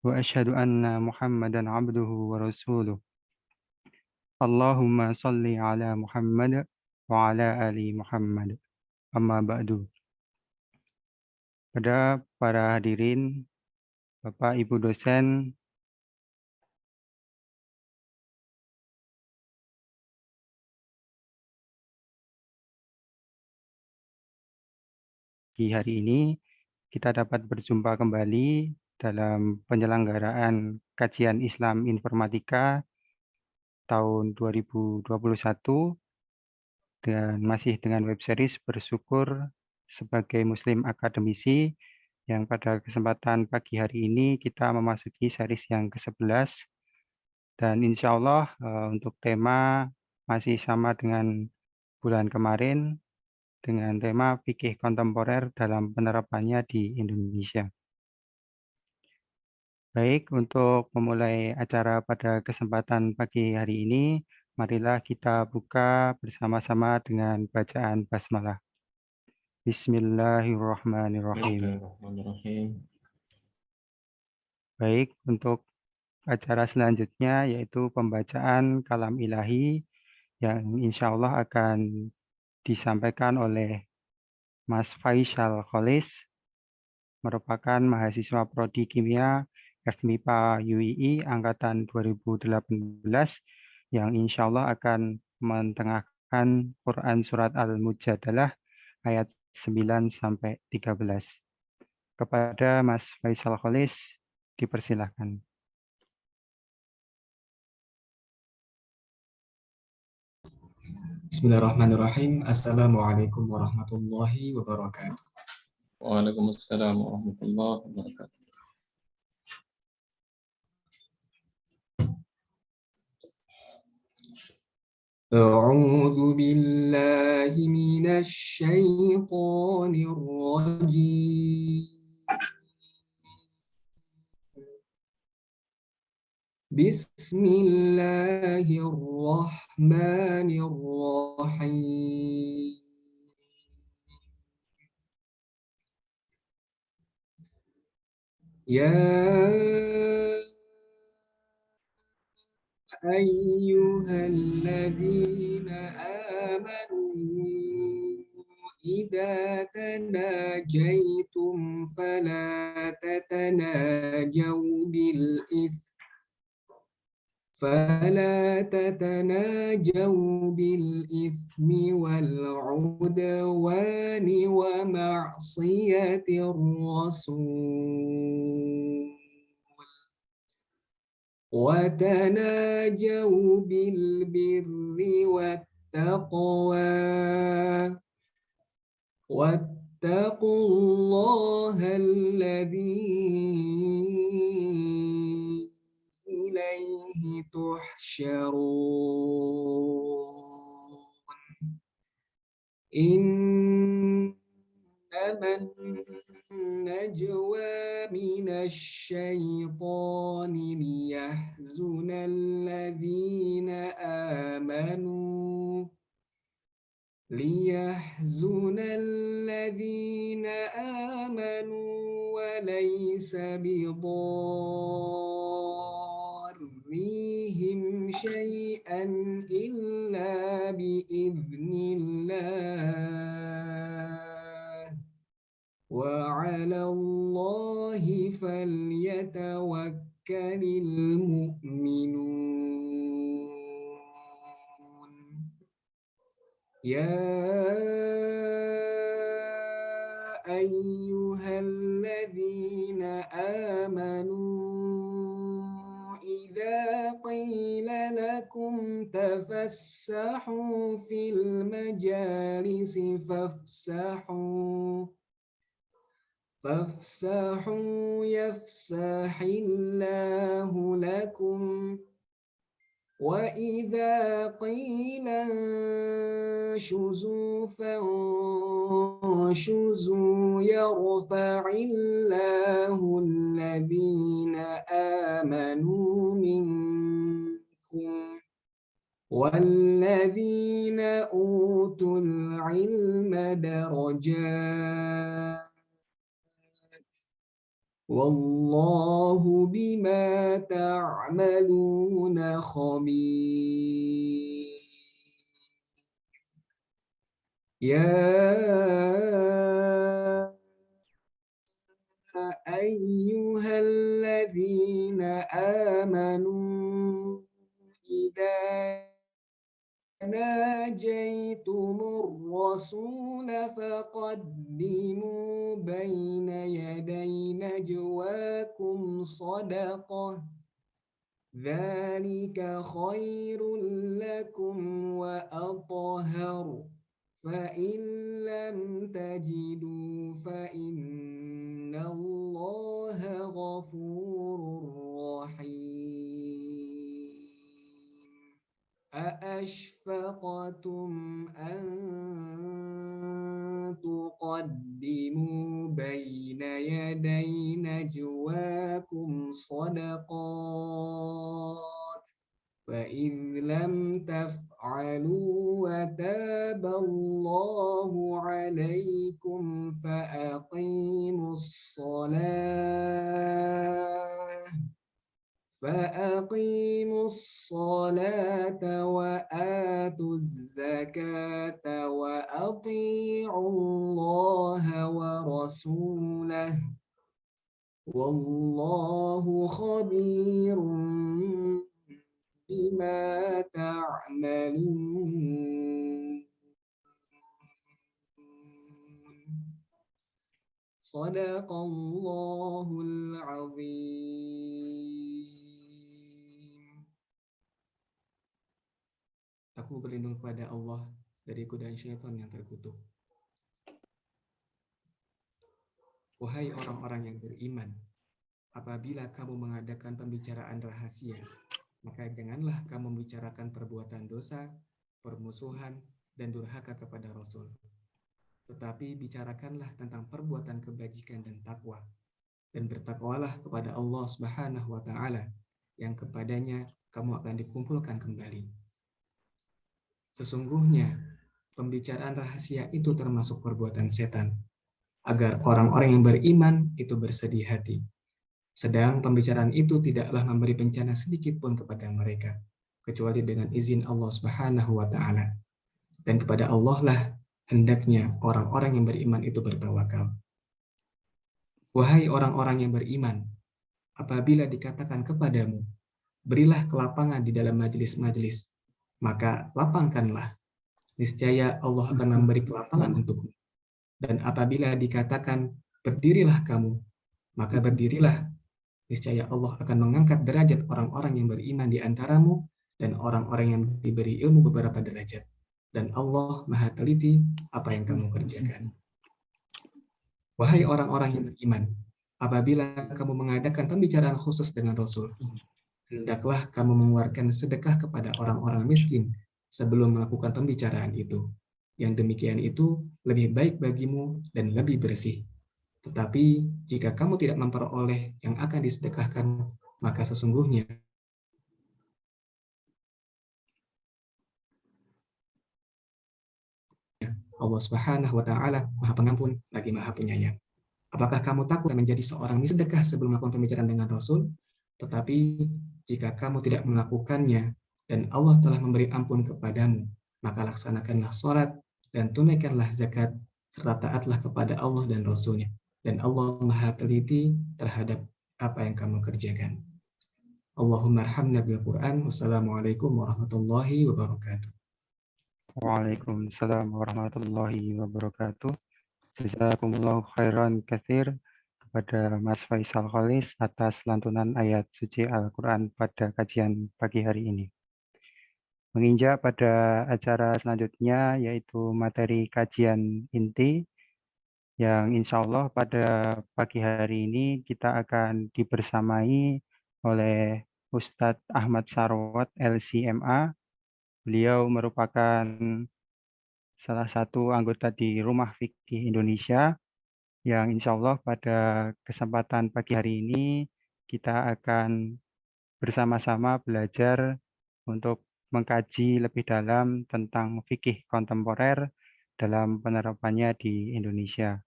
وأشهد أن محمدا عبده ورسوله. اللهم صل على Muhammad wa ala ali Muhammad. Amma ba'du. Pada para hadirin, Bapak Ibu dosen, di hari ini kita dapat berjumpa kembali dalam penyelenggaraan kajian Islam Informatika tahun 2021 dan masih dengan web series Bersyukur sebagai Muslim Akademisi yang pada kesempatan pagi hari ini kita memasuki series yang ke-11 dan insya Allah untuk tema masih sama dengan bulan kemarin dengan tema fikih kontemporer dalam penerapannya di Indonesia. Baik, untuk memulai acara pada kesempatan pagi hari ini, marilah kita buka bersama-sama dengan bacaan basmalah. Bismillahirrahmanirrahim. Baik, untuk acara selanjutnya yaitu pembacaan kalam ilahi yang insya Allah akan disampaikan oleh Mas Faisal Kholis, merupakan mahasiswa Prodi Kimia FMIPA UII Angkatan 2018 yang insya Allah akan mentengahkan Quran Surat Al-Mujadalah ayat 9-13. Kepada Mas Faisal Kholis, dipersilahkan. Bismillahirrahmanirrahim. Assalamualaikum warahmatullahi wabarakatuh. Waalaikumsalam warahmatullahi wabarakatuh. أعوذ بالله من الشيطان الرجيم. بسم الله الرحمن الرحيم. يا أيها الذين آمنوا إذا تناجيتم فلا تتناجوا بالإثم والعدوان ومعصية الرسول وتناجوا بالبر والتقوى واتقوا الله الذي إليه تحشرون. إنما النجوى من الشيطان ليحزن الذين آمنوا وليس بضارهم شيئا إلا بإذن الله وعلى الله فليتوكل المؤمنون. يا أيها الذين آمنوا إذا قيل لكم تفسحوا في المجالس فافسحوا يفسح الله لكم وإذا قيل انشزوا فانشزوا يرفع الله الذين آمنوا منكم والذين أوتوا العلم درجات والله بما تعملون خبير يا أيها الذين آمنوا إذا ناجيتم الرسول فقدموا بين يدي نجواكم صدقة ذلك خير لكم وأطهر فإن لم تجدوا فإن الله غفور رحيم أأشفقتم أن تقدموا بين يدي نجواكم صدقات فإذ لم تفعلوا وتاب الله عليكم فأقيموا الصلاة وآتوا الزكاة وأطيعوا الله ورسوله والله خبير بما تعملون صدق الله العظيم. Aku berlindung kepada Allah dari godaan syaitan yang terkutuk. Wahai orang-orang yang beriman, apabila kamu mengadakan pembicaraan rahasia, maka janganlah kamu membicarakan perbuatan dosa, permusuhan, dan durhaka kepada Rasul. Tetapi bicarakanlah tentang perbuatan kebajikan dan takwa, dan bertakwalah kepada Allah Subhanahu wa Ta'ala, yang kepadanya kamu akan dikumpulkan kembali. Sesungguhnya, pembicaraan rahasia itu termasuk perbuatan setan, agar orang-orang yang beriman itu bersedih hati. Sedang pembicaraan itu tidaklah memberi bencana sedikit pun kepada mereka, kecuali dengan izin Allah Subhanahu wa Ta'ala. Dan kepada Allah lah hendaknya orang-orang yang beriman itu bertawakal. Wahai orang-orang yang beriman, apabila dikatakan kepadamu, berilah kelapangan di dalam majelis-majelis, maka lapangkanlah. Niscaya Allah akan memberi kelapangan untukmu. Dan apabila dikatakan, berdirilah kamu, maka berdirilah. Niscaya Allah akan mengangkat derajat orang-orang yang beriman di antaramu dan orang-orang yang diberi ilmu beberapa derajat. Dan Allah Maha teliti apa yang kamu kerjakan. Wahai orang-orang yang beriman, apabila kamu mengadakan pembicaraan khusus dengan Rasul, hendaklah kamu mengeluarkan sedekah kepada orang-orang miskin sebelum melakukan pembicaraan itu. Yang demikian itu lebih baik bagimu dan lebih bersih. Tetapi jika kamu tidak memperoleh yang akan disedekahkan, maka sesungguhnya Allah Subhanahu wa Ta'ala Maha Pengampun lagi Maha Penyayang. Apakah kamu takut menjadi seorang sedekah sebelum melakukan pembicaraan dengan Rasul? Tetapi jika kamu tidak melakukannya dan Allah telah memberi ampun kepadamu, maka laksanakanlah sholat dan tunaikanlah zakat, serta taatlah kepada Allah dan Rasul-Nya. Dan Allah Maha teliti terhadap apa yang kamu kerjakan. Allahumma arhamna bil Quran. Wassalamualaikum warahmatullahi wabarakatuh. Waalaikumsalam warahmatullahi wabarakatuh. Jazakumullahu khairan katsir kepada Mas Faisal Kholis atas lantunan ayat suci Al-Quran pada kajian pagi hari ini. Menginjak pada acara selanjutnya yaitu materi kajian inti yang insya Allah pada pagi hari ini kita akan dibersamai oleh Ustadz Ahmad Sarwat LCMA. Beliau merupakan salah satu anggota di Rumah Fikih Indonesia yang insya Allah pada kesempatan pagi hari ini kita akan bersama-sama belajar untuk mengkaji lebih dalam tentang fikih kontemporer dalam penerapannya di Indonesia.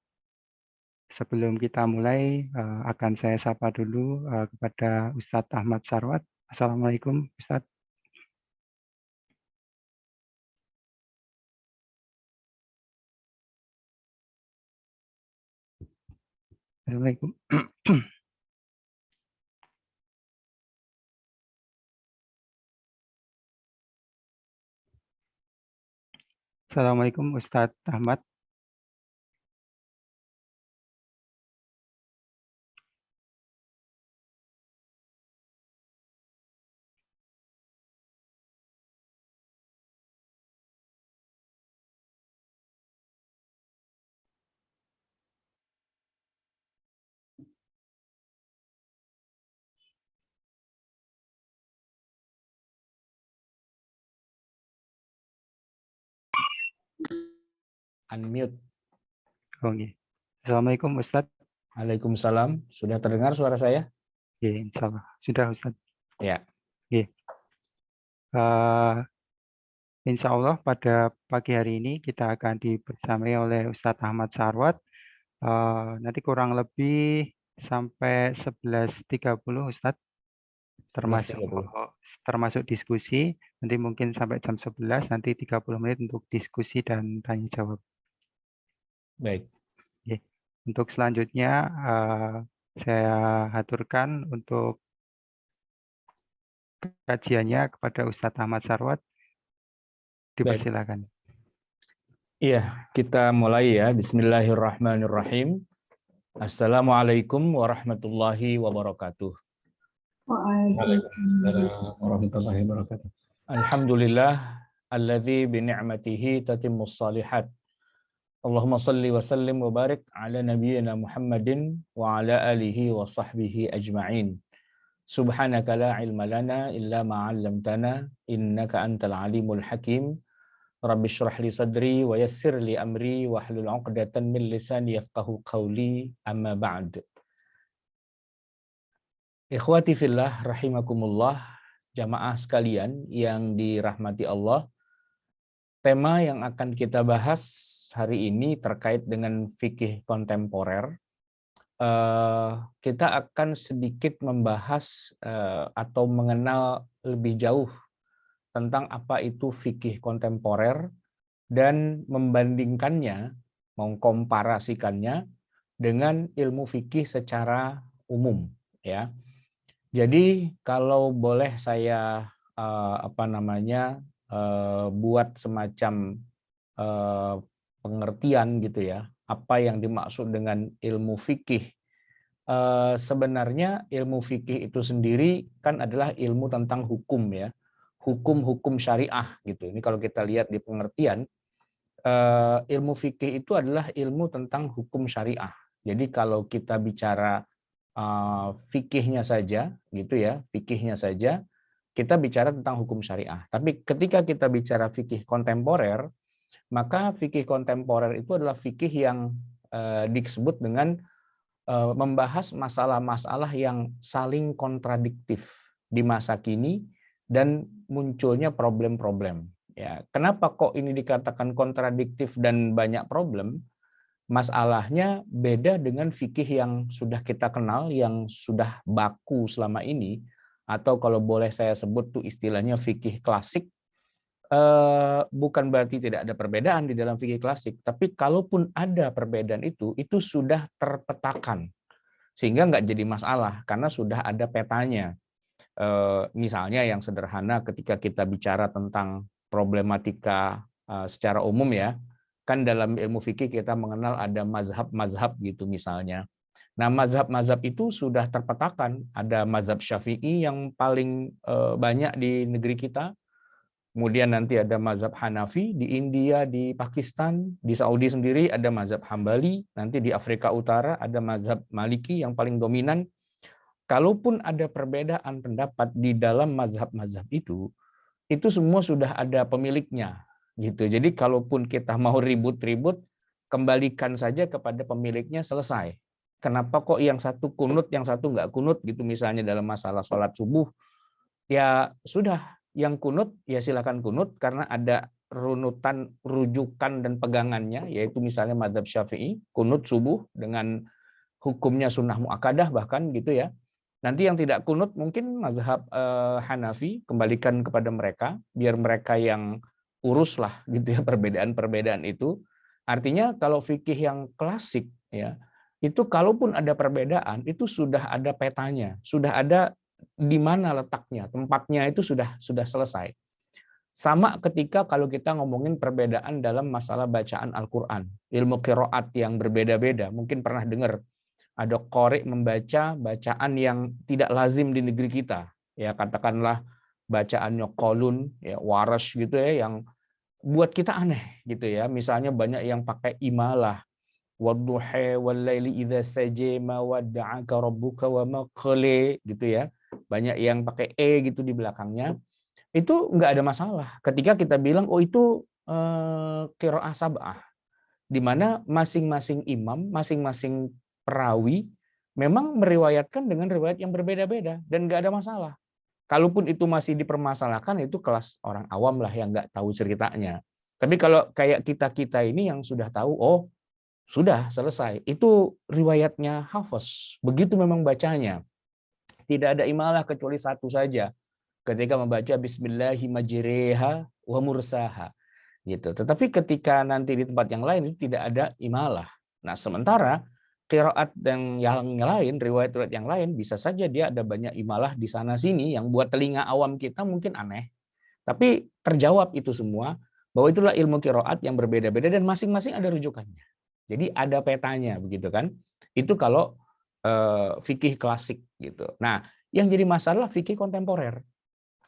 Sebelum kita mulai, akan saya sapa dulu kepada Ustadz Ahmad Sarwat. Assalamualaikum, Ustadz. Assalamualaikum. Assalamualaikum, Ustadz Ahmad. Unmute. Oke. Assalamualaikum, Ustadz. Waalaikumsalam. Sudah terdengar suara saya? Ya, insya Allah. Sudah, Ustadz. Ya. Ya. Insya Allah pada pagi hari ini kita akan dibersamai oleh Ustadz Ahmad Sarwat. Nanti kurang lebih sampai 11.30 Ustadz, termasuk diskusi. Nanti mungkin sampai jam 11, nanti 30 menit untuk diskusi dan tanya jawab. Baik. Oke. Untuk selanjutnya saya haturkan untuk kajiannya kepada Ustadz Ahmad Sarwat. Dipersilakan. Iya, kita mulai ya. Bismillahirrahmanirrahim. Assalamualaikum warahmatullahi wabarakatuh. Waalaikumsalam warahmatullahi wabarakatuh. Alhamdulillah alladzi bi ni'matihi tatimmus shalihat. Allahumma shalli wa sallim wa barik ala nabiyyina Muhammadin wa ala alihi wa sahbihi ajma'in. Subhanaka la ilma lana illa ma 'allamtana innaka antal alimul hakim. Rabbi shrah li sadri wa yassir li amri wa hlul 'uqdatan min lisani yafqahu qawli, amma ba'd. Ikhwati fillah rahimakumullah, jamaah sekalian yang dirahmati Allah. Tema yang akan kita bahas hari ini terkait dengan fikih kontemporer. Kita akan sedikit membahas atau mengenal lebih jauh tentang apa itu fikih kontemporer dan membandingkannya, mengkomparasikannya dengan ilmu fikih secara umum, ya. Jadi kalau boleh saya buat semacam pengertian gitu ya, apa yang dimaksud dengan ilmu fikih. Sebenarnya ilmu fikih itu sendiri kan adalah ilmu tentang hukum ya, hukum-hukum syariah gitu. Ini kalau kita lihat di pengertian, ilmu fikih itu adalah ilmu tentang hukum syariah. Jadi kalau kita bicara fikihnya saja gitu ya, fikihnya saja, kita bicara tentang hukum syariah. Tapi ketika kita bicara fikih kontemporer, maka fikih kontemporer itu adalah fikih yang disebut dengan membahas masalah-masalah yang saling kontradiktif di masa kini dan munculnya problem-problem. Ya, kenapa kok ini dikatakan kontradiktif dan banyak problem? Masalahnya beda dengan fikih yang sudah kita kenal, yang sudah baku selama ini, atau kalau boleh saya sebut tuh istilahnya fikih klasik. Bukan berarti tidak ada perbedaan di dalam fikih klasik, tapi kalaupun ada perbedaan itu sudah terpetakan, sehingga nggak jadi masalah karena sudah ada petanya. Misalnya yang sederhana ketika kita bicara tentang problematika secara umum ya, kan dalam ilmu fikih kita mengenal ada mazhab-mazhab gitu misalnya. Nah, mazhab-mazhab itu sudah terpetakan. Ada mazhab Syafi'i yang paling banyak di negeri kita. Kemudian nanti ada mazhab Hanafi di India, di Pakistan, di Saudi sendiri ada mazhab Hambali, nanti di Afrika Utara ada mazhab Maliki yang paling dominan. Kalaupun ada perbedaan pendapat di dalam mazhab-mazhab itu semua sudah ada pemiliknya, gitu. Jadi kalaupun kita mau ribut-ribut, kembalikan saja kepada pemiliknya, selesai. Kenapa kok yang satu kunut, yang satu nggak kunut, gitu misalnya dalam masalah sholat subuh, ya sudah. Yang kunut, ya silakan kunut, karena ada runutan, rujukan, dan pegangannya, yaitu misalnya mazhab Syafi'i, kunut subuh dengan hukumnya sunnah muakkadah bahkan gitu ya. Nanti yang tidak kunut mungkin mazhab Hanafi, kembalikan kepada mereka, biar mereka yang urus lah gitu ya perbedaan-perbedaan itu. Artinya kalau fikih yang klasik ya, itu kalaupun ada perbedaan itu sudah ada petanya, sudah ada di mana letaknya, tempatnya itu sudah selesai. Sama ketika kalau kita ngomongin perbedaan dalam masalah bacaan Al-Qur'an, ilmu qiraat yang berbeda-beda, mungkin pernah dengar ada qori membaca bacaan yang tidak lazim di negeri kita, ya katakanlah bacaannya qalun, ya Warash gitu ya, yang buat kita aneh gitu ya. Misalnya banyak yang pakai imalah, wadduha wallaili idza saja ma wadda'aka rabbuka wa ma qala gitu ya. Banyak yang pakai gitu di belakangnya. Itu nggak ada masalah. Ketika kita bilang oh itu qiraah sab'ah, di mana masing-masing imam, masing-masing perawi memang meriwayatkan dengan riwayat yang berbeda-beda dan nggak ada masalah. Kalaupun itu masih dipermasalahkan, itu kelas orang awam lah yang nggak tahu ceritanya. Tapi kalau kayak kita-kita ini yang sudah tahu, oh sudah selesai. Itu riwayatnya Hafiz. Begitu memang bacanya. Tidak ada imalah kecuali satu saja. Ketika membaca Bismillahirrahmanirrahim wa mursaha. Gitu. Tetapi ketika nanti di tempat yang lain itu tidak ada imalah. Nah, sementara qiraat yang lain, riwayat-riwayat yang lain bisa saja dia ada banyak imalah di sana sini yang buat telinga awam kita mungkin aneh. Tapi terjawab itu semua bahwa itulah ilmu qiraat yang berbeda-beda dan masing-masing ada rujukannya. Jadi ada petanya begitu kan. Itu kalau fikih klasik gitu. Nah, yang jadi masalah fikih kontemporer.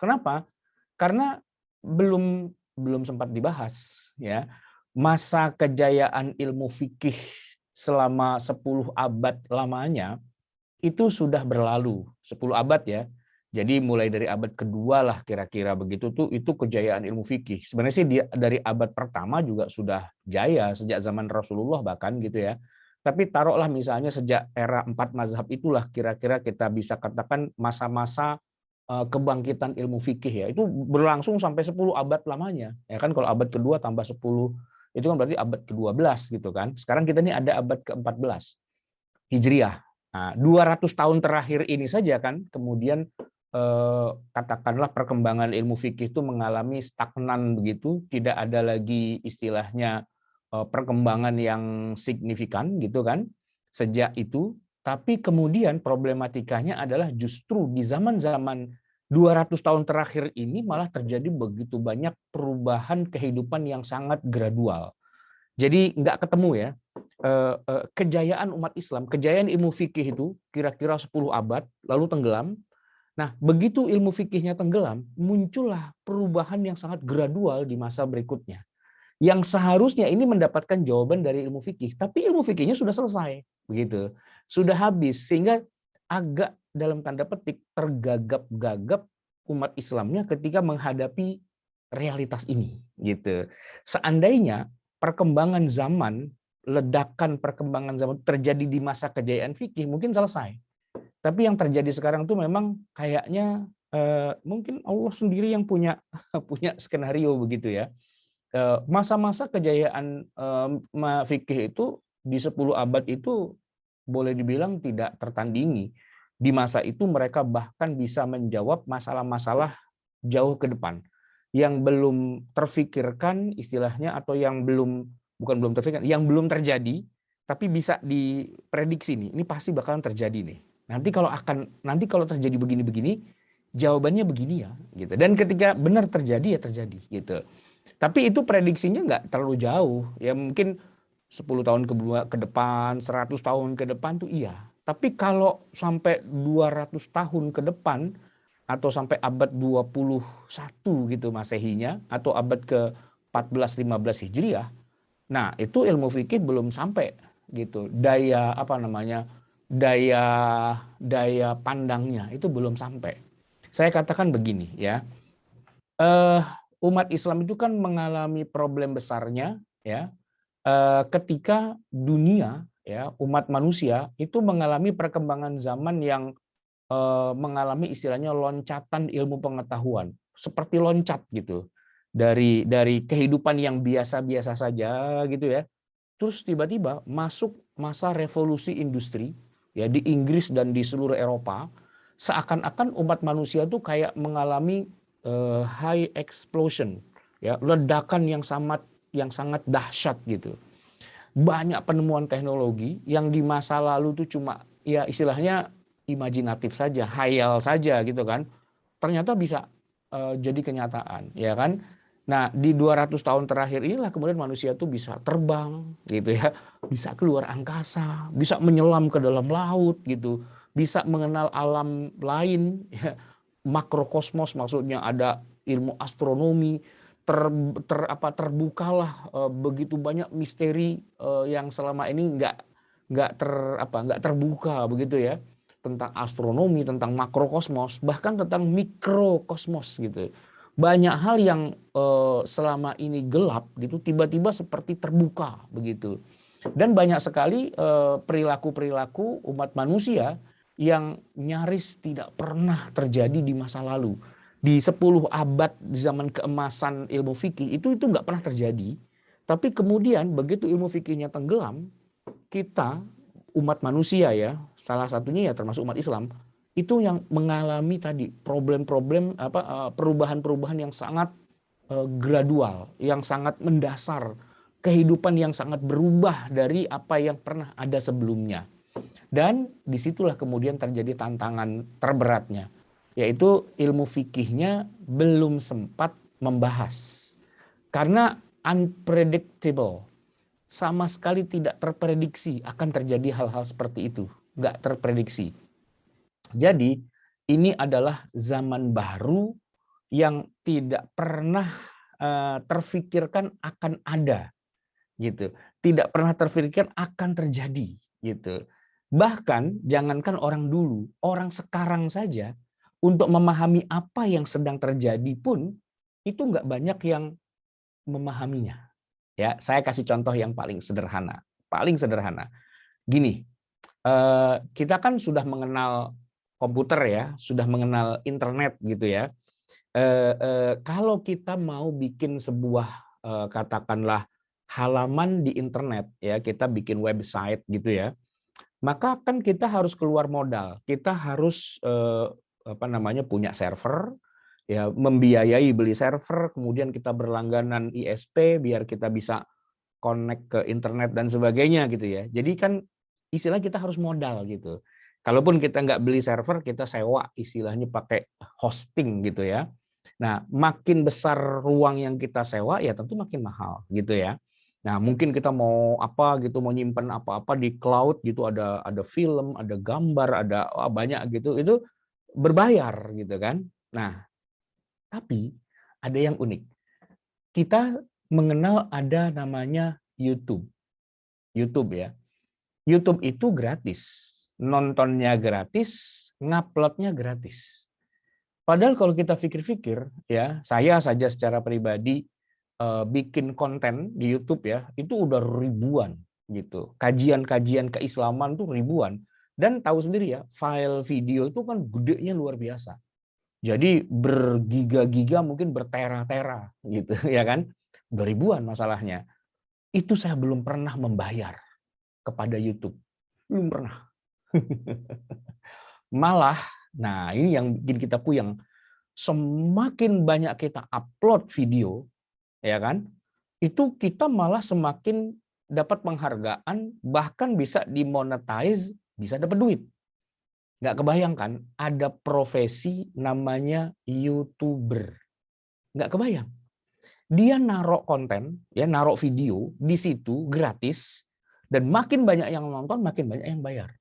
Kenapa? Karena belum sempat dibahas ya. Masa kejayaan ilmu fikih selama 10 abad lamanya itu sudah berlalu. 10 abad ya. Jadi mulai dari abad kedua lah kira-kira begitu tuh itu kejayaan ilmu fikih. Sebenarnya sih dari abad pertama juga sudah jaya sejak zaman Rasulullah bahkan gitu ya. Tapi taruhlah misalnya sejak era 4 mazhab itulah kira-kira kita bisa katakan masa-masa kebangkitan ilmu fikih ya. Itu berlangsung sampai 10 abad lamanya. Ya kan kalau abad kedua tambah 10 itu kan berarti abad ke-12 gitu kan. Sekarang kita ini ada abad ke-14 Hijriah. Nah, 200 tahun terakhir ini saja kan kemudian katakanlah perkembangan ilmu fikih itu mengalami stagnan begitu, tidak ada lagi istilahnya perkembangan yang signifikan gitu kan sejak itu. Tapi kemudian problematikanya adalah justru di zaman-zaman 200 tahun terakhir ini malah terjadi begitu banyak perubahan kehidupan yang sangat gradual. Jadi nggak ketemu ya kejayaan umat Islam, kejayaan ilmu fikih itu kira-kira 10 abad lalu tenggelam. Nah, begitu ilmu fikihnya tenggelam, muncullah perubahan yang sangat gradual di masa berikutnya. Yang seharusnya ini mendapatkan jawaban dari ilmu fikih, tapi ilmu fikihnya sudah selesai, begitu. Sudah habis sehingga agak dalam tanda petik tergagap-gagap umat Islamnya ketika menghadapi realitas ini, gitu. Seandainya perkembangan zaman, ledakan perkembangan zaman terjadi di masa kejayaan fikih, mungkin selesai. Tapi yang terjadi sekarang tuh memang kayaknya mungkin Allah sendiri yang punya skenario begitu ya. Masa-masa kejayaan fikih itu di 10 abad itu boleh dibilang tidak tertandingi. Di masa itu mereka bahkan bisa menjawab masalah-masalah jauh ke depan yang belum terfikirkan istilahnya atau yang bukan belum terfikirkan, yang belum terjadi tapi bisa diprediksi nih. Ini pasti bakalan terjadi nih. Nanti kalau terjadi begini-begini, jawabannya begini ya, gitu. Dan ketika benar terjadi ya terjadi, gitu. Tapi itu prediksinya nggak terlalu jauh, ya mungkin 10 tahun ke depan, 100 tahun ke depan tuh iya. Tapi kalau sampai 200 tahun ke depan atau sampai abad 21 gitu Masehinya atau abad ke-14-15 Hijriah, nah itu ilmu fikih belum sampai gitu. Daya pandangnya itu belum sampai. Saya katakan begini ya, umat Islam itu kan mengalami problem besarnya ya ketika dunia ya umat manusia itu mengalami perkembangan zaman yang mengalami istilahnya loncatan ilmu pengetahuan, seperti loncat gitu dari kehidupan yang biasa-biasa saja gitu ya. Terus tiba-tiba masuk masa revolusi industri ya di Inggris dan di seluruh Eropa, seakan-akan umat manusia tuh kayak mengalami high explosion, ya, ledakan yang sangat dahsyat gitu. Banyak penemuan teknologi yang di masa lalu tuh cuma ya istilahnya imajinatif saja, hayal saja gitu kan. Ternyata bisa jadi kenyataan, ya kan? Nah, di 200 tahun terakhir inilah kemudian manusia tuh bisa terbang gitu ya, bisa keluar angkasa, bisa menyelam ke dalam laut gitu, bisa mengenal alam lain ya, makrokosmos maksudnya ada ilmu astronomi, terbukalah begitu banyak misteri yang selama ini nggak terbuka begitu ya, tentang astronomi, tentang makrokosmos, bahkan tentang mikrokosmos gitu. Banyak hal yang selama ini gelap gitu tiba-tiba seperti terbuka begitu. Dan banyak sekali perilaku-perilaku umat manusia yang nyaris tidak pernah terjadi di masa lalu. Di 10 abad di zaman keemasan ilmu fikih itu nggak pernah terjadi. Tapi kemudian begitu ilmu fikihnya tenggelam, kita umat manusia ya, salah satunya ya termasuk umat Islam, itu yang mengalami tadi problem-problem perubahan-perubahan yang sangat gradual, yang sangat mendasar, kehidupan yang sangat berubah dari apa yang pernah ada sebelumnya. Dan disitulah kemudian terjadi tantangan terberatnya, yaitu ilmu fikihnya belum sempat membahas. Karena unpredictable, sama sekali tidak terprediksi akan terjadi hal-hal seperti itu. Nggak terprediksi. Jadi ini adalah zaman baru yang tidak pernah terfikirkan akan ada, gitu. Tidak pernah terfikirkan akan terjadi, gitu. Bahkan jangankan orang dulu, orang sekarang saja untuk memahami apa yang sedang terjadi pun itu nggak banyak yang memahaminya. Ya, saya kasih contoh yang paling sederhana. Paling sederhana. Gini, kita kan sudah mengenal komputer ya, sudah mengenal internet gitu ya. Kalau kita mau bikin sebuah katakanlah halaman di internet ya, kita bikin website gitu ya, maka kan kita harus keluar modal. Kita harus punya server, ya, membiayai beli server, kemudian kita berlangganan ISP biar kita bisa connect ke internet dan sebagainya gitu ya. Jadi kan istilah kita harus modal gitu. Kalaupun kita nggak beli server, kita sewa istilahnya pakai hosting gitu ya. Nah, makin besar ruang yang kita sewa ya tentu makin mahal gitu ya. Nah, mungkin kita mau apa gitu, mau nyimpen apa-apa di cloud gitu, ada film, ada gambar, ada banyak gitu, itu berbayar gitu kan. Nah, tapi ada yang unik. Kita mengenal ada namanya YouTube. YouTube ya. YouTube itu gratis. Nontonnya gratis, nguploadnya gratis. Padahal kalau kita pikir-pikir ya, saya saja secara pribadi bikin konten di YouTube ya, itu udah ribuan gitu. Kajian-kajian keislaman tuh ribuan. Dan tahu sendiri ya, file video itu kan gedenya luar biasa. Jadi bergiga-giga, mungkin bertera-tera gitu ya kan. Udah ribuan masalahnya. Itu saya belum pernah membayar kepada YouTube. Belum pernah. Malah, nah ini yang bikin kita puyeng. Semakin banyak kita upload video, ya kan, itu kita malah semakin dapat penghargaan, bahkan bisa dimonetize, bisa dapat duit. Nggak kebayangkan ada profesi namanya YouTuber. Nggak kebayang. Dia naruh konten, ya naruh video di situ gratis, dan makin banyak yang nonton, makin banyak yang bayar.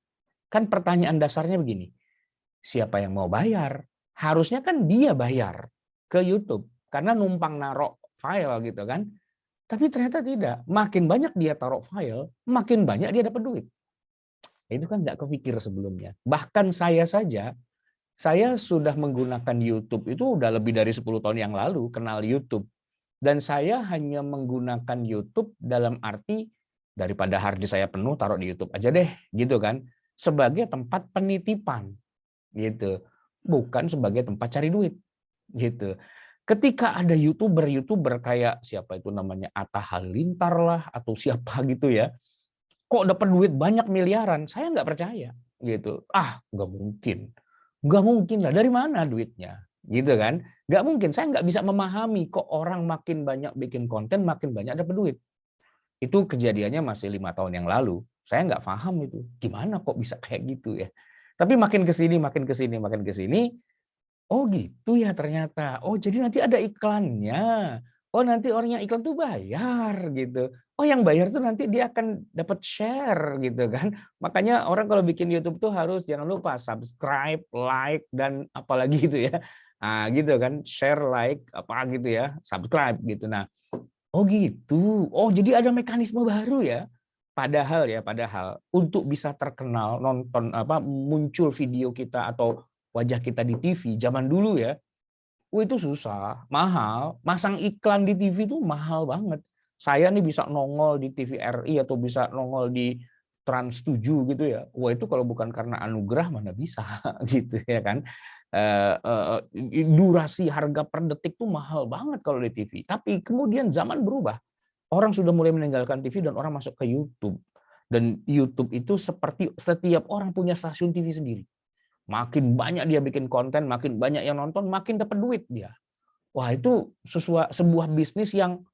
Kan pertanyaan dasarnya begini, siapa yang mau bayar? Harusnya kan dia bayar ke YouTube, karena numpang naruh file gitu kan. Tapi ternyata tidak. Makin banyak dia taruh file, makin banyak dia dapat duit. Itu kan nggak kepikir sebelumnya. Bahkan saya saja, saya sudah menggunakan YouTube itu udah lebih dari 10 tahun yang lalu, kenal YouTube. Dan saya hanya menggunakan YouTube dalam arti daripada hard disk saya penuh, taruh di YouTube aja deh, gitu kan. Sebagai tempat penitipan, gitu. Bukan sebagai tempat cari duit, gitu. Ketika ada YouTuber kayak siapa itu namanya, Atta Halilintar lah, atau siapa gitu ya, kok dapat duit banyak miliaran, saya nggak percaya. gitu. Nggak mungkin lah. Dari mana duitnya? Gitu kan? Nggak mungkin. Saya nggak bisa memahami kok orang makin banyak bikin konten, makin banyak dapat duit. Itu kejadiannya masih 5 tahun yang lalu. Saya nggak paham itu. Gimana kok bisa kayak gitu ya? Tapi makin ke sini, oh gitu ya ternyata. Oh jadi nanti ada iklannya. Oh nanti orang yang iklan tuh bayar gitu. Oh yang bayar tuh nanti dia akan dapat share gitu kan. Makanya orang kalau bikin YouTube tuh harus jangan lupa subscribe, like dan apalagi gitu ya. Nah gitu kan, share, like, apa gitu ya, subscribe gitu. Nah, oh gitu. Oh jadi ada mekanisme baru ya. Padahal untuk bisa terkenal nonton muncul video kita atau wajah kita di TV zaman dulu ya, itu susah, mahal. Masang iklan di TV itu mahal banget. Saya nih bisa nongol di TV RI atau bisa nongol di Trans 7 gitu ya. Wah itu kalau bukan karena anugerah mana bisa gitu ya kan. Durasi harga per detik tuh mahal banget kalau di TV. Tapi kemudian zaman berubah. Orang sudah mulai meninggalkan TV dan orang masuk ke YouTube. Dan YouTube itu seperti setiap orang punya stasiun TV sendiri. Makin banyak dia bikin konten, makin banyak yang nonton, makin dapat duit dia. Wah itu sebuah bisnis yang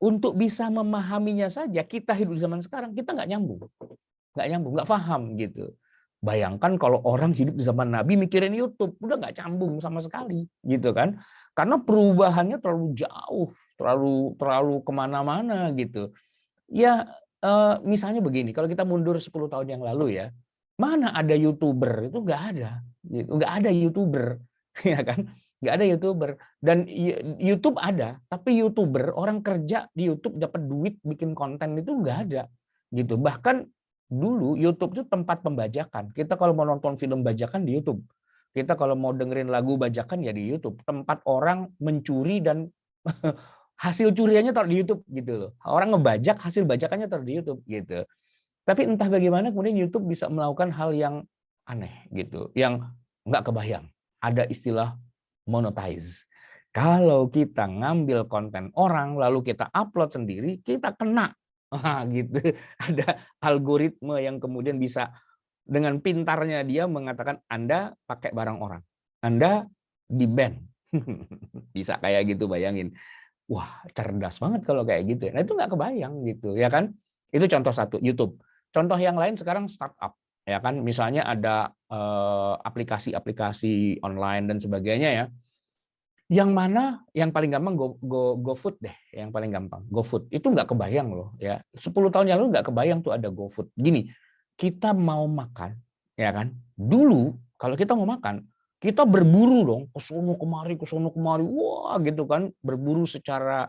untuk bisa memahaminya saja, kita hidup di zaman sekarang, kita nggak nyambung, nggak paham gitu. Bayangkan kalau orang hidup di zaman Nabi mikirin YouTube, udah nggak cambung sama sekali, gitu kan? Karena perubahannya terlalu jauh, terlalu kemana-mana gitu. Ya misalnya begini, kalau kita mundur 10 tahun yang lalu ya, mana ada YouTuber? Itu nggak ada, gitu. Nggak ada YouTuber, ya kan? Nggak ada YouTuber. Dan YouTube ada, tapi YouTuber orang kerja di YouTube dapat duit bikin konten itu nggak ada, gitu. Bahkan dulu YouTube itu tempat pembajakan. Kita kalau mau nonton film bajakan di YouTube, kita kalau mau dengerin lagu bajakan ya di YouTube. Tempat orang mencuri dan hasil curiannya taruh di YouTube gitu loh. Orang ngebajak, hasil bajakannya taruh di YouTube gitu. Tapi entah bagaimana kemudian YouTube bisa melakukan hal yang aneh gitu, yang nggak kebayang. Ada istilah monetize. Kalau kita ngambil konten orang lalu kita upload sendiri, kita kena. Gitu. Ada algoritma yang kemudian bisa dengan pintarnya dia mengatakan Anda pakai barang orang. Anda di-ban. Bisa kayak gitu, bayangin. Wah, cerdas banget kalau kayak gitu. Nah, itu nggak kebayang gitu, ya kan? Itu contoh satu, YouTube. Contoh yang lain sekarang startup, ya kan? Misalnya ada aplikasi-aplikasi online dan sebagainya ya. Yang mana yang paling gampang GoFood deh, yang paling gampang. GoFood itu nggak kebayang loh, ya. 10 tahun yang lalu nggak kebayang tuh ada GoFood. Gini, kita mau makan, ya kan? Dulu kalau kita mau makan, kita berburu dong, ke sono kemari, wah gitu kan, berburu secara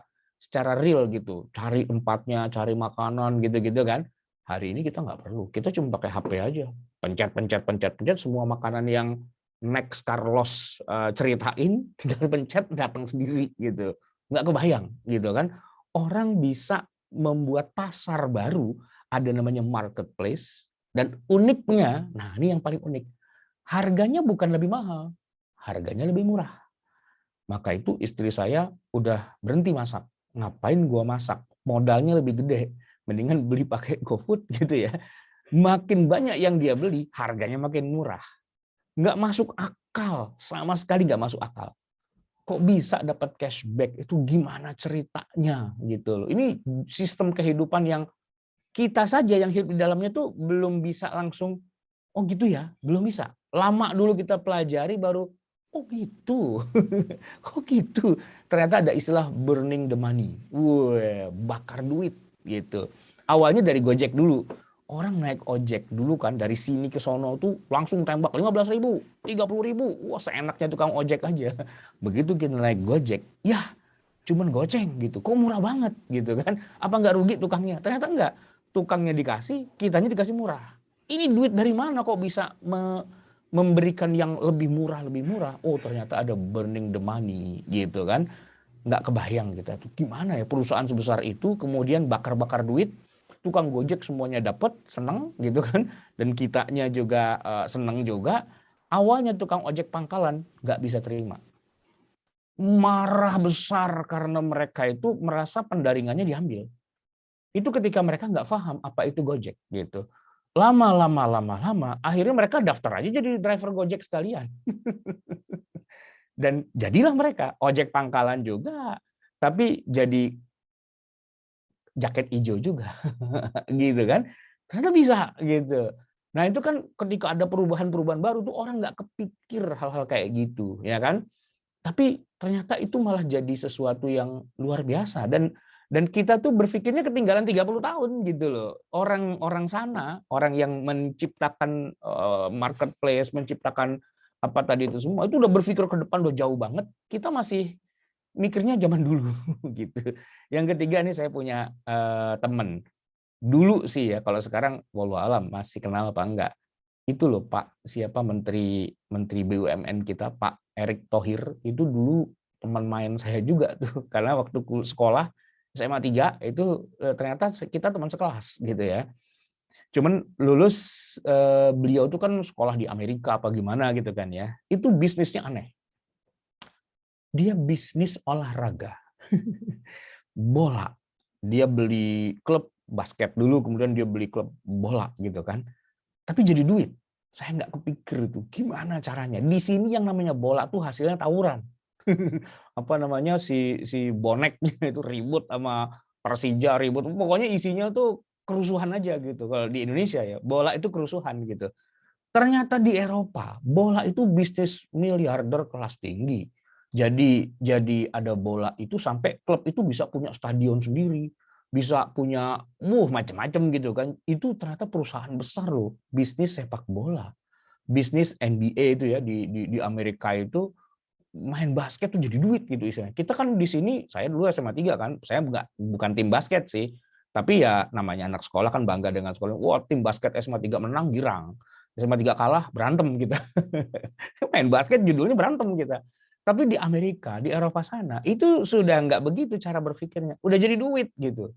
real gitu, cari tempatnya, cari makanan gitu-gitu kan. Hari ini kita nggak perlu, kita cuma pakai HP aja, pencet semua makanan yang Next Carlos ceritain, tinggal pencet datang sendiri gitu, nggak kebayang gitu kan. Orang bisa membuat pasar baru, ada namanya marketplace, dan uniknya, nah ini yang paling unik, harganya bukan lebih mahal, harganya lebih murah. Maka itu istri saya udah berhenti masak. Ngapain gua masak? Modalnya lebih gede. Mendingan beli pakai GoFood gitu ya. Makin banyak yang dia beli, harganya makin murah. Nggak masuk akal, sama sekali nggak masuk akal. Kok bisa dapat cashback? Itu gimana ceritanya gitu loh. Ini sistem kehidupan yang kita saja yang hidup di dalamnya tuh belum bisa langsung, oh gitu ya, belum bisa. Lama dulu kita pelajari baru, oh gitu. Oh gitu. Ternyata ada istilah burning the money. Wah, bakar duit gitu. Awalnya dari Gojek dulu. Orang naik ojek dulu kan dari sini ke sono tuh langsung tembak 15.000, 30.000. Wah, seenaknya tukang ojek aja. Begitu kita naik Gojek, ya cuman goceng gitu. Kok murah banget gitu kan? Apa nggak rugi tukangnya? Ternyata enggak. Tukangnya dikasih, kitanya dikasih murah. Ini duit dari mana kok bisa memberikan yang lebih murah? Oh, ternyata ada burning the money gitu kan. Nggak kebayang kita tuh gimana ya perusahaan sebesar itu kemudian bakar-bakar duit. Tukang Gojek semuanya dapat, seneng gitu kan, dan kitanya juga seneng juga. Awalnya tukang ojek pangkalan nggak bisa terima, marah besar karena mereka itu merasa pendaringannya diambil. Itu ketika mereka nggak paham apa itu Gojek gitu. lama, akhirnya mereka daftar aja jadi driver Gojek sekalian. Dan jadilah mereka ojek pangkalan juga, tapi jadi jaket hijau juga, gitu kan? Ternyata bisa gitu. Nah itu kan ketika ada perubahan-perubahan baru tuh orang nggak kepikir hal-hal kayak gitu, ya kan? Tapi ternyata itu malah jadi sesuatu yang luar biasa dan kita tuh berpikirnya ketinggalan 30 tahun gitu loh. Orang sana, orang yang menciptakan marketplace, menciptakan apa tadi itu semua itu udah berpikir ke depan udah jauh banget. Kita masih mikirnya zaman dulu gitu. Yang ketiga nih saya punya teman. Dulu sih ya, kalau sekarang wallahu alam masih kenal apa enggak. Itu loh Pak, siapa Menteri BUMN kita, Pak Erick Thohir, itu dulu teman main saya juga tuh. Karena waktu sekolah SMA 3 itu ternyata kita teman sekelas gitu ya. Cuman lulus beliau tuh kan sekolah di Amerika apa gimana gitu kan ya. Itu bisnisnya aneh. Dia bisnis olahraga. Bola. Dia beli klub basket dulu, kemudian dia beli klub bola gitu kan. Tapi jadi duit. Saya nggak kepikir itu gimana caranya. Di sini yang namanya bola tuh hasilnya tawuran. Apa namanya si boneknya itu ribut sama Persija ribut. Pokoknya isinya tuh kerusuhan aja gitu. Kalau di Indonesia ya, bola itu kerusuhan gitu. Ternyata di Eropa, bola itu bisnis miliarder kelas tinggi. Jadi ada bola itu sampai klub itu bisa punya stadion sendiri, bisa punya macam-macam gitu kan. Itu ternyata perusahaan besar loh, bisnis sepak bola. Bisnis NBA itu ya di Amerika itu main basket tuh jadi duit gitu istilahnya. Kita kan di sini, saya dulu SMA 3 kan, saya bukan tim basket sih, tapi ya namanya anak sekolah kan bangga dengan sekolah. Wah, tim basket SMA 3 menang girang. SMA 3 kalah berantem kita. Main basket judulnya berantem kita. Tapi di Amerika, di Eropa sana, itu sudah nggak begitu cara berpikirnya. Udah jadi duit gitu.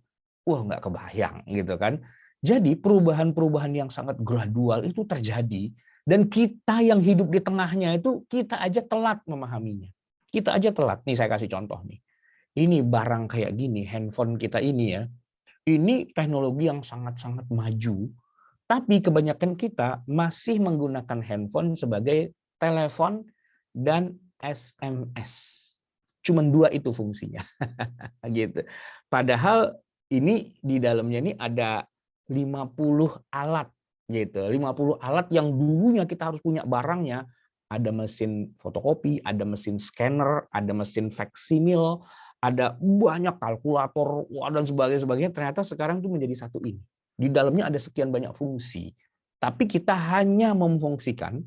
Wah, nggak kebayang gitu kan. Jadi perubahan-perubahan yang sangat gradual itu terjadi. Dan kita yang hidup di tengahnya itu, kita aja telat memahaminya. Kita aja telat. Nih saya kasih contoh nih. Ini barang kayak gini, handphone kita ini ya. Ini teknologi yang sangat-sangat maju. Tapi kebanyakan kita masih menggunakan handphone sebagai telepon dan SMS. Cuman 2 itu fungsinya. Gitu. Padahal ini di dalamnya ini ada 50 alat gitu. 50 alat yang dulunya kita harus punya barangnya. Ada mesin fotokopi, ada mesin scanner, ada mesin faksimil, ada banyak kalkulator, dan sebagainya. Ternyata sekarang itu menjadi satu ini. Di dalamnya ada sekian banyak fungsi. Tapi kita hanya memfungsikan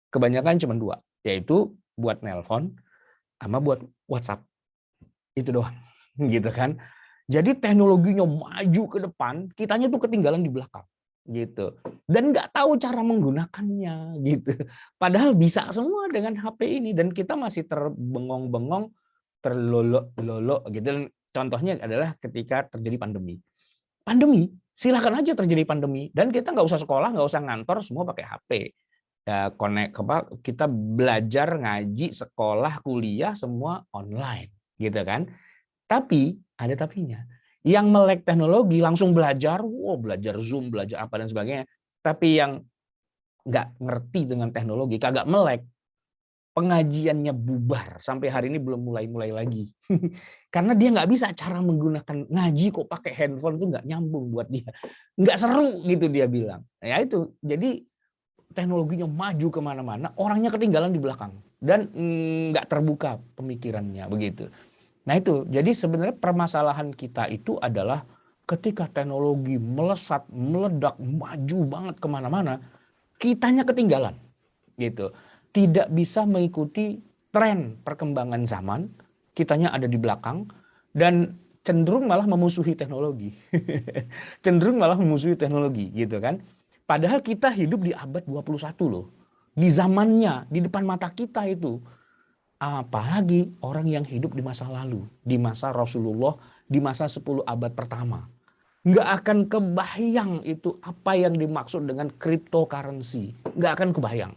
kebanyakan cuma 2, yaitu buat nelpon sama buat WhatsApp. Itu doang. Gitu kan. Jadi teknologinya maju ke depan, kitanya tuh ketinggalan di belakang. Gitu. Dan nggak tahu cara menggunakannya gitu. Padahal bisa semua dengan HP ini dan kita masih terbengong-bengong, terlolok-lolok gitu. Dan contohnya adalah ketika terjadi pandemi. Pandemi, silakan aja terjadi pandemi dan kita nggak usah sekolah, nggak usah ngantor, semua pakai HP. Ya, kita belajar, ngaji, sekolah, kuliah semua online, gitu kan? Tapi ada tapinya. Yang melek teknologi langsung belajar, belajar Zoom, belajar apa dan sebagainya. Tapi yang nggak ngerti dengan teknologi, kagak melek, pengajiannya bubar. Sampai hari ini belum mulai lagi. Karena dia nggak bisa cara menggunakan ngaji kok pakai handphone itu nggak nyambung buat dia. Nggak seru gitu dia bilang. Ya itu, jadi teknologinya maju kemana-mana, orangnya ketinggalan di belakang. Dan nggak terbuka pemikirannya begitu. Nah itu, jadi sebenarnya permasalahan kita itu adalah ketika teknologi melesat, meledak, maju banget kemana-mana, kitanya ketinggalan, gitu. Tidak bisa mengikuti tren perkembangan zaman, kitanya ada di belakang dan cenderung malah memusuhi teknologi, cenderung malah memusuhi teknologi, gitu kan? Padahal kita hidup di abad 21 loh, di zamannya, di depan mata kita itu. Apalagi orang yang hidup di masa lalu, di masa Rasulullah, di masa 10 abad pertama. Nggak akan kebayang itu apa yang dimaksud dengan cryptocurrency. Nggak akan kebayang.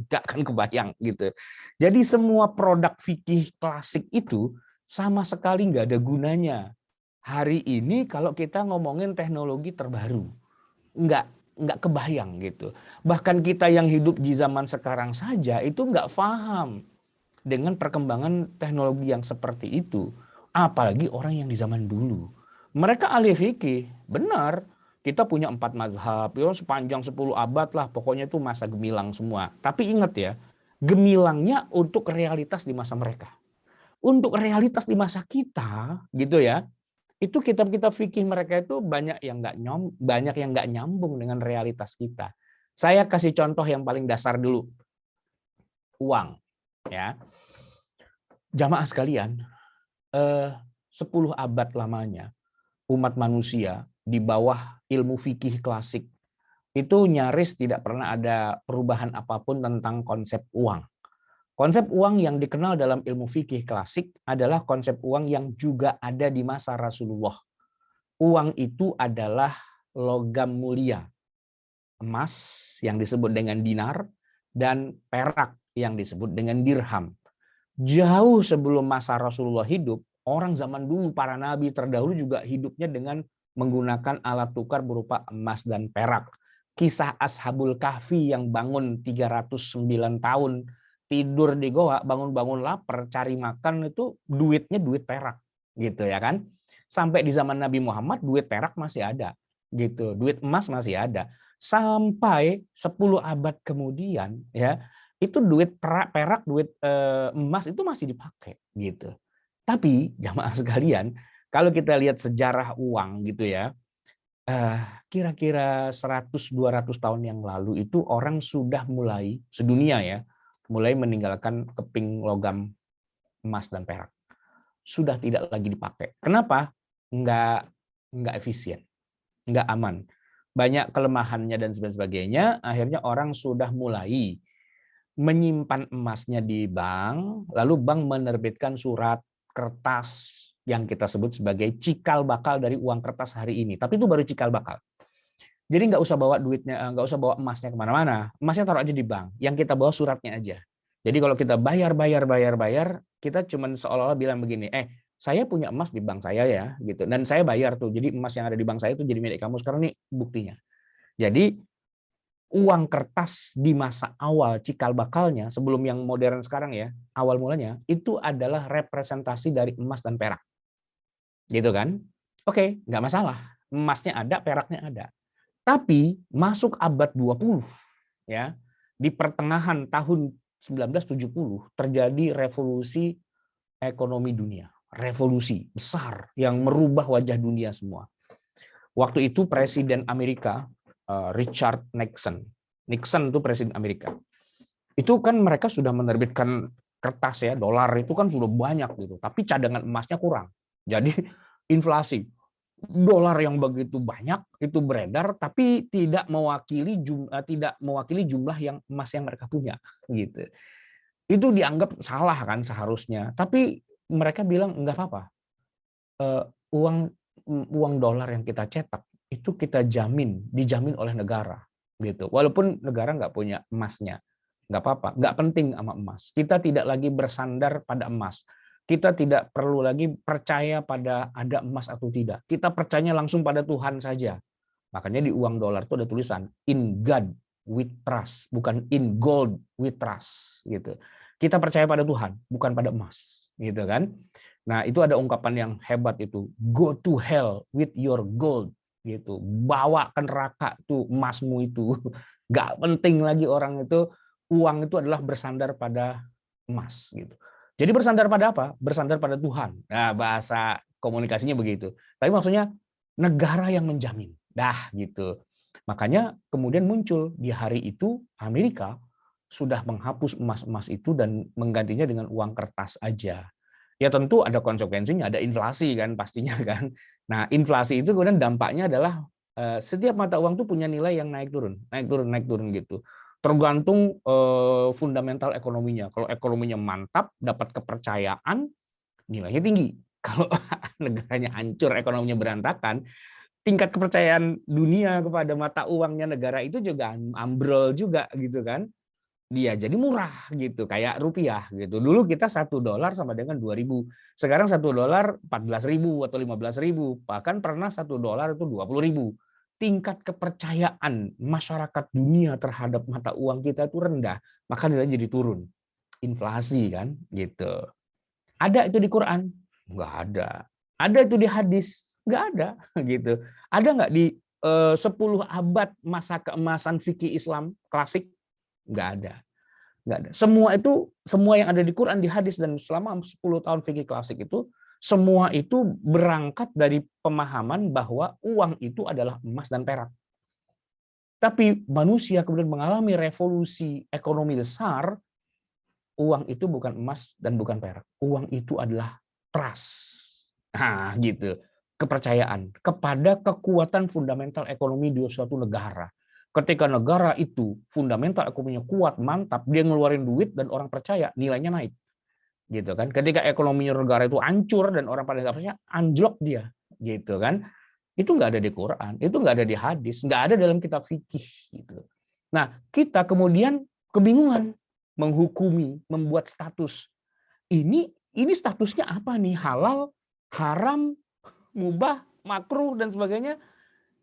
Nggak akan kebayang gitu. Jadi semua produk fikih klasik itu sama sekali nggak ada gunanya. Hari ini kalau kita ngomongin teknologi terbaru, nggak kebayang gitu. Bahkan kita yang hidup di zaman sekarang saja itu nggak paham dengan perkembangan teknologi yang seperti itu. Apalagi orang yang di zaman dulu. Mereka ahli fikih, benar. Kita punya 4 mazhab, ya sepanjang 10 abad lah, pokoknya itu masa gemilang semua. Tapi ingat ya, gemilangnya untuk realitas di masa mereka. Untuk realitas di masa kita, gitu ya, itu kitab-kitab fikih mereka itu banyak yang nggak nyambung dengan realitas kita. Saya kasih contoh yang paling dasar dulu, uang, ya. Jamaah sekalian, 10 abad lamanya umat manusia di bawah ilmu fikih klasik itu nyaris tidak pernah ada perubahan apapun tentang konsep uang. Konsep uang yang dikenal dalam ilmu fikih klasik adalah konsep uang yang juga ada di masa Rasulullah. Uang itu adalah logam mulia, emas yang disebut dengan dinar dan perak yang disebut dengan dirham. Jauh sebelum masa Rasulullah hidup, orang zaman dulu, para nabi terdahulu juga hidupnya dengan menggunakan alat tukar berupa emas dan perak. Kisah Ashabul Kahfi yang bangun 309 tahun, tidur di goa, bangun-bangun lapar, cari makan, itu duitnya duit perak, gitu ya kan. Sampai di zaman Nabi Muhammad duit perak masih ada, gitu. Duit emas masih ada. Sampai 10 abad kemudian ya, itu duit perak, duit emas itu masih dipakai gitu. Tapi jamaah sekalian, kalau kita lihat sejarah uang gitu ya, kira-kira 100-200 tahun yang lalu itu orang sudah mulai sedunia ya, mulai meninggalkan keping logam emas dan perak. Sudah tidak lagi dipakai. Kenapa? Nggak efisien, nggak aman. Banyak kelemahannya dan sebagainya, akhirnya orang sudah mulai menyimpan emasnya di bank, lalu bank menerbitkan surat kertas yang kita sebut sebagai cikal bakal dari uang kertas hari ini. Tapi itu baru cikal bakal. Jadi nggak usah bawa duitnya, nggak usah bawa emasnya kemana-mana. Emasnya taruh aja di bank. Yang kita bawa suratnya aja. Jadi kalau kita bayar, kita cuman seolah-olah bilang begini, saya punya emas di bank saya ya, gitu. Dan saya bayar tuh. Jadi emas yang ada di bank saya itu jadi milik kamu. Sekarang nih buktinya. Jadi uang kertas di masa awal cikal bakalnya, sebelum yang modern sekarang ya, awal mulanya itu adalah representasi dari emas dan perak. Gitu kan? Oke, nggak masalah. Emasnya ada, peraknya ada. Tapi masuk abad 20 ya, di pertengahan tahun 1970 terjadi revolusi ekonomi dunia. Revolusi besar yang merubah wajah dunia semua. Waktu itu Presiden Amerika Richard Nixon. Nixon itu Presiden Amerika. Itu kan mereka sudah menerbitkan kertas ya, dolar itu kan sudah banyak gitu, tapi cadangan emasnya kurang. Jadi inflasi. Dolar yang begitu banyak itu beredar tapi tidak mewakili jumlah yang emas yang mereka punya gitu. Itu dianggap salah kan seharusnya. Tapi mereka bilang enggak apa-apa. Uang dolar yang kita cetak itu kita dijamin oleh negara gitu. Walaupun negara nggak punya emasnya, nggak apa-apa, nggak penting sama emas. Kita tidak lagi bersandar pada emas. Kita tidak perlu lagi percaya pada ada emas atau tidak. Kita percaya langsung pada Tuhan saja. Makanya di uang dolar itu ada tulisan in God we trust, bukan in gold we trust gitu. Kita percaya pada Tuhan, bukan pada emas, gitu kan? Nah, itu ada ungkapan yang hebat itu, go to hell with your gold gitu. Bawa ke neraka tuh emasmu itu. Gak penting lagi orang itu, uang itu adalah bersandar pada emas gitu. Jadi bersandar pada apa? Bersandar pada Tuhan. Nah, bahasa komunikasinya begitu. Tapi maksudnya negara yang menjamin. Dah gitu. Makanya kemudian muncul di hari itu Amerika sudah menghapus emas-emas itu dan menggantinya dengan uang kertas aja. Ya tentu ada konsekuensinya, ada inflasi kan pastinya kan. Nah, inflasi itu kemudian dampaknya adalah setiap mata uang itu punya nilai yang naik turun gitu. Tergantung fundamental ekonominya. Kalau ekonominya mantap, dapat kepercayaan, nilainya tinggi. Kalau negaranya hancur, ekonominya berantakan, tingkat kepercayaan dunia kepada mata uangnya negara itu juga ambrol juga gitu kan. Dia jadi murah gitu, kayak rupiah gitu. Dulu kita $1 sama dengan 2.000. Sekarang $1 14.000 atau 15.000. Bahkan pernah $1 itu 20.000. tingkat kepercayaan masyarakat dunia terhadap mata uang kita itu rendah, maka nilainya jadi turun. Inflasi kan, gitu. Ada itu di Quran? Nggak ada. Ada itu di hadis? Nggak ada, gitu. Ada nggak di 10 abad masa keemasan fikih Islam klasik? Nggak ada. Nggak ada. Semua yang ada di Quran, di hadis, dan selama 10 tahun fikih klasik itu, semua itu berangkat dari pemahaman bahwa uang itu adalah emas dan perak. Tapi manusia kemudian mengalami revolusi ekonomi besar, uang itu bukan emas dan bukan perak. Uang itu adalah trust. Nah, gitu. Kepercayaan kepada kekuatan fundamental ekonomi di suatu negara. Ketika negara itu fundamental ekonominya kuat, mantap, dia ngeluarin duit dan orang percaya, nilainya naik. Gitu kan. Ketika ekonominya negara itu hancur dan orang pada nggak percaya, anjlok dia. Gitu kan. Itu nggak ada di Quran, itu nggak ada di hadis, nggak ada dalam kitab fikih. Gitu. Nah, kita kemudian kebingungan menghukumi, membuat status. Ini statusnya apa nih? Halal, haram, mubah, makruh, dan sebagainya.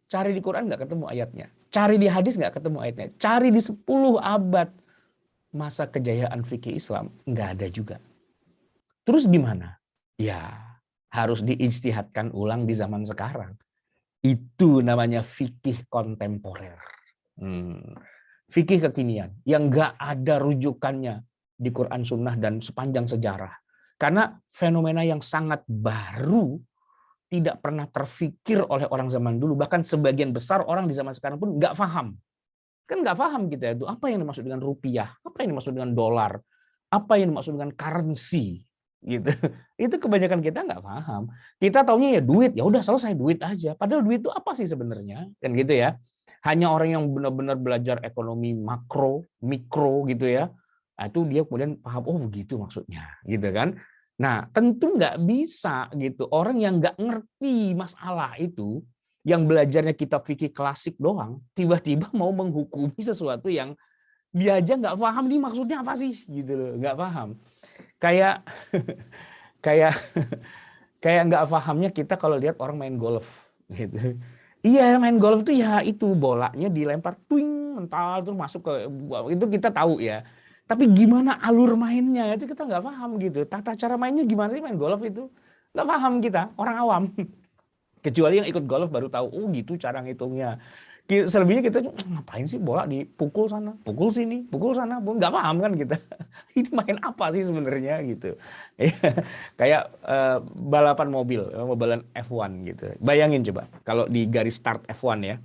Cari di Quran nggak ketemu ayatnya. Cari di hadis nggak ketemu ayatnya. Cari di 10 abad masa kejayaan fikih Islam, nggak ada juga. Terus gimana? Ya, harus diijtihadkan ulang di zaman sekarang. Itu namanya fikih kontemporer. Fikih kekinian yang nggak ada rujukannya di Quran, Sunnah, dan sepanjang sejarah. Karena fenomena yang sangat baru, tidak pernah terfikir oleh orang zaman dulu. Bahkan sebagian besar orang di zaman sekarang pun nggak paham. Kan nggak paham kita itu. Apa yang dimaksud dengan rupiah? Apa yang dimaksud dengan dolar? Apa yang dimaksud dengan currency? Gitu. Itu kebanyakan kita nggak paham. Kita taunya ya duit, ya udah selesai duit aja. Padahal duit itu apa sih sebenarnya? Kan gitu ya. Hanya orang yang benar-benar belajar ekonomi makro, mikro gitu ya. Nah, itu dia kemudian paham, oh begitu maksudnya, gitu kan. Nah, tentu nggak bisa gitu. Orang yang nggak ngerti masalah itu, yang belajarnya kitab fikih klasik doang, tiba-tiba mau menghukumi sesuatu yang dia aja nggak paham nih maksudnya apa sih, gitu loh, nggak paham. Kayak kayak kayak nggak pahamnya kita kalau lihat orang main golf gitu. Iya, main golf tuh ya itu bolanya dilempar twing mental terus masuk ke itu kita tahu ya. Tapi gimana alur mainnya itu kita nggak paham gitu. Tata cara mainnya gimana sih main golf itu? Nggak paham kita, orang awam. Kecuali yang ikut golf baru tahu, oh gitu cara ngitungnya. Selebihnya kita ngapain sih bola dipukul sana, pukul sini, pukul sana, nggak paham kan kita. Ini main apa sih sebenarnya gitu. Kayak balapan mobil, balapan F1 gitu. Bayangin coba kalau di garis start F1 ya,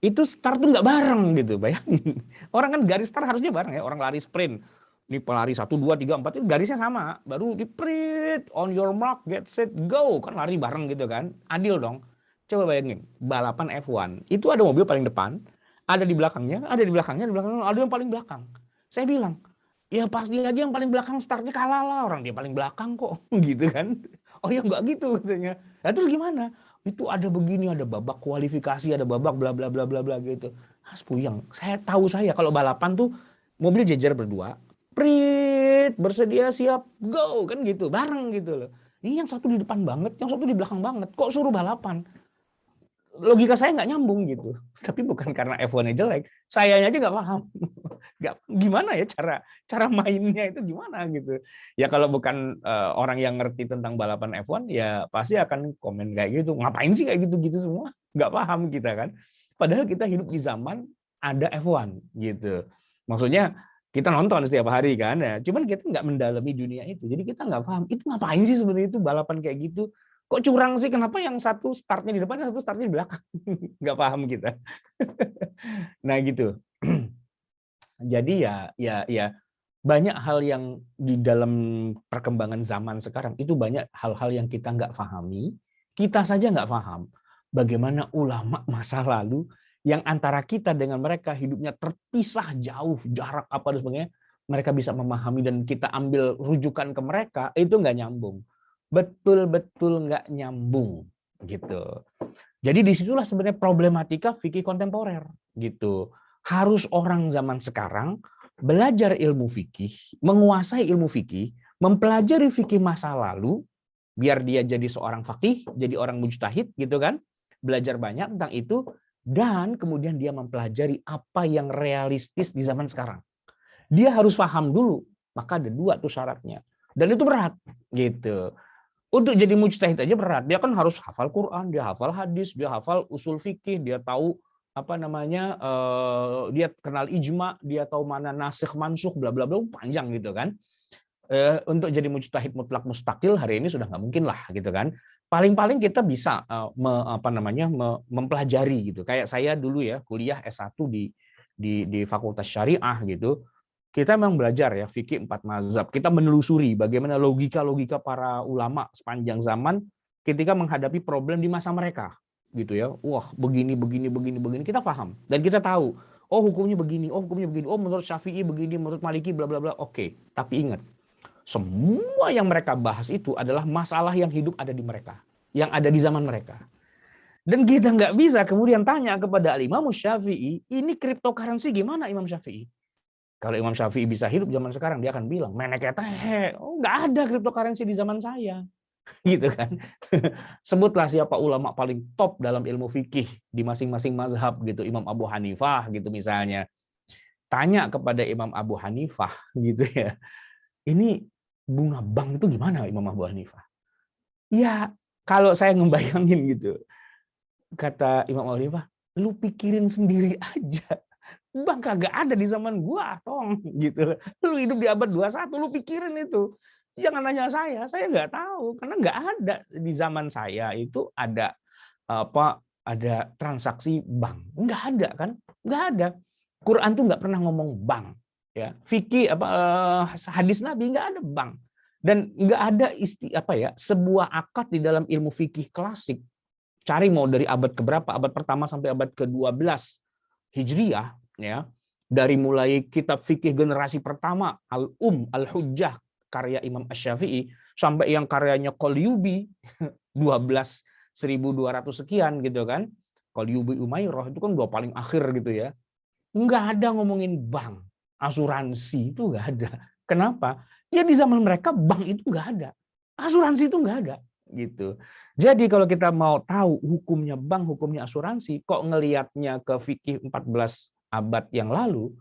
itu start tuh nggak bareng gitu. Bayangin, orang kan garis start harusnya bareng ya, orang lari sprint. Ini pelari 1, 2, 3, 4 itu garisnya sama, baru di print on your mark, get set, go, kan lari bareng gitu kan, adil dong. Coba bayangin, balapan F1, itu ada mobil paling depan, ada di belakangnya, ada yang paling belakang. Saya bilang, ya pasti aja yang paling belakang startnya kalah lah, orang dia paling belakang kok, gitu kan. Oh ya enggak gitu katanya. Nah, terus gimana? Itu ada begini, ada babak kualifikasi, ada babak bla bla bla bla bla gitu. Puyeng. Saya tahu kalau balapan tuh mobil jejer berdua, prit, bersedia siap, go kan gitu, bareng gitu loh. Ini yang satu di depan banget, yang satu di belakang banget. Kok suruh balapan? Logika saya nggak nyambung gitu. Tapi bukan karena F1-nya jelek, sayanya aja nggak paham. Nggak, gimana ya cara mainnya itu gimana gitu. Ya kalau bukan orang yang ngerti tentang balapan F1 ya pasti akan komen kayak gitu. Ngapain sih kayak gitu-gitu semua? Nggak paham kita kan. Padahal kita hidup di zaman ada F1 gitu. Maksudnya kita nonton setiap hari kan ya. Cuman kita nggak mendalami dunia itu. Jadi kita nggak paham itu ngapain sih sebenarnya itu balapan kayak gitu. Kok curang sih? Kenapa yang satu startnya di depan, yang satu startnya di belakang? Nggak paham kita. Nah gitu. Jadi ya banyak hal yang di dalam perkembangan zaman sekarang itu banyak hal-hal yang kita nggak pahami. Kita saja nggak paham bagaimana ulama masa lalu yang antara kita dengan mereka hidupnya terpisah jauh, jarak apa dan sebagainya, mereka bisa memahami dan kita ambil rujukan ke mereka, itu nggak nyambung. Betul-betul nggak nyambung gitu. Jadi disitulah sebenarnya problematika fikih kontemporer gitu. Harus orang zaman sekarang belajar ilmu fikih, menguasai ilmu fikih, mempelajari fikih masa lalu, biar dia jadi seorang faqih, jadi orang mujtahid gitu kan, belajar banyak tentang itu, dan kemudian dia mempelajari apa yang realistis di zaman sekarang. Dia harus paham dulu. Maka ada 2 tuh syaratnya. Dan itu berat gitu. Untuk jadi mujtahid aja berat. Dia kan harus hafal Quran, dia hafal hadis, dia hafal usul fikih, dia tahu apa namanya, dia kenal ijma, dia tahu mana nasikh mansukh, bla bla bla, panjang gitu kan. Untuk jadi mujtahid mutlak mustaqil hari ini sudah nggak mungkin lah gitu kan. Paling-paling kita bisa mempelajari gitu. Kayak saya dulu ya kuliah S1 di Fakultas Syariah gitu. Kita memang belajar ya fikih 4 mazhab. Kita menelusuri bagaimana logika-logika para ulama sepanjang zaman ketika menghadapi problem di masa mereka, gitu ya. Wah, begini. Kita paham dan kita tahu. Oh, hukumnya begini. Oh, hukumnya begini. Oh, menurut Syafi'i begini, menurut Maliki bla bla bla. Oke, tapi ingat, semua yang mereka bahas itu adalah masalah yang hidup ada di mereka, yang ada di zaman mereka. Dan kita nggak bisa kemudian tanya kepada Imam Syafi'i, ini cryptocurrency gimana Imam Syafi'i? Kalau Imam Syafi'i bisa hidup zaman sekarang, dia akan bilang, meneketeh, oh, nggak ada cryptocurrency di zaman saya. Gitu kan. Sebutlah siapa ulama paling top dalam ilmu fikih di masing-masing mazhab gitu, Imam Abu Hanifah gitu misalnya. Tanya kepada Imam Abu Hanifah gitu ya, ini bunga bank itu gimana Imam Abu Hanifah? Ya, kalau saya ngebayangin gitu, kata Imam Abu Hanifah, lu pikirin sendiri aja. Bang kagak ada di zaman gua, tong gitu. Lu hidup di abad 21, lu pikirin itu. Jangan nanya saya nggak tahu karena nggak ada di zaman saya itu ada ada transaksi bank. Nggak ada kan? Nggak ada. Quran tuh nggak pernah ngomong bank, ya. Fikih hadis Nabi nggak ada bank. Dan nggak ada sebuah akad di dalam ilmu fikih klasik. Cari mau dari abad keberapa, abad pertama sampai abad ke-12 Hijriah, ya, dari mulai kitab fikih generasi pertama Al-Hujjah karya Imam Asy-Syafi'i sampai yang karyanya Qalyubi 12.200 sekian gitu kan. Qalyubi Umairah itu kan udah paling akhir gitu ya. Nggak ada ngomongin bank, asuransi itu nggak ada. Kenapa? Ya di zaman mereka bank itu nggak ada. Asuransi itu nggak ada gitu. Jadi kalau kita mau tahu hukumnya bank, hukumnya asuransi, kok ngelihatnya ke fikih 14 abad yang lalu,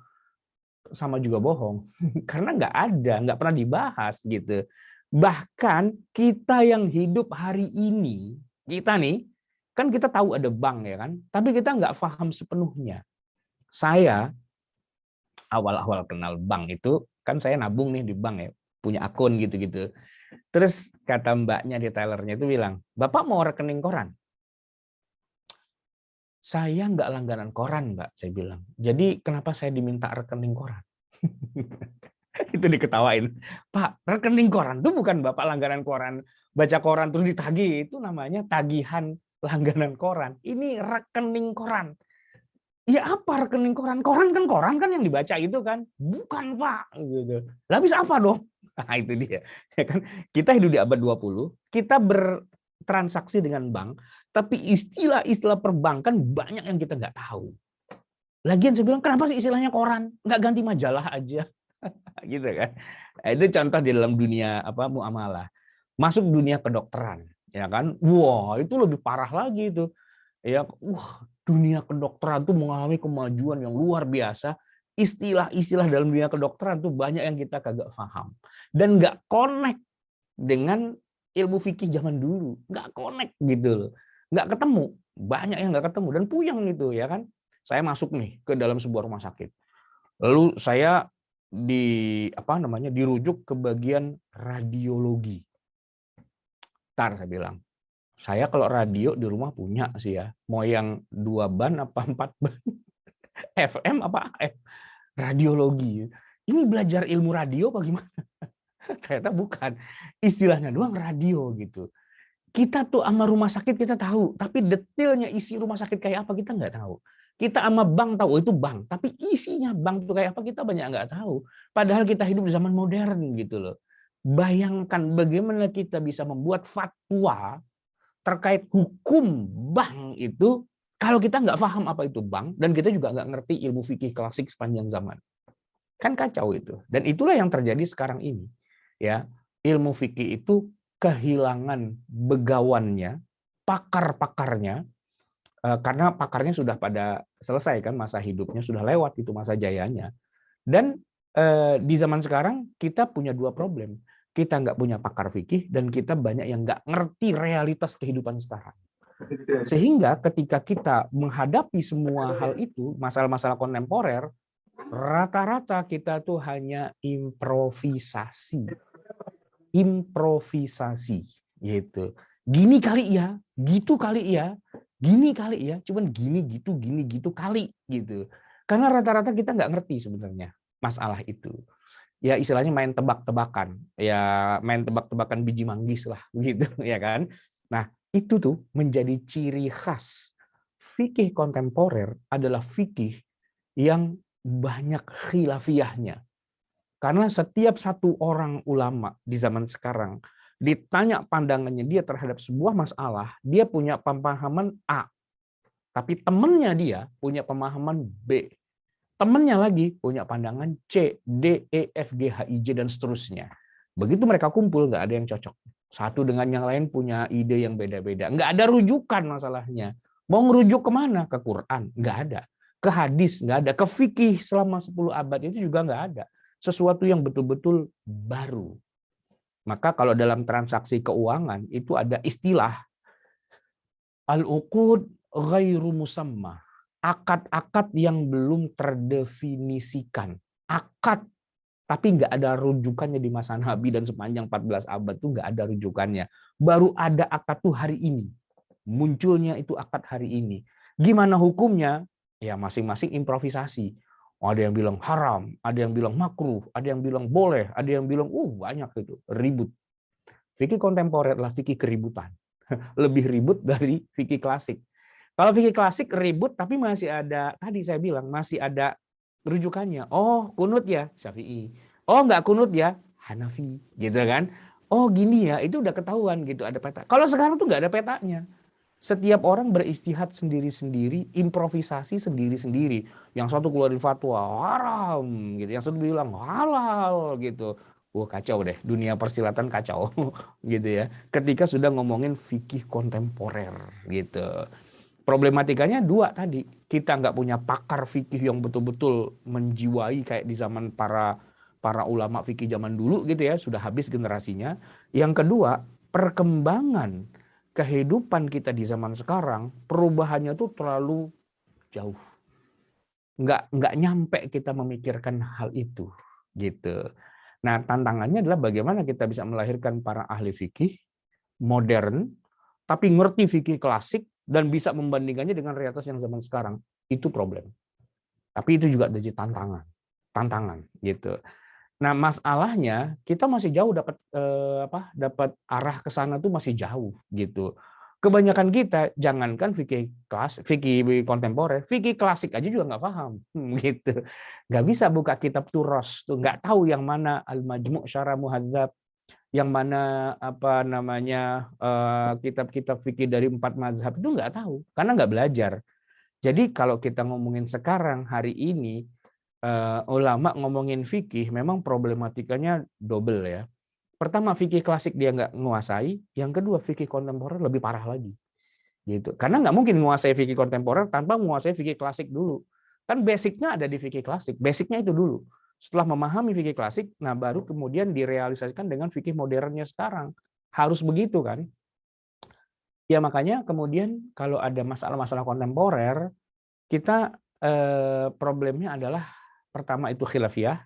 sama juga bohong. Karena nggak pernah dibahas gitu. Bahkan kita yang hidup hari ini, kita nih, kan kita tahu ada bank ya kan, tapi kita nggak paham sepenuhnya. Saya awal-awal kenal bank itu, kan saya nabung nih di bank ya, punya akun gitu-gitu. Terus kata mbaknya di tellernya itu bilang, Bapak mau rekening koran? Saya nggak langganan koran, Mbak, saya bilang. Jadi kenapa saya diminta rekening koran? Itu diketawain. Pak, rekening koran itu bukan Bapak langganan koran, baca koran terus ditagih, itu namanya tagihan langganan koran. Ini rekening koran. Ya apa rekening koran? Koran kan yang dibaca itu kan? Bukan, Pak, gitu. Lah bisa apa dong? Nah, itu dia. Ya kan? Kita hidup di abad 20, kita bertransaksi dengan bank, tapi istilah-istilah perbankan banyak yang kita nggak tahu. Lagian saya bilang, kenapa sih istilahnya koran? Nggak ganti majalah aja. Gitu kan. Nah, itu contoh di dalam dunia muamalah. Masuk dunia kedokteran, ya kan? Wah, itu lebih parah lagi itu. Ya, dunia kedokteran tuh mengalami kemajuan yang luar biasa. Istilah-istilah dalam dunia kedokteran tuh banyak yang kita kagak paham dan nggak connect dengan ilmu fikih zaman dulu, nggak connect gitu loh, nggak ketemu, banyak yang nggak ketemu dan puyeng gitu ya kan. Saya masuk nih ke dalam sebuah rumah sakit, lalu saya dirujuk ke bagian radiologi. Tar saya bilang, saya kalau radio di rumah punya sih ya, mau yang 2 ban apa 4 ban, FM apa AM, radiologi. Ini belajar ilmu radio apa gimana? Ternyata bukan, istilahnya doang radio gitu. Kita tuh sama rumah sakit kita tahu, tapi detailnya isi rumah sakit kayak apa kita nggak tahu. Kita sama bank tahu, itu bank, tapi isinya bank tuh kayak apa kita banyak nggak tahu. Padahal kita hidup di zaman modern gitu loh. Bayangkan bagaimana kita bisa membuat fatwa terkait hukum bank itu kalau kita nggak paham apa itu bank dan kita juga nggak ngerti ilmu fikih klasik sepanjang zaman. Kan kacau itu. Dan itulah yang terjadi sekarang ini. Ya, ilmu fikih itu kehilangan begawannya, pakar-pakarnya, karena pakarnya sudah pada selesai kan, masa hidupnya sudah lewat, itu masa jayanya. Dan di zaman sekarang kita punya dua problem. Kita nggak punya pakar fikih dan kita banyak yang nggak ngerti realitas kehidupan sekarang. Sehingga ketika kita menghadapi semua hal itu, masalah-masalah kontemporer, rata-rata kita tuh hanya improvisasi. Improvisasi gitu. Gini kali ya, gitu kali ya, gini kali ya, cuman gini gitu kali gitu. Karena rata-rata kita nggak ngerti sebenarnya masalah itu. Ya istilahnya main tebak-tebakan, ya main tebak-tebakan biji manggis lah gitu ya kan. Nah, itu tuh menjadi ciri khas fikih kontemporer adalah fikih yang banyak khilafiyahnya. Karena setiap satu orang ulama di zaman sekarang ditanya pandangannya dia terhadap sebuah masalah, dia punya pemahaman A. Tapi temannya dia punya pemahaman B. Temannya lagi punya pandangan C, D, E, F, G, H, I, J, dan seterusnya. Begitu mereka kumpul, nggak ada yang cocok. Satu dengan yang lain punya ide yang beda-beda. Nggak ada rujukan masalahnya. Mau ngerujuk kemana? Ke Quran? Nggak ada. Ke hadis? Nggak ada. Ke fikih selama 10 abad itu juga nggak ada. Sesuatu yang betul-betul baru. Maka kalau dalam transaksi keuangan itu ada istilah al-uqud ghairu musamma. Akad-akad yang belum terdefinisikan. Akad, tapi nggak ada rujukannya di masa Nabi dan sepanjang 14 abad itu nggak ada rujukannya. Baru ada akad tuh hari ini. Munculnya itu akad hari ini. Gimana hukumnya? Ya masing-masing improvisasi. Ada yang bilang haram, ada yang bilang makruh, ada yang bilang boleh, ada yang bilang banyak itu, ribut. Fikih kontemporer adalah fikih keributan. Lebih ribut dari fikih klasik. Kalau fikih klasik ribut tapi masih ada, tadi saya bilang masih ada rujukannya. Oh, kunut ya Syafi'i. Oh, enggak kunut ya Hanafi, gitu kan. Oh, gini ya, itu udah ketahuan gitu, ada peta. Kalau sekarang tuh enggak ada petanya. Setiap orang beristihad sendiri-sendiri, improvisasi sendiri-sendiri. Yang satu keluarin fatwa haram gitu, yang satu bilang halal gitu. Wah, kacau deh, dunia persilatan kacau gitu ya. Ketika sudah ngomongin fikih kontemporer gitu. Problematikanya dua tadi. Kita nggak punya pakar fikih yang betul-betul menjiwai kayak di zaman para ulama fikih zaman dulu gitu ya, sudah habis generasinya. Yang kedua, perkembangan kehidupan kita di zaman sekarang, perubahannya tuh terlalu jauh. Nggak nyampe kita memikirkan hal itu gitu. Nah, tantangannya adalah bagaimana kita bisa melahirkan para ahli fikih modern tapi ngerti fikih klasik dan bisa membandingkannya dengan realitas yang zaman sekarang. Itu problem. Tapi itu juga jadi tantangan gitu. Nah, masalahnya kita masih jauh dapat arah ke sana tuh masih jauh gitu. Kebanyakan kita jangankan fikih kontemporer, fikih klasik aja juga nggak paham gitu. Nggak bisa buka kitab Turos tuh, nggak tahu yang mana Al-Majmu' Syarah Muhadzab, yang mana kitab-kitab fikih dari 4 mazhab itu nggak tahu karena nggak belajar. Jadi kalau kita ngomongin sekarang hari ini ulama ngomongin fikih memang problematikanya double ya. Pertama fikih klasik dia nggak menguasai, yang kedua fikih kontemporer lebih parah lagi. Gitu. Karena nggak mungkin menguasai fikih kontemporer tanpa menguasai fikih klasik dulu. Kan basicnya ada di fikih klasik, basicnya itu dulu. Setelah memahami fikih klasik, nah baru kemudian direalisasikan dengan fikih modernnya sekarang. Harus begitu kan? Ya makanya kemudian kalau ada masalah-masalah kontemporer, kita problemnya adalah pertama itu khilafiyah,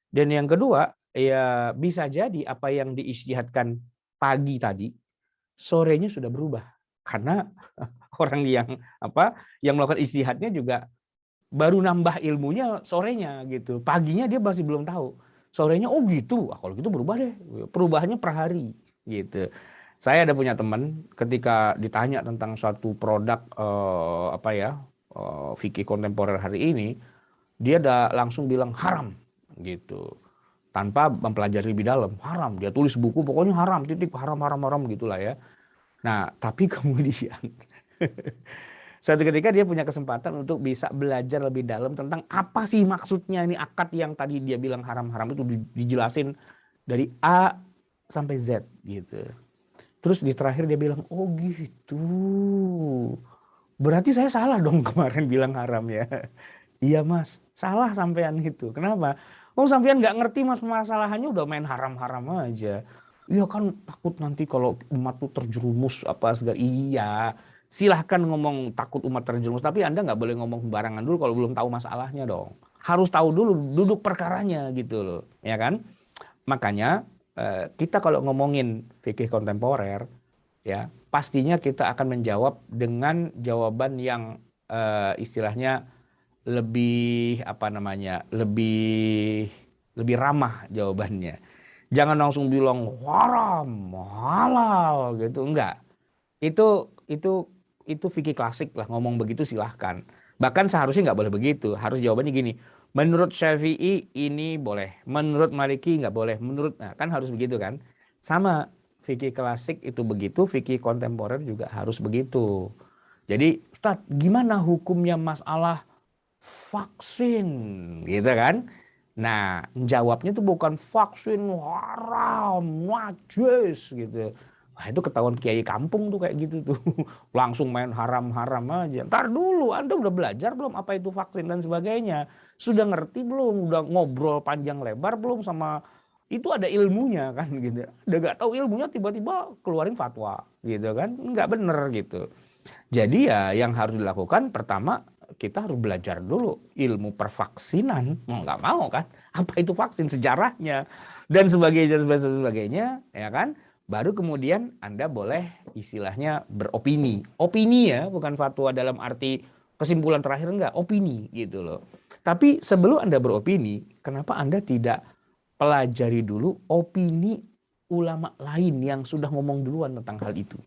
dan yang kedua ya bisa jadi apa yang diijtihadkan pagi tadi sorenya sudah berubah karena orang yang melakukan ijtihadnya juga baru nambah ilmunya sorenya gitu, paginya dia masih belum tahu, sorenya oh gitu, kalau gitu berubah deh, perubahannya per hari gitu. Saya ada punya teman ketika ditanya tentang suatu produk fikih kontemporer hari ini, dia langsung bilang haram gitu tanpa mempelajari lebih dalam. Haram, dia tulis buku pokoknya haram, titik, haram gitulah ya. Nah tapi kemudian suatu ketika dia punya kesempatan untuk bisa belajar lebih dalam tentang apa sih maksudnya ini akad yang tadi dia bilang haram-haram itu dijelasin dari A sampai Z gitu. Terus di terakhir dia bilang oh gitu, Berarti saya salah dong kemarin bilang haram ya. Iya mas, salah sampean itu. Kenapa? Oh sampean nggak ngerti mas masalahannya udah main haram-haram aja. Iya kan takut nanti kalau umat tuh terjerumus apa segala. Iya, silahkan ngomong takut umat terjerumus. Tapi Anda nggak boleh ngomong sembarangan dulu kalau belum tahu masalahnya dong. Harus tahu dulu duduk perkaranya gitu loh. Ya kan? Makanya kita kalau ngomongin fikih kontemporer, ya pastinya kita akan menjawab dengan jawaban yang istilahnya lebih apa namanya lebih ramah jawabannya. Jangan langsung bilang haram, halal gitu, enggak. Itu fikih klasik lah, ngomong begitu silahkan. Bahkan seharusnya nggak boleh begitu. Harus jawabannya gini. Menurut Syafi'i ini boleh, menurut Maliki nggak boleh, nah kan harus begitu kan. Sama fikih klasik itu begitu, fikih kontemporer juga harus begitu. Jadi Ustadz, gimana hukumnya masalah vaksin gitu kan? Nah, jawabnya tuh bukan vaksin haram, najis gitu. Wah, itu ketahuan kiai kampung tuh kayak gitu tuh. Langsung main haram-haram aja. Ntar dulu, Anda udah belajar belum apa itu vaksin dan sebagainya? Sudah ngerti belum? Udah ngobrol panjang lebar belum sama itu ada ilmunya kan gitu. Udah gak tahu ilmunya tiba-tiba keluarin fatwa gitu kan. Nggak bener gitu. Jadi ya yang harus dilakukan pertama kita harus belajar dulu ilmu pervaksinan. Nggak mau kan? Apa itu vaksin, sejarahnya dan sebagainya, ya kan? Baru kemudian Anda boleh istilahnya beropini. Opini ya, bukan fatwa dalam arti kesimpulan terakhir enggak, opini gitu loh. Tapi sebelum Anda beropini, kenapa Anda tidak pelajari dulu opini ulama lain yang sudah ngomong duluan tentang hal itu?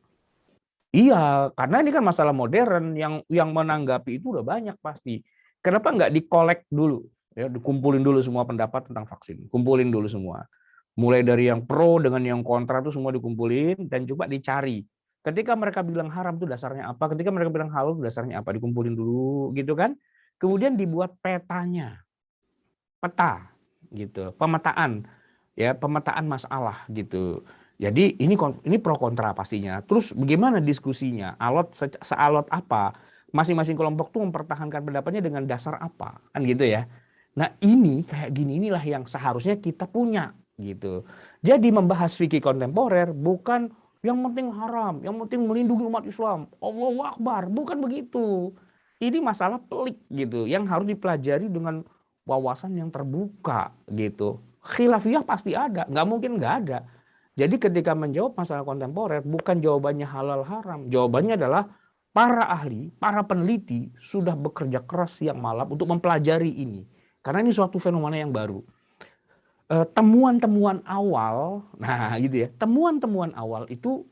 Iya, karena ini kan masalah modern yang menanggapi itu udah banyak pasti. Kenapa nggak dikolek dulu? Ya, dikumpulin dulu semua pendapat tentang vaksin. Kumpulin dulu semua. Mulai dari yang pro dengan yang kontra itu semua dikumpulin dan coba dicari. Ketika mereka bilang haram itu dasarnya apa? Ketika mereka bilang halal itu dasarnya apa? Dikumpulin dulu gitu kan. Kemudian dibuat petanya. Peta gitu, pemetaan ya, pemetaan masalah gitu. Jadi ini pro kontra pastinya. Terus bagaimana diskusinya? Sealot apa? Masing-masing kelompok tuh mempertahankan pendapatnya dengan dasar apa? Kan gitu ya. Nah, ini kayak gini inilah yang seharusnya kita punya gitu. Jadi membahas fikih kontemporer bukan yang penting haram, yang penting melindungi umat Islam. Allahu Akbar, bukan begitu. Ini masalah pelik gitu yang harus dipelajari dengan wawasan yang terbuka gitu. Khilafiyah pasti ada, nggak mungkin nggak ada. Jadi ketika menjawab masalah kontemporer, bukan jawabannya halal haram. Jawabannya adalah para ahli, para peneliti sudah bekerja keras siang malam untuk mempelajari ini. Karena ini suatu fenomena yang baru. Temuan-temuan awal, nah gitu ya, temuan-temuan awal itu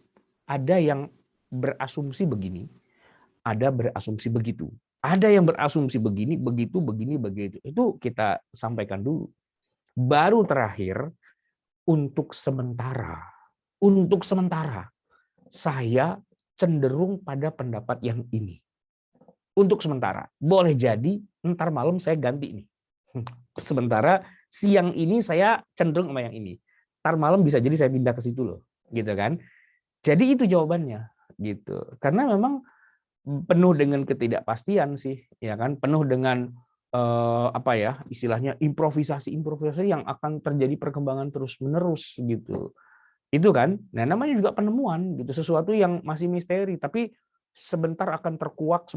ada yang berasumsi begini, ada berasumsi begitu. Ada yang berasumsi begini, begitu, begini, begitu. Itu kita sampaikan dulu. Baru terakhir, untuk sementara saya cenderung pada pendapat yang ini. Untuk sementara. Boleh jadi ntar malam saya ganti nih. Sementara siang ini saya cenderung sama yang ini. Ntar malam bisa jadi saya pindah ke situ loh. Gitu kan. Jadi itu jawabannya. Gitu. Karena memang penuh dengan ketidakpastian sih. Ya kan. Penuh dengan apa ya istilahnya improvisasi yang akan terjadi perkembangan terus menerus gitu. Itu kan, nah namanya juga penemuan gitu, sesuatu yang masih misteri, tapi sebentar akan terkuak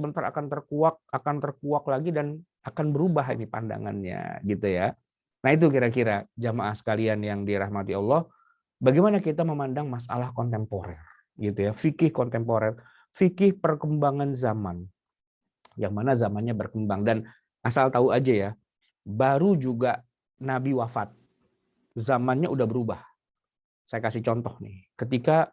lagi dan akan berubah ini pandangannya gitu ya. Nah itu kira-kira jamaah sekalian yang dirahmati Allah, bagaimana kita memandang masalah kontemporer gitu ya, fikih kontemporer, fikih perkembangan zaman, yang mana zamannya berkembang. Dan asal tahu aja ya, baru juga Nabi wafat, zamannya udah berubah. Saya kasih contoh nih, ketika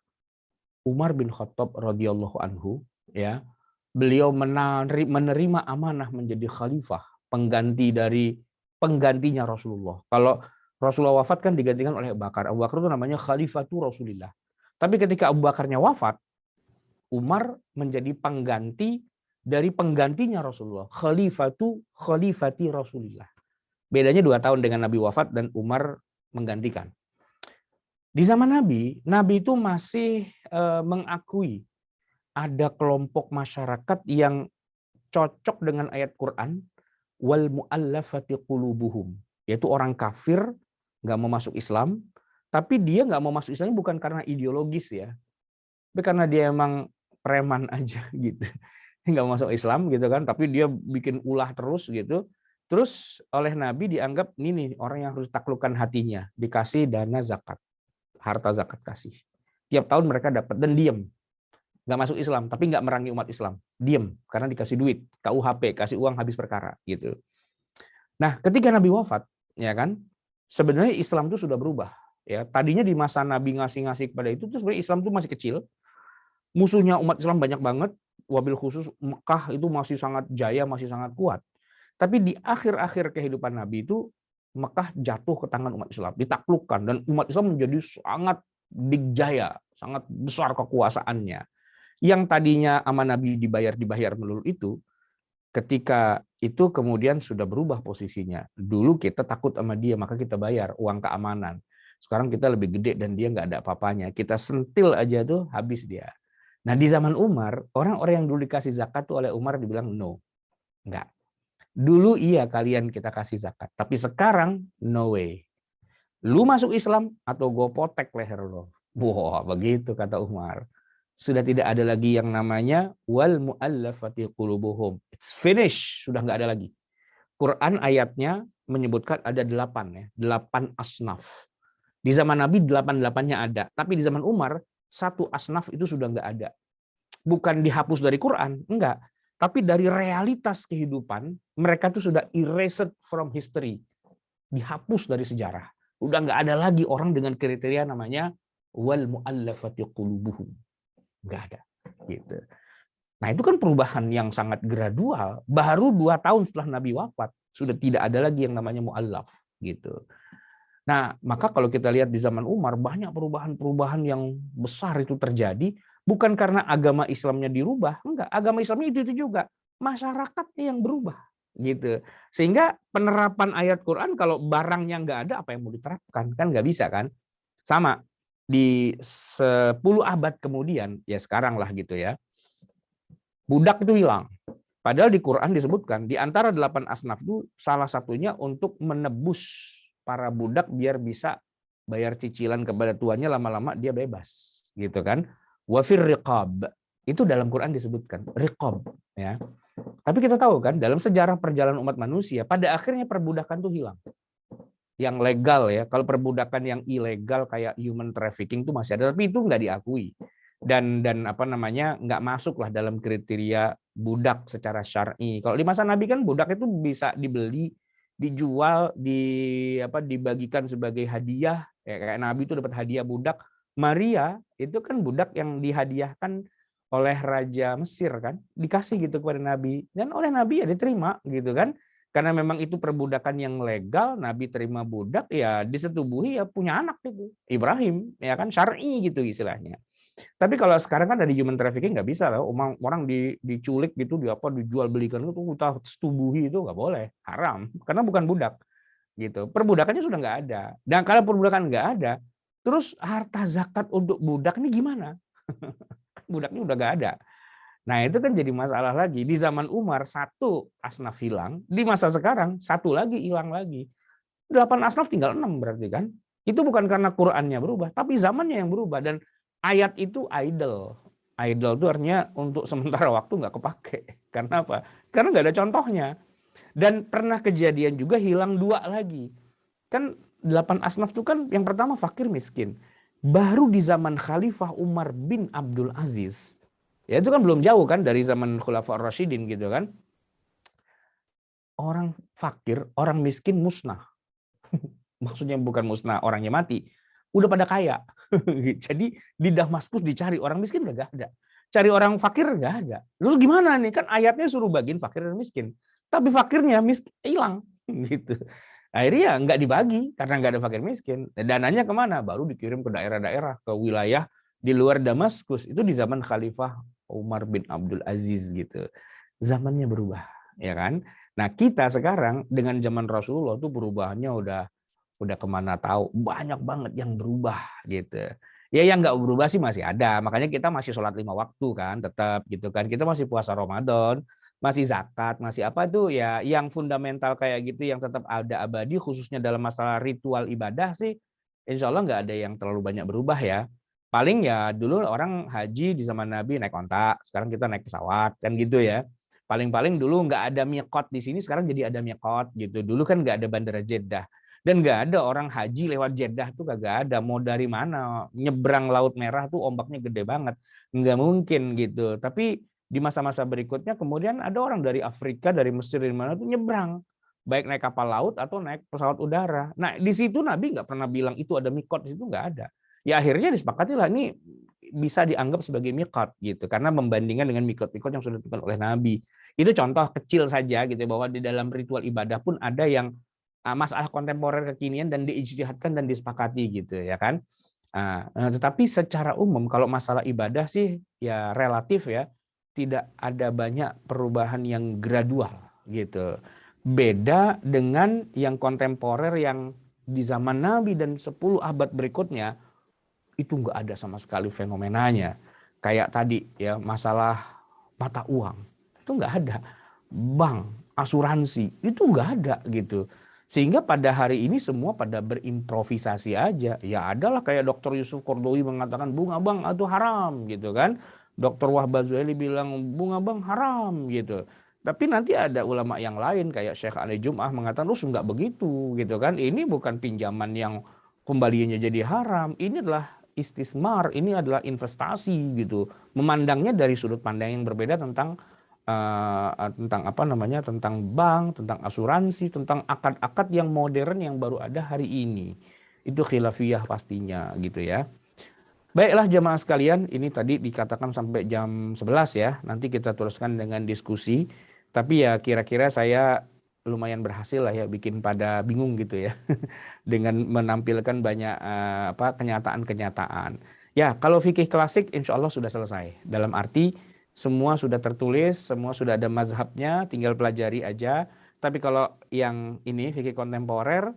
Umar bin Khattab radhiyallahu anhu, ya, beliau menerima amanah menjadi khalifah, penggantinya Rasulullah. Kalau Rasulullah wafat kan digantikan oleh Abu Bakar. Abu Bakar itu namanya khalifatu Rasulillah. Tapi ketika Abu Bakarnya wafat, Umar menjadi pengganti dari penggantinya Rasulullah, khalifati Rasulillah. Bedanya 2 tahun dengan Nabi wafat dan Umar menggantikan. Di zaman Nabi itu masih mengakui ada kelompok masyarakat yang cocok dengan ayat Quran, wal mu'allafati qulubuhum, yaitu orang kafir nggak mau masuk Islam, tapi dia nggak mau masuk Islam bukan karena ideologis ya, tapi karena dia emang preman aja gitu, nggak mau masuk Islam gitu kan, tapi dia bikin ulah terus gitu. Terus oleh Nabi dianggap ini nih orang yang harus taklukkan hatinya, dikasih dana zakat, harta zakat kasih. Tiap tahun mereka dapat dan diam. Nggak masuk Islam, tapi nggak merangi umat Islam. Diam, karena dikasih duit, KUHP, kasih uang habis perkara. Gitu. Nah, ketika Nabi wafat, ya kan, sebenarnya Islam itu sudah berubah. Ya, tadinya di masa Nabi ngasih-ngasih kepada itu, sebenarnya Islam itu masih kecil. Musuhnya umat Islam banyak banget, wabil khusus Mekah itu masih sangat jaya, masih sangat kuat. Tapi di akhir-akhir kehidupan Nabi itu, Mekah jatuh ke tangan umat Islam, ditaklukkan, dan umat Islam menjadi sangat digjaya, sangat besar kekuasaannya. Yang tadinya sama Nabi dibayar melulu itu, ketika itu kemudian sudah berubah posisinya. Dulu kita takut sama dia, maka kita bayar uang keamanan. Sekarang kita lebih gede dan dia nggak ada apa-apanya. Kita sentil aja tuh habis dia. Nah di zaman Umar, orang-orang yang dulu dikasih zakat tuh oleh Umar dibilang no, nggak. Dulu iya kalian kita kasih zakat, tapi sekarang no way. Lu masuk Islam atau gue potek leher lo. Wah begitu kata Umar. Sudah tidak ada lagi yang namanya wal mu'allafati qulubuhum. It's finished, sudah nggak ada lagi. Quran ayatnya menyebutkan ada 8 ya, 8 asnaf. Di zaman Nabi 8-8-nya ada, tapi di zaman Umar 1 asnaf itu sudah nggak ada. Bukan dihapus dari Quran, enggak, tapi dari realitas kehidupan mereka itu sudah erased from history, dihapus dari sejarah. Udah nggak ada lagi orang dengan kriteria namanya wal mu'allafati qulubuhum. Nggak ada gitu. Nah itu kan perubahan yang sangat gradual. Baru 2 tahun setelah Nabi wafat sudah tidak ada lagi yang namanya mu'allaf gitu. Nah maka kalau kita lihat di zaman Umar banyak perubahan-perubahan yang besar itu terjadi, bukan karena agama Islamnya dirubah, enggak, agama Islamnya itu juga, masyarakatnya yang berubah gitu. Sehingga penerapan ayat Quran kalau barangnya nggak ada, apa yang mau diterapkan, kan nggak bisa kan. Sama di 10 abad kemudian, ya sekarang lah gitu ya, budak itu hilang. Padahal di Quran disebutkan, di antara 8 asnaf itu salah satunya untuk menebus para budak biar bisa bayar cicilan kepada tuannya, lama-lama dia bebas. Gitu kan. Wafir riqab. Itu dalam Quran disebutkan. Riqab. Ya. Tapi kita tahu kan, dalam sejarah perjalanan umat manusia, pada akhirnya perbudakan itu hilang. Yang legal ya, kalau perbudakan yang ilegal kayak human trafficking itu masih ada, tapi itu nggak diakui dan apa namanya nggak masuk lah dalam kriteria budak secara syar'i. Kalau di masa Nabi kan budak itu bisa dibeli, dijual, dibagikan sebagai hadiah. Ya, kayak Nabi itu dapat hadiah budak. Maria itu kan budak yang dihadiahkan oleh Raja Mesir kan, dikasih gitu kepada Nabi dan oleh Nabi ya diterima gitu kan. Karena memang itu perbudakan yang legal, Nabi terima budak, ya disetubuhi, ya punya anak itu, Ibrahim, ya kan, syar'i gitu istilahnya. Tapi kalau sekarang kan ada human trafficking, nggak bisa lah, orang diculik gitu, dijual belikan itu kita setubuhi, itu nggak boleh, haram, karena bukan budak, gitu. Perbudakannya sudah nggak ada. Dan kalau perbudakan nggak ada, terus harta zakat untuk budak ini gimana? Budaknya udah nggak ada. Nah itu kan jadi masalah lagi. Di zaman Umar 1 asnaf hilang, di masa sekarang 1 lagi hilang lagi. 8 asnaf tinggal 6 berarti kan. Itu bukan karena Qur'annya berubah, tapi zamannya yang berubah. Dan ayat itu idle. Idle itu artinya untuk sementara waktu nggak kepake. Karena apa? Karena nggak ada contohnya. Dan pernah kejadian juga hilang 2 lagi. Kan 8 asnaf itu kan yang pertama fakir miskin. Baru di zaman Khalifah Umar bin Abdul Aziz, ya itu kan belum jauh kan dari zaman Khulafaur Rasyidin gitu kan. Orang fakir, orang miskin musnah. Maksudnya bukan musnah orangnya mati, udah pada kaya. Jadi di Damaskus dicari orang miskin nggak ada. Cari orang fakir nggak ada. Terus gimana nih? Kan ayatnya suruh bagiin fakir dan miskin. Tapi fakirnya hilang gitu. Akhirnya nggak dibagi karena nggak ada fakir miskin. Dananya kemana? Baru dikirim ke daerah-daerah, ke wilayah di luar Damaskus. Itu di zaman Khalifah Umar bin Abdul Aziz gitu. Zamannya berubah, ya kan? Nah, kita sekarang dengan zaman Rasulullah itu perubahannya udah kemana tahu, banyak banget yang berubah gitu. Ya yang nggak berubah sih masih ada. Makanya kita masih sholat 5 waktu kan, tetap gitu kan. Kita masih puasa Ramadan, masih zakat, masih apa tuh ya yang fundamental kayak gitu yang tetap ada abadi khususnya dalam masalah ritual ibadah sih insya Allah nggak ada yang terlalu banyak berubah ya. Paling ya dulu orang haji di zaman Nabi naik onta, sekarang kita naik pesawat kan gitu ya. Paling-paling dulu nggak ada miqat di sini, sekarang jadi ada miqat gitu. Dulu kan nggak ada bandara Jeddah. Dan nggak ada orang haji lewat Jeddah tuh kagak ada. Mau dari mana? Nyebrang Laut Merah tuh ombaknya gede banget. Nggak mungkin gitu. Tapi di masa-masa berikutnya kemudian ada orang dari Afrika, dari Mesir, dari mana tuh nyebrang. Baik naik kapal laut atau naik pesawat udara. Nah di situ Nabi nggak pernah bilang itu ada mikot, di situ nggak ada. Ya akhirnya disepakati lah ini bisa dianggap sebagai mikot gitu. Karena membandingkan dengan mikot-mikot yang sudah ditentukan oleh Nabi. Itu contoh kecil saja gitu bahwa di dalam ritual ibadah pun ada yang masalah kontemporer kekinian dan diijtihadkan dan disepakati gitu ya kan. Tetapi secara umum kalau masalah ibadah sih ya relatif ya tidak ada banyak perubahan yang gradual gitu. Beda dengan yang kontemporer yang di zaman Nabi dan 10 abad berikutnya itu nggak ada sama sekali fenomenanya. Kayak tadi ya masalah mata uang itu nggak ada, bank, asuransi itu nggak ada gitu. Sehingga pada hari ini semua pada berimprovisasi aja. Ya adalah kayak Dr. Yusuf Kordowi mengatakan bunga bank itu haram gitu kan. Dr. Wahbah Zuhaili bilang bunga bank haram gitu. Tapi nanti ada ulama yang lain kayak Syekh Ali Jum'ah mengatakan nggak begitu gitu kan. Ini bukan pinjaman yang kembaliannya jadi haram. Ini adalah istismar, ini adalah investasi gitu. Memandangnya dari sudut pandang yang berbeda tentang apa namanya, tentang bank, tentang asuransi, tentang akad-akad yang modern yang baru ada hari ini. Itu khilafiyah pastinya gitu ya. Baiklah jamaah sekalian, ini tadi dikatakan sampai jam 11 ya. Nanti kita teruskan dengan diskusi. Tapi ya kira-kira saya lumayan berhasil lah ya bikin pada bingung gitu ya. Dengan menampilkan banyak kenyataan-kenyataan. Ya, kalau fikih klasik insya Allah sudah selesai. Dalam arti semua sudah tertulis, semua sudah ada mazhabnya, tinggal pelajari aja. Tapi kalau yang ini fikih kontemporer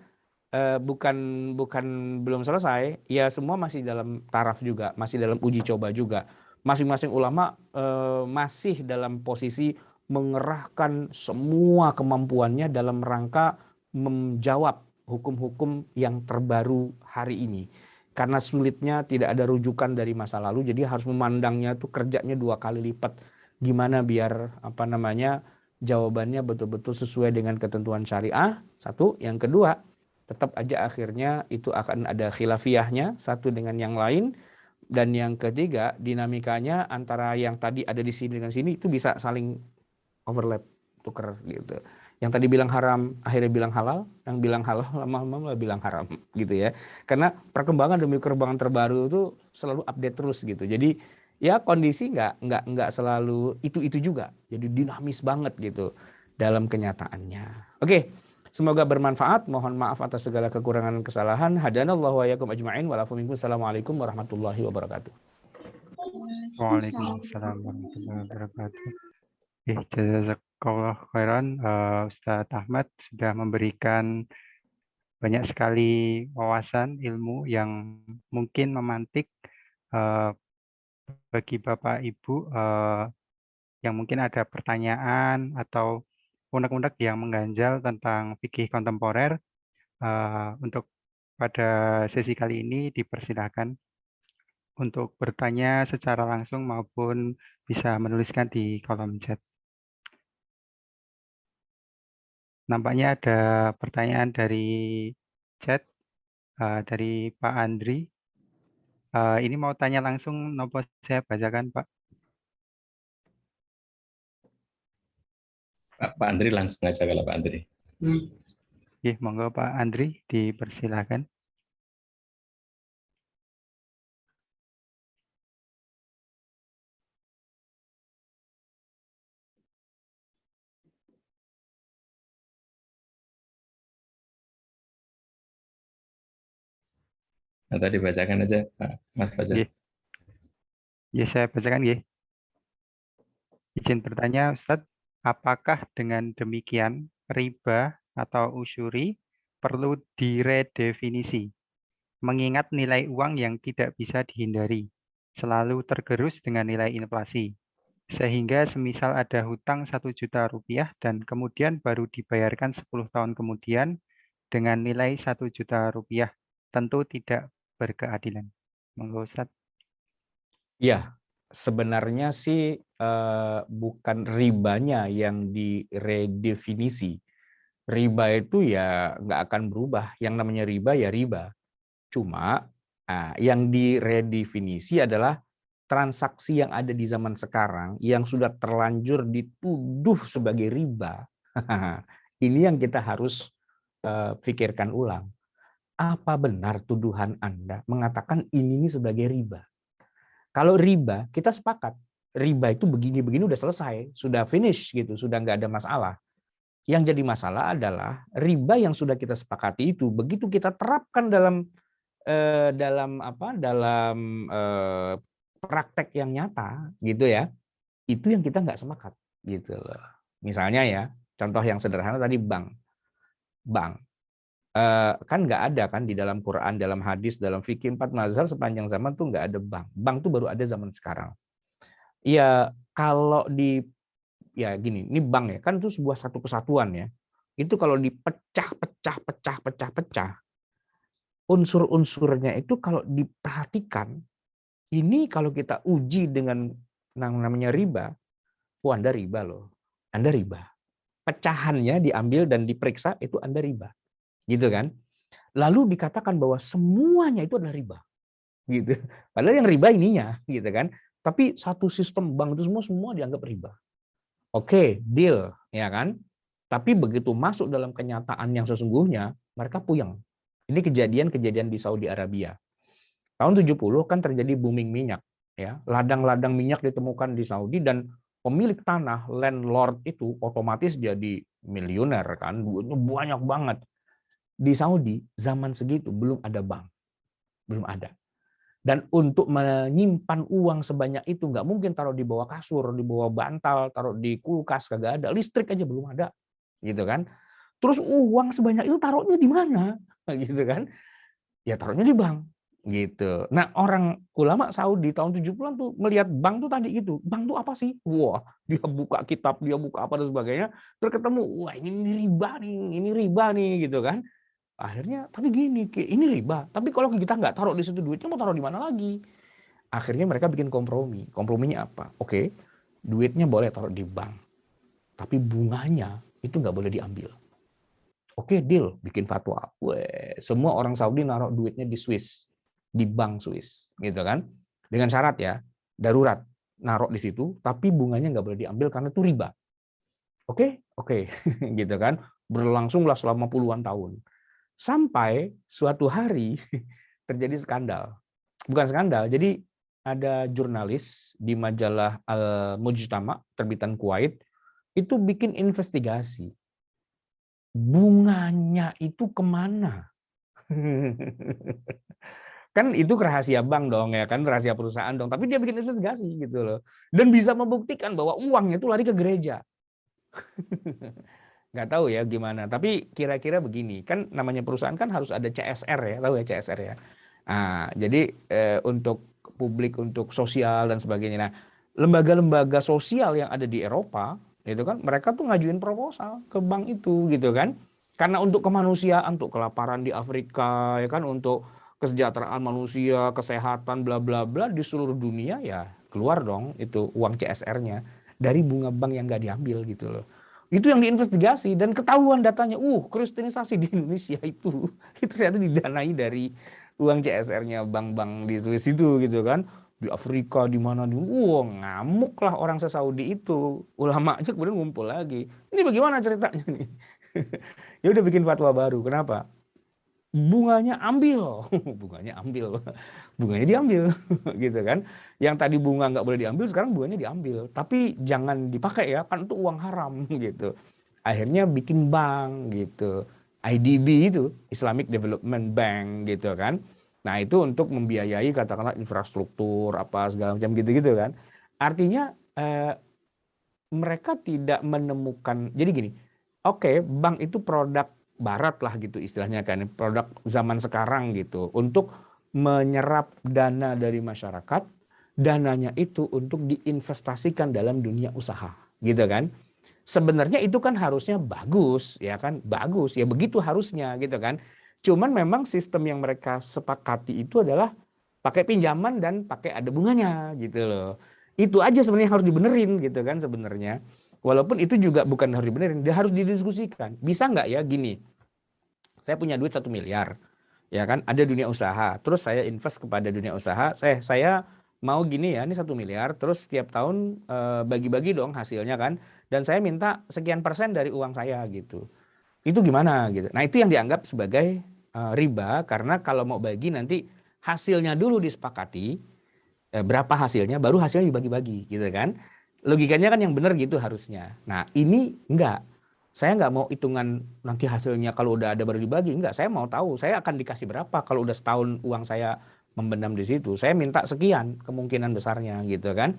bukan bukan belum selesai, ya semua masih dalam taraf juga, masih dalam uji coba juga. Masing-masing ulama masih dalam posisi mengerahkan semua kemampuannya dalam rangka menjawab hukum-hukum yang terbaru hari ini. Karena sulitnya tidak ada rujukan dari masa lalu, jadi harus memandangnya tuh kerjanya 2 kali lipat. Gimana biar apa namanya jawabannya betul-betul sesuai dengan ketentuan syariah. Satu, yang kedua tetap aja akhirnya itu akan ada khilafiyahnya satu dengan yang lain, dan yang ketiga dinamikanya antara yang tadi ada di sini dengan sini itu bisa saling overlap, tuker gitu. Yang tadi bilang haram akhirnya bilang halal, yang bilang halal lama-lama bilang haram gitu ya. Karena perkembangan demi perkembangan terbaru itu selalu update terus gitu. Jadi ya kondisi nggak selalu itu juga. Jadi dinamis banget gitu dalam kenyataannya. Oke. Semoga bermanfaat. Mohon maaf atas segala kekurangan dan kesalahan. Hadanallahu wa iyyakum ajma'in. Assalamualaikum warahmatullahi wabarakatuh. Waalaikumsalam warahmatullahi wabarakatuh. Jazakallah khairan, Ustadz Ahmad sudah memberikan banyak sekali wawasan ilmu yang mungkin memantik bagi Bapak Ibu yang mungkin ada pertanyaan atau unek-unek yang mengganjal tentang fikih kontemporer. Untuk pada sesi kali ini dipersilahkan untuk bertanya secara langsung maupun bisa menuliskan di kolom chat. Nampaknya ada pertanyaan dari chat dari Pak Andri. Ini mau tanya langsung, nopo saya bacakan Pak? Pak Andri langsung aja kalau Pak Andri. Monggo Pak Andri, dipersilahkan. Nah, tadi bacakan aja Pak Mas Fajar. Saya bacakan ya. Izin bertanya Ustadz, apakah dengan demikian riba atau usyuri perlu diredefinisi? mengingat nilai uang yang tidak bisa dihindari, selalu tergerus dengan nilai inflasi. Sehingga semisal ada hutang 1 juta rupiah dan kemudian baru dibayarkan 10 tahun kemudian dengan nilai 1 juta rupiah, tentu tidak berkeadilan. Monggo Ustaz. Ya, sebenarnya sih bukan ribanya yang diredefinisi. Riba itu ya nggak akan berubah. Yang namanya riba ya riba. Cuma yang diredefinisi adalah transaksi yang ada di zaman sekarang yang sudah terlanjur dituduh sebagai riba. Ini yang kita harus pikirkan ulang. Apa benar tuduhan Anda mengatakan ini sebagai riba? Kalau riba, kita sepakat. Riba itu begini-begini udah selesai, sudah finish gitu, sudah nggak ada masalah. Yang jadi masalah adalah riba yang sudah kita sepakati itu begitu kita terapkan dalam praktek yang nyata gitu ya, itu yang kita nggak sepakat gitu loh. Misalnya ya, contoh yang sederhana tadi bank kan nggak ada kan di dalam Quran, dalam hadis, dalam fikih 4 mazhab sepanjang zaman tuh nggak ada bank. Bank tuh baru ada zaman sekarang. Ya kalau ya gini, ini bank ya kan itu sebuah satu kesatuan ya. Itu kalau dipecah, unsur-unsurnya itu kalau diperhatikan, ini kalau kita uji dengan namanya riba, Anda riba loh, Anda riba. Pecahannya diambil dan diperiksa itu Anda riba, gitu kan? Lalu dikatakan bahwa semuanya itu adalah riba, gitu. Padahal yang riba ininya, gitu kan? Tapi satu sistem bank itu semua dianggap riba. Oke, deal, ya kan? Tapi begitu masuk dalam kenyataan yang sesungguhnya, mereka puyeng. Ini kejadian di Saudi Arabia. Tahun 70 kan terjadi booming minyak, ya. Ladang-ladang minyak ditemukan di Saudi dan pemilik tanah, landlord itu otomatis jadi miliuner kan, duitnya banyak banget. Di Saudi zaman segitu belum ada bank. Belum ada. Dan untuk menyimpan uang sebanyak itu nggak mungkin taruh di bawah kasur, di bawah bantal, taruh di kulkas, kagak ada. Listrik aja belum ada, gitu kan? Terus uang sebanyak itu taruhnya di mana, gitu kan? Ya taruhnya di bank, gitu. Nah orang ulama Saudi tahun 70-an tuh melihat bank tuh tadi gitu. Bank tuh apa sih? Wah, dia buka kitab, dia buka apa dan sebagainya. Terus ketemu, wah ini riba nih, gitu kan? Akhirnya, tapi gini, ini riba. Tapi kalau kita nggak taruh di situ duitnya, mau taruh di mana lagi? Akhirnya mereka bikin kompromi. Komprominya apa? Oke, duitnya boleh taruh di bank. Tapi bunganya itu nggak boleh diambil. Oke, deal. Bikin fatwa. Weh, semua orang Saudi naruh duitnya di Swiss. Di bank Swiss. Gitu kan? Dengan syarat ya, darurat. Naruh di situ, tapi bunganya nggak boleh diambil karena itu riba. Oke. Gitu kan? Berlangsunglah selama puluhan tahun. Sampai suatu hari terjadi skandal. Bukan skandal, jadi ada jurnalis di majalah Al-Mujtama, terbitan Kuwait, itu bikin investigasi. Bunganya itu kemana? Kan itu rahasia bank dong ya kan, rahasia perusahaan dong. Tapi dia bikin investigasi gitu loh. Dan bisa membuktikan bahwa uangnya itu lari ke gereja. Nggak tahu ya gimana, tapi kira-kira begini, kan namanya perusahaan kan harus ada CSR ya, tahu ya CSR ya. Nah, jadi untuk publik, untuk sosial dan sebagainya. Nah, lembaga-lembaga sosial yang ada di Eropa, itu kan mereka tuh ngajuin proposal ke bank itu, gitu kan. Karena untuk kemanusiaan, untuk kelaparan di Afrika, ya kan, untuk kesejahteraan manusia, kesehatan, bla bla bla di seluruh dunia ya keluar dong itu uang CSR-nya dari bunga bank yang nggak diambil gitu loh. Itu yang diinvestigasi dan ketahuan datanya, kristenisasi di Indonesia itu ternyata didanai dari uang CSR-nya bank-bank di Swiss itu gitu kan. Di Afrika di mana ngamuk lah orang se-Saudi itu. Ulamanya kemudian ngumpul lagi. Ini bagaimana ceritanya nih? Ya udah bikin fatwa baru. Kenapa? Bunganya ambil. Bunganya diambil gitu kan. Yang tadi bunga nggak boleh diambil, sekarang bunganya diambil. Tapi jangan dipakai ya, kan itu uang haram gitu. Akhirnya bikin bank gitu. IDB itu, Islamic Development Bank gitu kan. Nah itu untuk membiayai katakanlah infrastruktur apa segala macam gitu-gitu kan. Artinya mereka tidak menemukan, jadi gini, oke, bank itu produk barat lah gitu istilahnya kan, produk zaman sekarang gitu, untuk menyerap dana dari masyarakat, dananya itu untuk diinvestasikan dalam dunia usaha, gitu kan. Sebenarnya itu kan harusnya bagus, ya kan, bagus, ya begitu harusnya gitu kan. Cuman memang sistem yang mereka sepakati itu adalah pakai pinjaman dan pakai ada bunganya gitu loh. Itu aja sebenarnya harus dibenerin gitu kan sebenarnya. Walaupun itu juga bukan harus dibenerin, dia harus didiskusikan. Bisa nggak ya gini, saya punya duit 1 miliar, ya kan, ada dunia usaha, terus saya invest kepada dunia usaha, saya mau gini ya, ini 1 miliar, terus setiap tahun bagi-bagi dong hasilnya kan, dan saya minta sekian persen dari uang saya gitu. Itu gimana gitu. Nah itu yang dianggap sebagai riba, karena kalau mau bagi nanti hasilnya dulu disepakati, berapa hasilnya, baru hasilnya dibagi-bagi gitu kan. Logikanya kan yang benar gitu harusnya. Nah ini enggak. Saya nggak mau hitungan nanti hasilnya kalau udah ada baru dibagi. Enggak, saya mau tahu saya akan dikasih berapa kalau udah setahun uang saya membenam di situ. Saya minta sekian kemungkinan besarnya gitu kan.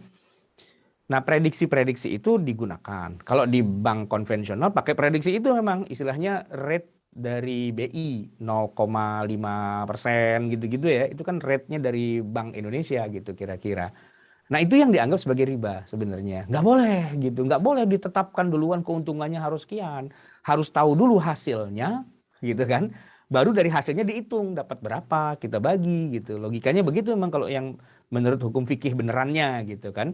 Nah prediksi-prediksi itu digunakan. Kalau di bank konvensional pakai prediksi itu memang istilahnya rate dari BI 0,5% gitu-gitu ya. Itu kan rate-nya dari Bank Indonesia gitu kira-kira. Nah itu yang dianggap sebagai riba sebenarnya. Nggak boleh gitu, nggak boleh ditetapkan duluan keuntungannya harus sekian. Harus tahu dulu hasilnya gitu kan. Baru dari hasilnya dihitung dapat berapa, kita bagi gitu. Logikanya begitu memang kalau yang menurut hukum fikih benerannya gitu kan.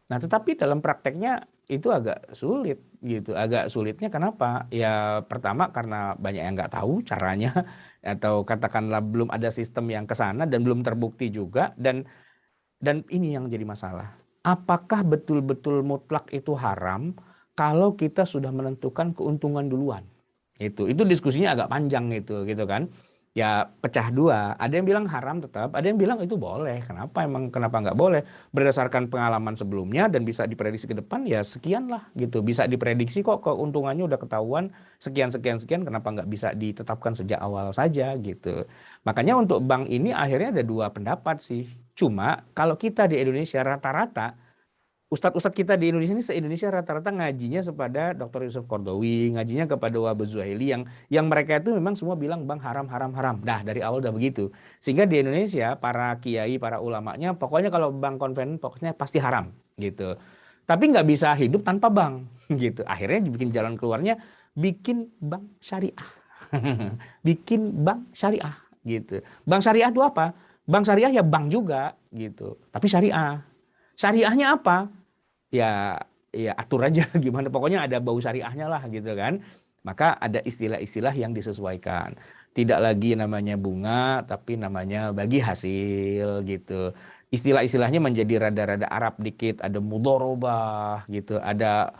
Nah tetapi dalam prakteknya itu agak sulit gitu. Agak sulitnya kenapa? Ya pertama karena banyak yang nggak tahu caranya. Atau katakanlah belum ada sistem yang ke sana dan belum terbukti juga. Dan ini yang jadi masalah. Apakah betul-betul mutlak itu haram kalau kita sudah menentukan keuntungan duluan? Itu diskusinya agak panjang gitu kan. Ya pecah dua. Ada yang bilang haram tetap, ada yang bilang itu boleh. Kenapa nggak boleh? Berdasarkan pengalaman sebelumnya dan bisa diprediksi ke depan ya sekian lah gitu. Bisa diprediksi kok keuntungannya udah ketahuan sekian, kenapa nggak bisa ditetapkan sejak awal saja gitu. Makanya untuk bank ini akhirnya ada dua pendapat sih. Cuma kalau kita di Indonesia rata-rata, ustadz-ustadz kita di Indonesia ini se-Indonesia rata-rata ngajinya kepada Dr. Yusuf Qaradawi, ngajinya kepada Wahab Zuhaili yang mereka itu memang semua bilang bang haram. Dah dari awal udah begitu. Sehingga di Indonesia para kiai, para ulamanya pokoknya kalau bank konven pokoknya pasti haram gitu. Tapi nggak bisa hidup tanpa bank gitu. Akhirnya bikin jalan keluarnya bikin bank syariah. Bikin bank syariah gitu. Bank syariah itu apa? Bank syariah ya bank juga gitu. Tapi syariah. Syariahnya apa? Ya atur aja gimana. Pokoknya ada bau syariahnya lah gitu kan. Maka ada istilah-istilah yang disesuaikan. Tidak lagi namanya bunga, tapi namanya bagi hasil gitu. Istilah-istilahnya menjadi rada-rada Arab dikit. Ada mudorobah gitu. Ada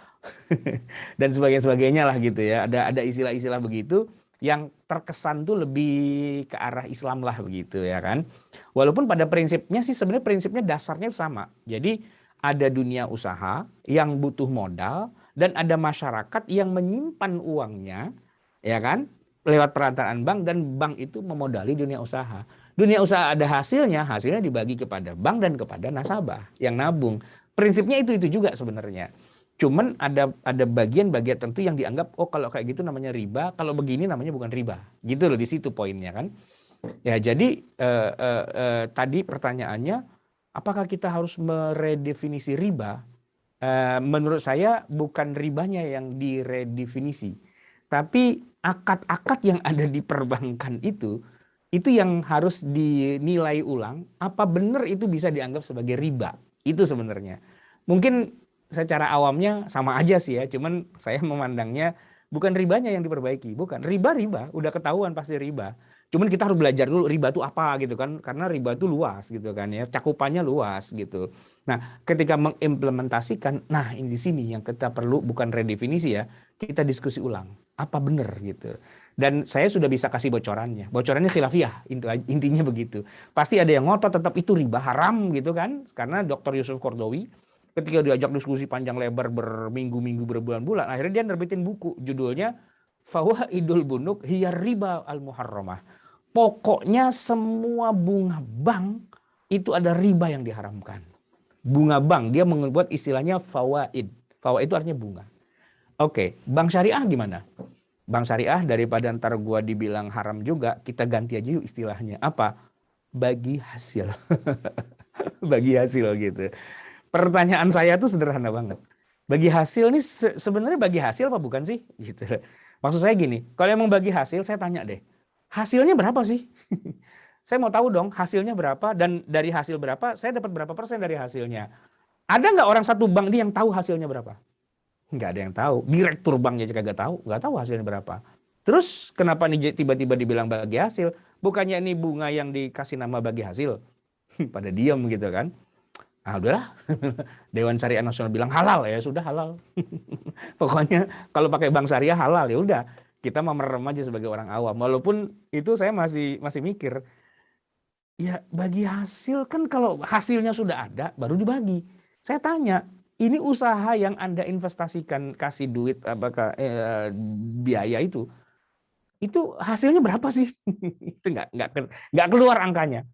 dan sebagainya lah gitu ya. Ada istilah-istilah begitu yang terkesan tuh lebih ke arah Islam lah begitu ya kan. Walaupun pada prinsipnya sih sebenarnya prinsipnya dasarnya sama. Jadi ada dunia usaha yang butuh modal dan ada masyarakat yang menyimpan uangnya ya kan lewat perantaraan bank dan bank itu memodali dunia usaha. Dunia usaha ada hasilnya dibagi kepada bank dan kepada nasabah yang nabung. Prinsipnya itu juga sebenarnya. Cuman ada bagian-bagian tentu yang dianggap oh kalau kayak gitu namanya riba, kalau begini namanya bukan riba. Gitu loh di situ poinnya kan. Ya jadi tadi pertanyaannya apakah kita harus meredefinisi riba? Menurut saya bukan ribanya yang diredefinisi. Tapi akad-akad yang ada di perbankan itu yang harus dinilai ulang apa benar itu bisa dianggap sebagai riba. Itu sebenarnya. Mungkin secara awamnya sama aja sih ya, cuman saya memandangnya bukan ribanya yang diperbaiki, bukan. Riba, udah ketahuan pasti riba. Cuman kita harus belajar dulu riba itu apa gitu kan, karena riba itu luas gitu kan ya, cakupannya luas gitu. Nah, ketika mengimplementasikan, nah ini di sini yang kita perlu bukan redefinisi ya, kita diskusi ulang, apa benar gitu. Dan saya sudah bisa kasih bocorannya khilafiyah, intinya begitu. Pasti ada yang ngotot tetap itu riba haram gitu kan, karena Dr. Yusuf Qaradawi ketika diajak diskusi panjang lebar berminggu-minggu berbulan-bulan, akhirnya dia nerbitin buku judulnya Fawaidul Bunuk Hiya Riba Al-Muharramah. Pokoknya semua bunga bank itu ada riba yang diharamkan. Bunga bank, dia membuat istilahnya fawaid. Fawaid itu artinya bunga. Oke, bank syariah gimana? bank syariah daripada ntar gua dibilang haram juga, kita ganti aja yuk istilahnya. Apa? Bagi hasil. Bagi hasil gitu. Pertanyaan saya tuh sederhana banget. Bagi hasil nih sebenarnya bagi hasil apa bukan sih? Gitu. Maksud saya gini, kalau emang bagi hasil, saya tanya deh, hasilnya berapa sih? Saya mau tahu dong hasilnya berapa, dan dari hasil berapa, saya dapat berapa persen dari hasilnya. Ada nggak orang satu bank nih yang tahu hasilnya berapa? Nggak ada yang tahu. Direktur banknya juga nggak tahu hasilnya berapa. Terus kenapa nih tiba-tiba dibilang bagi hasil? Bukannya ini bunga yang dikasih nama bagi hasil? Pada diam gitu kan. Ah udahlah, Dewan Syariah Nasional bilang halal, ya sudah halal. Pokoknya kalau pakai bank syariah halal, ya udah. Kita mau merem aja sebagai orang awam. Walaupun itu saya masih mikir, ya bagi hasil kan kalau hasilnya sudah ada baru dibagi. Saya tanya, ini usaha yang Anda investasikan, kasih duit apakah biaya itu hasilnya berapa sih? Itu nggak keluar angkanya.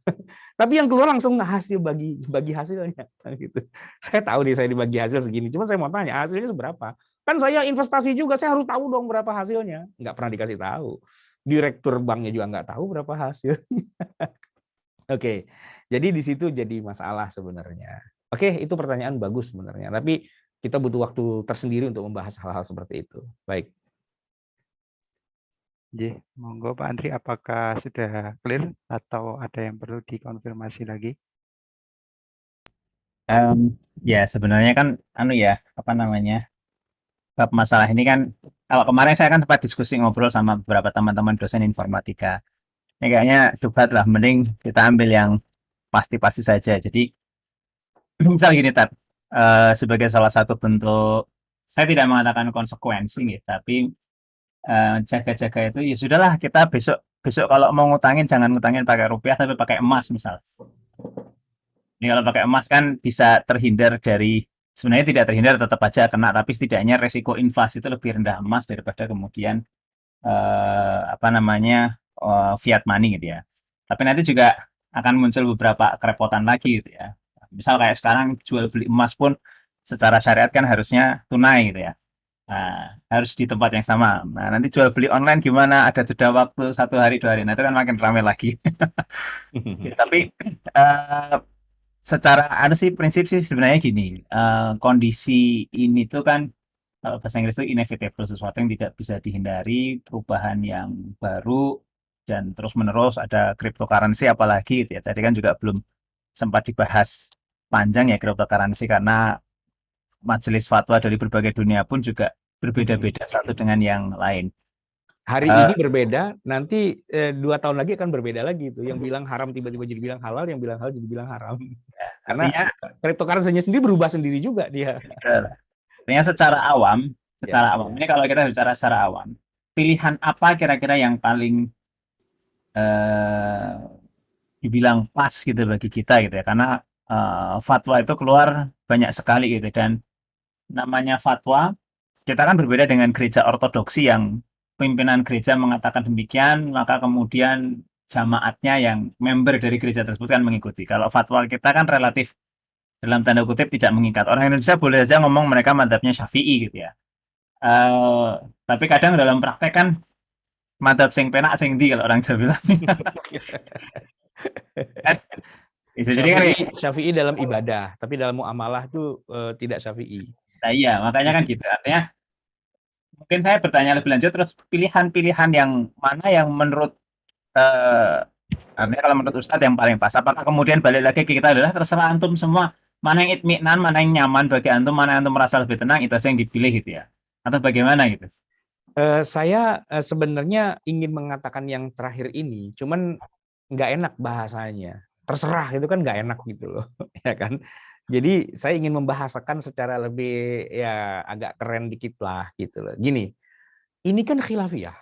Tapi yang keluar langsung hasil bagi hasilnya gitu. Saya tahu nih saya dibagi hasil segini, cuma saya mau tanya hasilnya seberapa? Kan saya investasi juga, saya harus tahu dong berapa hasilnya. Nggak pernah dikasih tahu. Direktur banknya juga nggak tahu berapa hasil. Oke, jadi di situ jadi masalah sebenarnya. Oke, itu pertanyaan bagus sebenarnya. Tapi kita butuh waktu tersendiri untuk membahas hal-hal seperti itu. Baik. Monggo Pak Andri, apakah sudah clear atau ada yang perlu dikonfirmasi lagi? Ya sebenarnya kan bab masalah ini kan, kalau kemarin saya kan sempat diskusi ngobrol sama beberapa teman-teman dosen informatika. Ini kayaknya debat lah, mending kita ambil yang pasti-pasti saja. Jadi misal gini Tat, sebagai salah satu bentuk, saya tidak mengatakan konsekuensi gitu, tapi jaga-jaga itu ya sudahlah, kita besok kalau mau ngutangin jangan ngutangin pakai rupiah tapi pakai emas misal. Ini kalau pakai emas kan bisa terhindar dari, sebenarnya tidak terhindar, tetap aja kena, tapi setidaknya resiko inflasi itu lebih rendah emas daripada kemudian fiat money gitu ya. Tapi nanti juga akan muncul beberapa kerepotan lagi gitu ya. Misal kayak sekarang jual beli emas pun secara syariat kan harusnya tunai gitu ya. Nah, harus di tempat yang sama. Nah, nanti jual beli online gimana? Ada jeda waktu 1 hari 2 hari. Nah, itu kan makin ramai lagi. Ya, tapi secara prinsip sih sebenarnya gini, kondisi ini tuh kan kalau bahasa Inggris itu inevitable, sesuatu yang tidak bisa dihindari, perubahan yang baru dan terus menerus, ada cryptocurrency apalagi gitu ya. Tadi kan juga belum sempat dibahas panjang ya cryptocurrency, karena majelis fatwa dari berbagai dunia pun juga berbeda-beda satu dengan yang lain. Hari ini berbeda, nanti 2 tahun lagi akan berbeda lagi itu. Yang bilang haram tiba-tiba jadi bilang halal, yang bilang halal jadi bilang haram. Ya, karena cryptocurrency-nya sendiri berubah sendiri juga dia. Artinya secara awam, ini kalau kita bicara secara awam, pilihan apa kira-kira yang paling dibilang pas gitu bagi kita gitu ya, karena fatwa itu keluar banyak sekali gitu, dan namanya fatwa, kita kan berbeda dengan gereja ortodoksi yang pimpinan gereja mengatakan demikian, maka kemudian jamaatnya yang member dari gereja tersebut kan mengikuti. Kalau fatwa kita kan relatif dalam tanda kutip tidak mengikat. Orang Indonesia boleh saja ngomong mereka madzhabnya Syafi'i gitu ya. Tapi kadang dalam praktek kan madzhab sing penak sing ndi kalau orang Jawa bilang. Bisa jadi kan Syafi'i dalam ibadah, tapi dalam muamalah tuh tidak Syafi'i. Nah iya, makanya kan gitu. Artinya mungkin saya bertanya lebih lanjut, terus pilihan-pilihan yang mana yang menurut artinya kalau menurut Ustadz yang paling pas, apakah kemudian balik lagi ke kita adalah terserah antum semua, mana yang itminan, mana yang nyaman bagi antum, mana yang antum merasa lebih tenang, itu saja yang dipilih gitu ya, atau bagaimana gitu? Saya sebenarnya ingin mengatakan yang terakhir ini, cuman nggak enak bahasanya. Terserah itu kan nggak enak gitu loh, ya kan? Jadi saya ingin membahasakan secara lebih ya agak keren dikit lah gitu loh. Gini, ini kan khilafiyah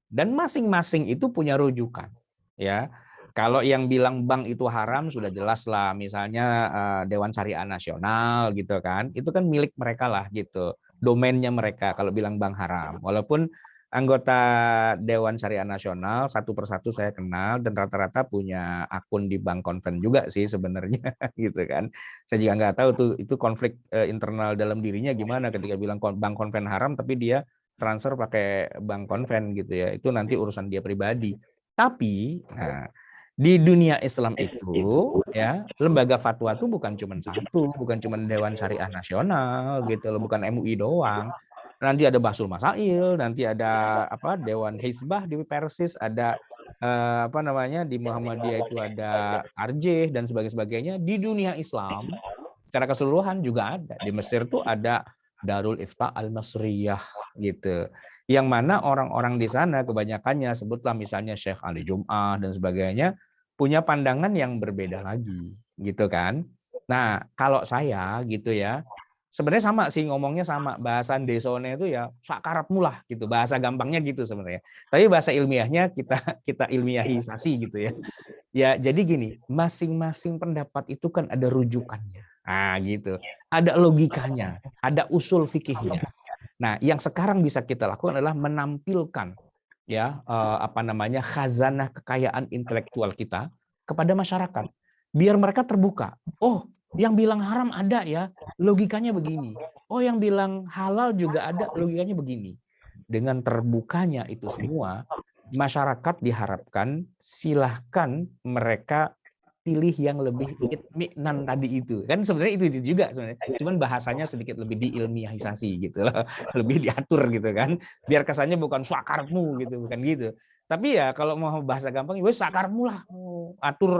dan masing-masing itu punya rujukan, ya. Kalau yang bilang bank itu haram sudah jelas lah, misalnya Dewan Syariah Nasional gitu kan, itu kan milik mereka lah gitu, domainnya mereka kalau bilang bank haram. Walaupun anggota Dewan Syariah Nasional satu persatu saya kenal dan rata-rata punya akun di Bank Konven juga sih sebenarnya gitu kan. Saya juga nggak tahu tuh itu konflik internal dalam dirinya gimana ketika bilang Bank Konven haram tapi dia transfer pakai bank konven gitu ya. Itu nanti urusan dia pribadi. Tapi nah, di dunia Islam itu ya lembaga fatwa itu bukan cuma satu, bukan cuma Dewan Syariah Nasional gitu loh, bukan MUI doang. Nanti ada Basul Masail, nanti ada apa Dewan Hizbah di Persis, ada apa namanya di Muhammadiyah itu ada Arjeh dan sebagainya. Di dunia Islam secara keseluruhan juga ada. Di Mesir tuh ada Darul Ifta Al-Masriyah gitu. Yang mana orang-orang di sana kebanyakannya sebutlah misalnya Syekh Ali Jum'ah dan sebagainya punya pandangan yang berbeda lagi gitu kan. Nah, kalau saya gitu ya, sebenarnya sama sih ngomongnya sama, bahasan desone itu ya sakarapmu lah gitu, bahasa gampangnya gitu sebenarnya. Tapi bahasa ilmiahnya kita ilmiahisasi gitu ya. Ya, jadi gini, masing-masing pendapat itu kan ada rujukannya. Ah, gitu. Ada logikanya, ada usul fikihnya. Nah, yang sekarang bisa kita lakukan adalah menampilkan ya apa namanya khazanah kekayaan intelektual kita kepada masyarakat. Biar mereka terbuka. Oh, yang bilang haram ada ya, logikanya begini. Oh, yang bilang halal juga ada, logikanya begini. Dengan terbukanya itu semua, masyarakat diharapkan silahkan mereka pilih yang lebih itminan tadi itu. Kan sebenarnya itu juga sebenarnya. Cuman bahasanya sedikit lebih diilmiahisasi gitu loh. Lebih diatur gitu kan. Biar kesannya bukan sakarmu gitu, bukan gitu. Tapi ya kalau mau bahasa gampang, wes sakarmu lah.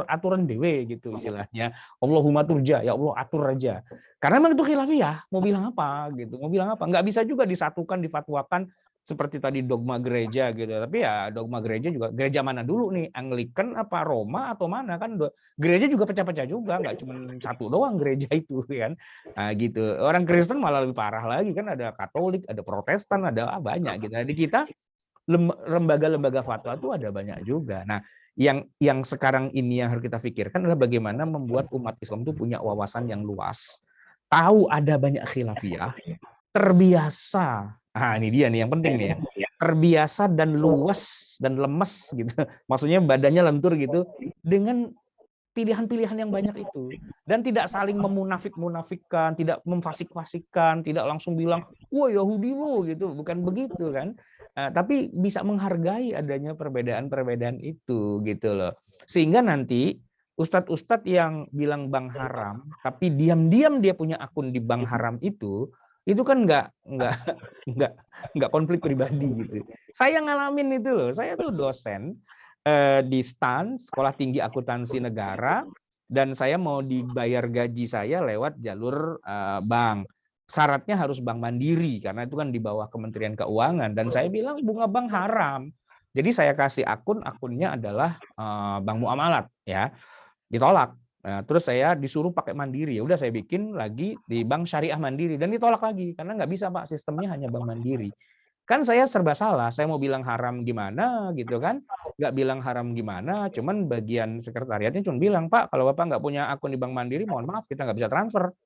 Aturan dewe gitu istilahnya. Allahumma turja, ya Allah atur aja. Karena memang itu khilafiyah, mau bilang apa gitu. Mau bilang apa? Nggak bisa juga disatukan, difatwakan seperti tadi dogma gereja gitu. Tapi ya dogma gereja juga, gereja mana dulu nih? Anglikan apa Roma atau mana kan? Gereja juga pecah-pecah juga, nggak cuma satu doang gereja itu kan. Nah, gitu. Orang Kristen malah lebih parah lagi kan, ada Katolik, ada Protestan, ada banyak gitu. Di kita lembaga-lembaga fatwa itu ada banyak juga. Nah, yang sekarang ini yang harus kita pikirkan adalah bagaimana membuat umat Islam itu punya wawasan yang luas, tahu ada banyak khilafiyah, terbiasa. Ah, ini dia nih yang penting nih ya. Terbiasa dan luas dan lemes gitu. Maksudnya badannya lentur gitu dengan pilihan-pilihan yang banyak itu, dan tidak saling memunafik-munafikkan, tidak memfasik-fasikkan, tidak langsung bilang wah Yahudi lo gitu, bukan begitu kan. Tapi bisa menghargai adanya perbedaan-perbedaan itu gitu loh, sehingga nanti ustadz-ustadz yang bilang bang haram tapi diam-diam dia punya akun di bang haram itu kan nggak konflik pribadi gitu. Saya ngalamin itu loh, saya tuh dosen di STAN, Sekolah Tinggi Akuntansi Negara, dan saya mau dibayar gaji saya lewat jalur bank. Syaratnya harus bank mandiri, karena itu kan di bawah Kementerian Keuangan. Dan saya bilang bunga bank haram. Jadi saya kasih akunnya adalah bank muamalat, ya ditolak. Nah, terus saya disuruh pakai mandiri. Ya udah saya bikin lagi di bank syariah mandiri dan ditolak lagi karena nggak bisa Pak, sistemnya hanya bank mandiri. Kan saya serba salah, saya mau bilang haram gimana gitu kan, nggak bilang haram gimana, cuman bagian sekretariatnya cuma bilang, Pak, kalau Bapak nggak punya akun di Bank Mandiri, mohon maaf, kita nggak bisa transfer.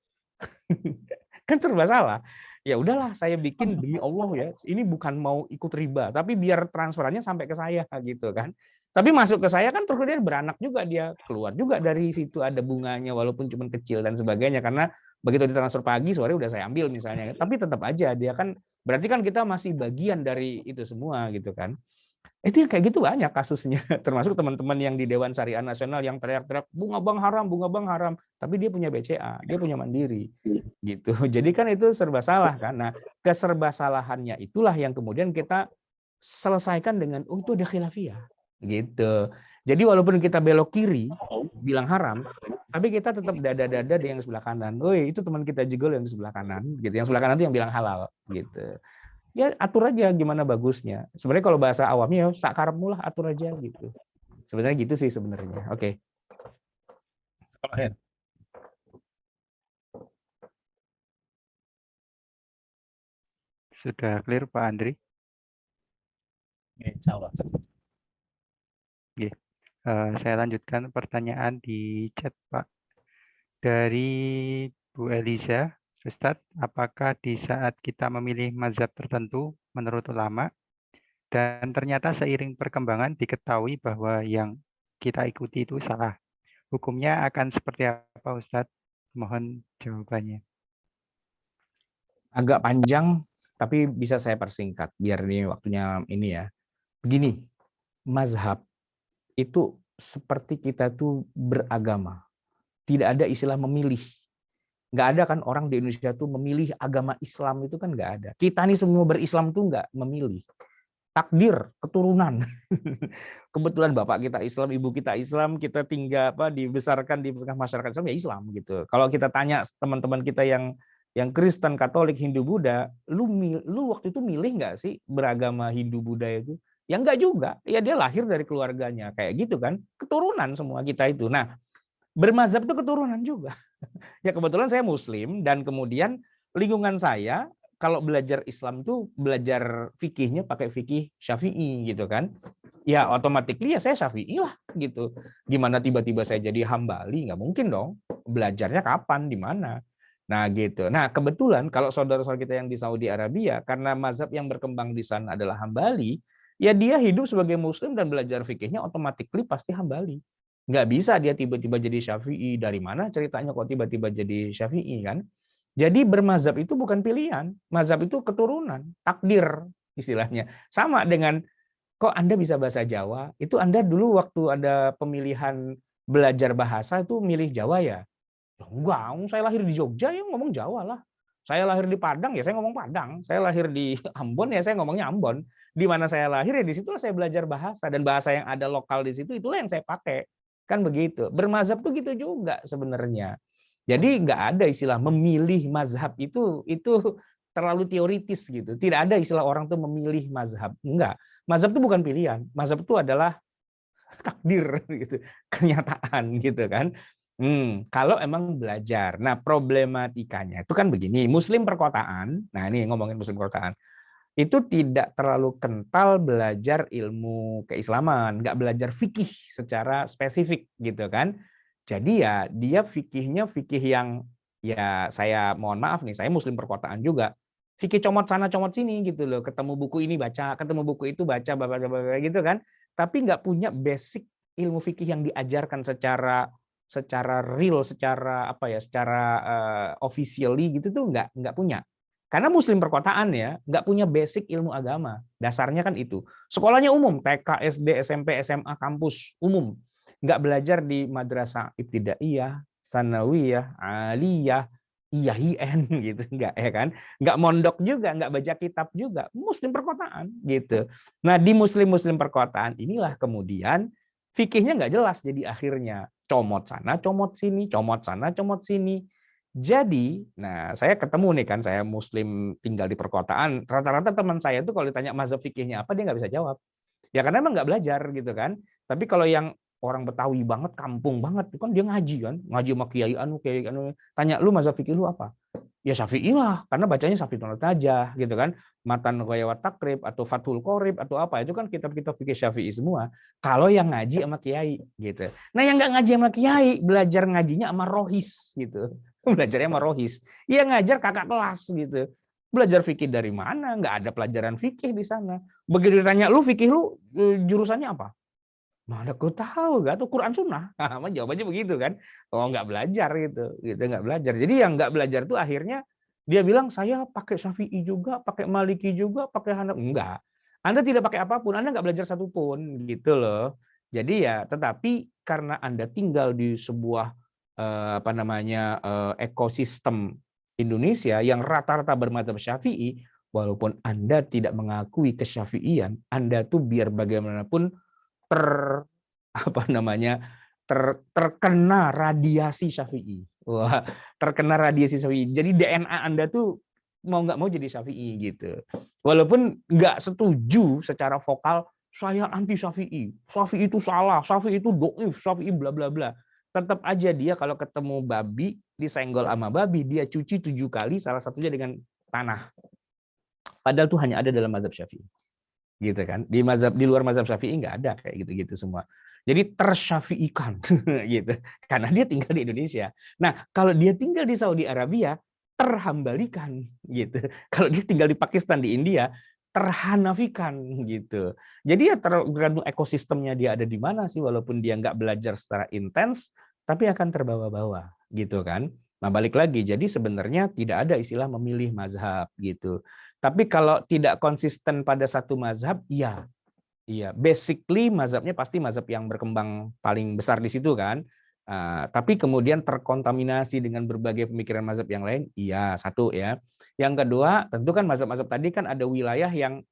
Kan serba salah. Ya udahlah, saya bikin demi Allah ya, ini bukan mau ikut riba, tapi biar transferannya sampai ke saya gitu kan. Tapi masuk ke saya kan terus dia beranak juga, dia keluar juga dari situ ada bunganya walaupun cuma kecil dan sebagainya, karena begitu ditransfer pagi sore udah saya ambil misalnya, tapi tetap aja dia kan berarti kan kita masih bagian dari itu semua gitu kan. Itu kayak gitu banyak kasusnya, termasuk teman-teman yang di Dewan Syariah Nasional yang teriak-teriak bunga bank haram, tapi dia punya BCA, dia punya mandiri gitu. Jadi kan itu serba salah kan. Nah, keserba-salahannya itulah yang kemudian kita selesaikan dengan itu ada khilafiyah gitu. Jadi walaupun kita belok kiri bilang haram, tapi kita tetap dada-dada di yang sebelah kanan. Woi, itu teman kita juga yang di sebelah kanan gitu. Yang sebelah kanan itu yang bilang halal gitu. Ya atur aja gimana bagusnya. Sebenarnya kalau bahasa awamnya ya sakarepmu lah, atur aja gitu. Sebenarnya gitu sih sebenarnya. Oke. Sudah clear Pak Andri? Insya Allah. Saya lanjutkan pertanyaan di chat Pak. Dari Bu Eliza, Ustadz, apakah di saat kita memilih mazhab tertentu menurut ulama, dan ternyata seiring perkembangan diketahui bahwa yang kita ikuti itu salah, hukumnya akan seperti apa Ustadz? Mohon jawabannya. Agak panjang, Tapi bisa saya persingkat biar ini waktunya ini ya. Begini, mazhab itu seperti kita tuh beragama. Tidak ada istilah memilih. Nggak ada kan orang di Indonesia tuh memilih agama Islam, itu kan nggak ada. Kita nih semua berislam tuh nggak memilih. Takdir, keturunan. Kebetulan bapak kita Islam, ibu kita Islam, kita tinggal dibesarkan di tengah masyarakat Islam ya Islam gitu. Kalau kita tanya teman-teman kita yang Kristen, Katolik, Hindu, Buddha, lu waktu itu milih nggak sih beragama Hindu, Buddha itu? Ya enggak juga. Ya dia lahir dari keluarganya kayak gitu kan. Keturunan semua kita itu. Nah, bermazhab itu keturunan juga. Ya kebetulan saya Muslim dan kemudian lingkungan saya kalau belajar Islam tuh belajar fikihnya pakai fikih Syafi'i gitu kan. Ya otomatis ya saya Syafi'i lah gitu. Gimana tiba-tiba saya jadi Hambali? Nggak mungkin dong. Belajarnya kapan, di mana? Nah gitu. Nah kebetulan kalau saudara-saudara kita yang di Saudi Arabia, karena mazhab yang berkembang di sana adalah Hambali, ya dia hidup sebagai Muslim dan belajar fikihnya otomatis pasti Hambali. Nggak bisa dia tiba-tiba jadi Syafi'i. Dari mana ceritanya kok tiba-tiba jadi Syafi'i kan? Jadi bermazhab itu bukan pilihan. Mazhab itu keturunan, takdir istilahnya. Sama dengan kok Anda bisa bahasa Jawa, itu Anda dulu waktu ada pemilihan belajar bahasa itu milih Jawa ya? Enggak, saya lahir di Jogja ya ngomong Jawa lah. Saya lahir di Padang ya saya ngomong Padang. Saya lahir di Ambon ya saya ngomongnya Ambon. Di mana saya lahir ya di situlah saya belajar bahasa. Dan bahasa yang ada lokal di situ itulah yang saya pakai. Kan begitu. Bermazhab tuh gitu juga sebenarnya. Jadi nggak ada istilah memilih mazhab itu terlalu teoritis gitu. Tidak ada istilah orang tuh memilih mazhab. Enggak. Mazhab itu bukan pilihan. Mazhab itu adalah takdir gitu, kenyataan gitu kan. Kalau emang belajar. Nah, problematikanya itu kan begini, Muslim perkotaan. Nah, ini ngomongin Muslim perkotaan. Itu tidak terlalu kental belajar ilmu keislaman, nggak belajar fikih secara spesifik gitu kan. Jadi ya dia fikihnya fikih yang ya saya mohon maaf nih, saya Muslim perkotaan juga. Fikih comot sana comot sini gitu loh, ketemu buku ini baca, ketemu buku itu baca, gitu kan. Tapi nggak punya basic ilmu fikih yang diajarkan secara real, secara apa ya, secara officially gitu tuh nggak punya. Karena Muslim perkotaan ya nggak punya basic ilmu agama, dasarnya kan itu. Sekolahnya umum, TK, SD, SMP, SMA, kampus umum. Nggak belajar di madrasah ibtidaiyah, sanawiyah, aliyah, IAIN gitu, nggak ya kan? Nggak mondok juga, nggak baca kitab juga, Muslim perkotaan gitu. Nah di Muslim perkotaan inilah kemudian fikihnya nggak jelas, jadi akhirnya comot sana, comot sini, comot sana, comot sini. Jadi, nah saya ketemu nih kan, saya Muslim tinggal di perkotaan, rata-rata teman saya tuh kalau ditanya mazhab fikihnya apa dia nggak bisa jawab. Ya karena emang nggak belajar gitu kan. Tapi kalau yang orang Betawi banget, kampung banget, itu kan dia ngaji kan, ngaji sama kiai anu, tanya lu mazhab fikih lu apa? Ya Syafi'i lah, karena bacanya Syafi'ul Tajah gitu kan, Matan Ghayawat Takrib atau Fathul Qorib atau apa, itu kan kitab-kitab fikih Syafi'i semua. Kalau yang ngaji sama kiai gitu. Nah yang nggak ngaji sama kiai, belajar ngajinya sama rohis gitu. Belajarnya sama rohis. Iya ngajar kakak kelas gitu. Belajar fikih dari mana? Nggak ada pelajaran fikih di sana. Begitu ditanya lu fikih lu jurusannya apa? Mana aku tahu gak tuh Quran Sunnah. Nah, jawabannya begitu kan. Oh nggak belajar gitu nggak belajar. Jadi yang nggak belajar tuh akhirnya dia bilang saya pakai Syafi'i juga, pakai Maliki juga, pakai Hanafi. Enggak. Anda tidak pakai apapun, Anda nggak belajar satupun gitu loh. Jadi ya tetapi karena Anda tinggal di sebuah ekosistem Indonesia yang rata-rata bermadzhab Syafi'i, walaupun Anda tidak mengakui kesyafi'ian, Anda tuh biar bagaimanapun terkena radiasi Syafi'i. Wah, terkena radiasi Syafi'i. Jadi DNA Anda tuh mau nggak mau jadi Syafi'i gitu. Walaupun nggak setuju secara vokal, saya anti Syafi'i. Syafi'i itu salah, Syafi'i itu doif, Syafi'i bla bla bla. Tetap aja dia kalau ketemu babi, disenggol sama babi, dia cuci 7 kali, salah satunya dengan tanah. Padahal itu hanya ada dalam mazhab Syafi'i. Gitu kan, di luar mazhab Syafi'i nggak ada kayak gitu-gitu semua. Jadi tersyafi'ikan gitu, karena dia tinggal di Indonesia. Nah kalau dia tinggal di Saudi Arabia terhambalikan gitu. Kalau dia tinggal di Pakistan, di India terhanafikan gitu. Jadi ya tergantung ekosistemnya dia ada di mana sih, walaupun dia nggak belajar secara intens, tapi akan terbawa-bawa gitu kan. Nah balik lagi, jadi sebenarnya tidak ada istilah memilih mazhab gitu. Tapi kalau tidak konsisten pada satu mazhab, iya. Iya, basically mazhabnya pasti mazhab yang berkembang paling besar di situ kan. Tapi kemudian terkontaminasi dengan berbagai pemikiran mazhab yang lain, iya, satu ya. Yang kedua, tentu kan mazhab-mazhab tadi kan ada wilayah yang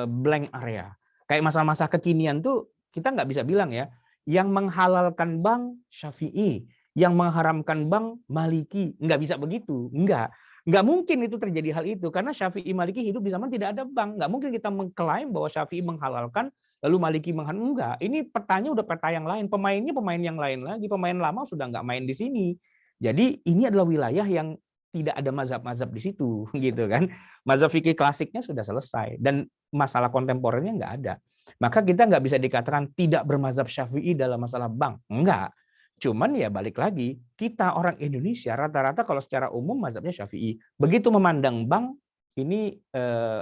blank area. Kayak masa-masa kekinian tuh kita nggak bisa bilang ya, yang menghalalkan bank Syafi'i, yang mengharamkan bank Maliki, nggak bisa begitu, nggak mungkin itu terjadi hal itu karena Syafi'i Maliki hidup di zaman tidak ada bank, nggak mungkin kita mengklaim bahwa Syafi'i menghalalkan lalu Maliki mengharamkan, enggak. Ini petanya udah peta yang lain, pemainnya pemain yang lain lagi, pemain lama sudah nggak main di sini. Jadi ini adalah wilayah yang tidak ada mazhab-mazhab di situ, gitu kan? Mazhab fikih klasiknya sudah selesai dan masalah kontemporernya nggak ada. Maka kita nggak bisa dikatakan tidak bermazhab Syafi'i dalam masalah bank, enggak. Cuman ya balik lagi, kita orang Indonesia rata-rata kalau secara umum mazhabnya Syafi'i. Begitu memandang bank, ini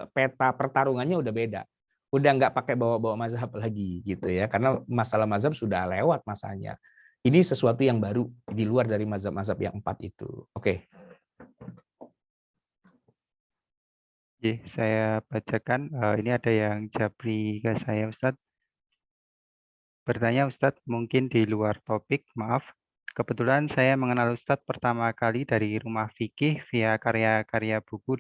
peta pertarungannya udah beda. Udah nggak pakai bawa-bawa mazhab lagi gitu ya, karena masalah mazhab sudah lewat masanya. Ini sesuatu yang baru di luar dari mazhab-mazhab yang 4 itu. Oke. Saya bacakan, ini ada yang japri ke saya, Ustadz. Bertanya Ustadz, mungkin di luar topik, maaf. Kebetulan saya mengenal Ustadz pertama kali dari Rumah Fikih via karya-karya buku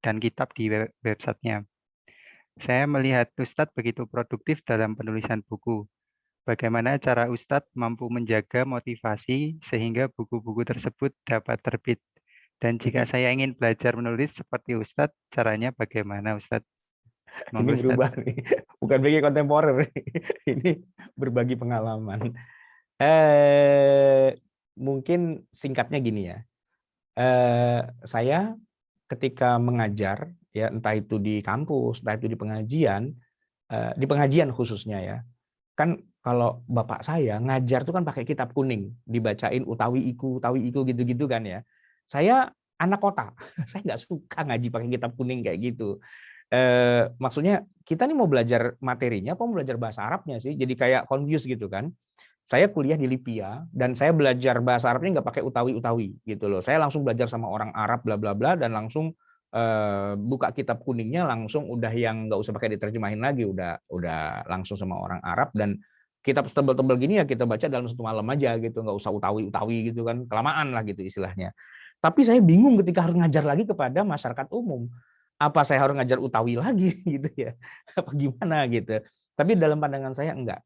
dan kitab di websitenya. Saya melihat Ustadz begitu produktif dalam penulisan buku. Bagaimana cara Ustadz mampu menjaga motivasi sehingga buku-buku tersebut dapat terbit? Dan jika saya ingin belajar menulis seperti Ustadz, caranya bagaimana Ustadz? Ini berubah nih, bukan bagi kontemporer, ini berbagi pengalaman. Mungkin singkatnya gini ya, saya ketika mengajar, ya entah itu di kampus, entah itu di pengajian khususnya ya, kan kalau bapak saya ngajar tuh kan pakai kitab kuning, dibacain utawi iku gitu-gitu kan ya. Saya anak kota, saya nggak suka ngaji pakai kitab kuning kayak gitu. Maksudnya kita nih mau belajar materinya apa mau belajar bahasa Arabnya sih, jadi kayak confused gitu kan. Saya kuliah di Libya dan saya belajar bahasa Arabnya nggak pakai utawi gitu loh, saya langsung belajar sama orang Arab bla bla bla dan langsung buka kitab kuningnya langsung udah yang nggak usah pakai diterjemahin lagi, udah langsung sama orang Arab, dan kitab setebal-tebal gini ya kita baca dalam 1 malam aja gitu, nggak usah utawi gitu kan, kelamaan lah gitu istilahnya. Tapi saya bingung ketika harus ngajar lagi kepada masyarakat umum. Apa saya harus ngajar utawi lagi gitu ya? Apa gimana gitu. Tapi dalam pandangan saya enggak.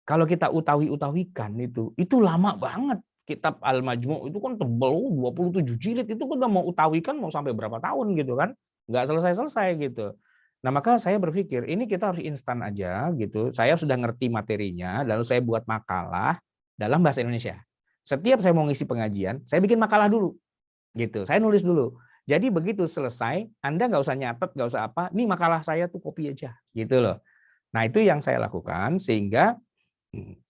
Kalau kita utawi-utawikan itu lama banget. Kitab Al-Majmu' itu kan tebal 27 jilid, itu kita mau utawikan mau sampai berapa tahun gitu kan? Enggak selesai-selesai gitu. Nah, maka saya berpikir ini kita harus instan aja gitu. Saya sudah ngerti materinya, lalu saya buat makalah dalam bahasa Indonesia. Setiap saya mau ngisi pengajian, saya bikin makalah dulu. Gitu. Saya nulis dulu. Jadi begitu selesai, Anda nggak usah nyatet, nggak usah apa, nih makalah saya tuh copy aja, gitu loh. Nah itu yang saya lakukan sehingga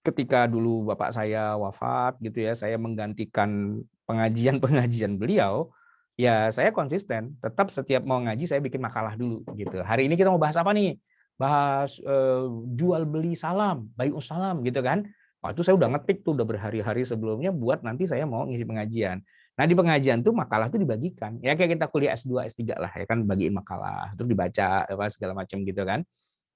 ketika dulu bapak saya wafat, gitu ya, saya menggantikan pengajian beliau, ya saya konsisten, tetap setiap mau ngaji saya bikin makalah dulu, gitu. Hari ini kita mau bahas apa nih? Bahas jual beli salam, bai'us salam, gitu kan? Waktu saya udah ngetik tuh, udah berhari-hari sebelumnya buat nanti saya mau ngisi pengajian. Nah di pengajian tuh makalah tuh dibagikan, ya kayak kita kuliah S2, S3 lah ya kan, bagiin makalah, terus dibaca apa segala macam gitu kan.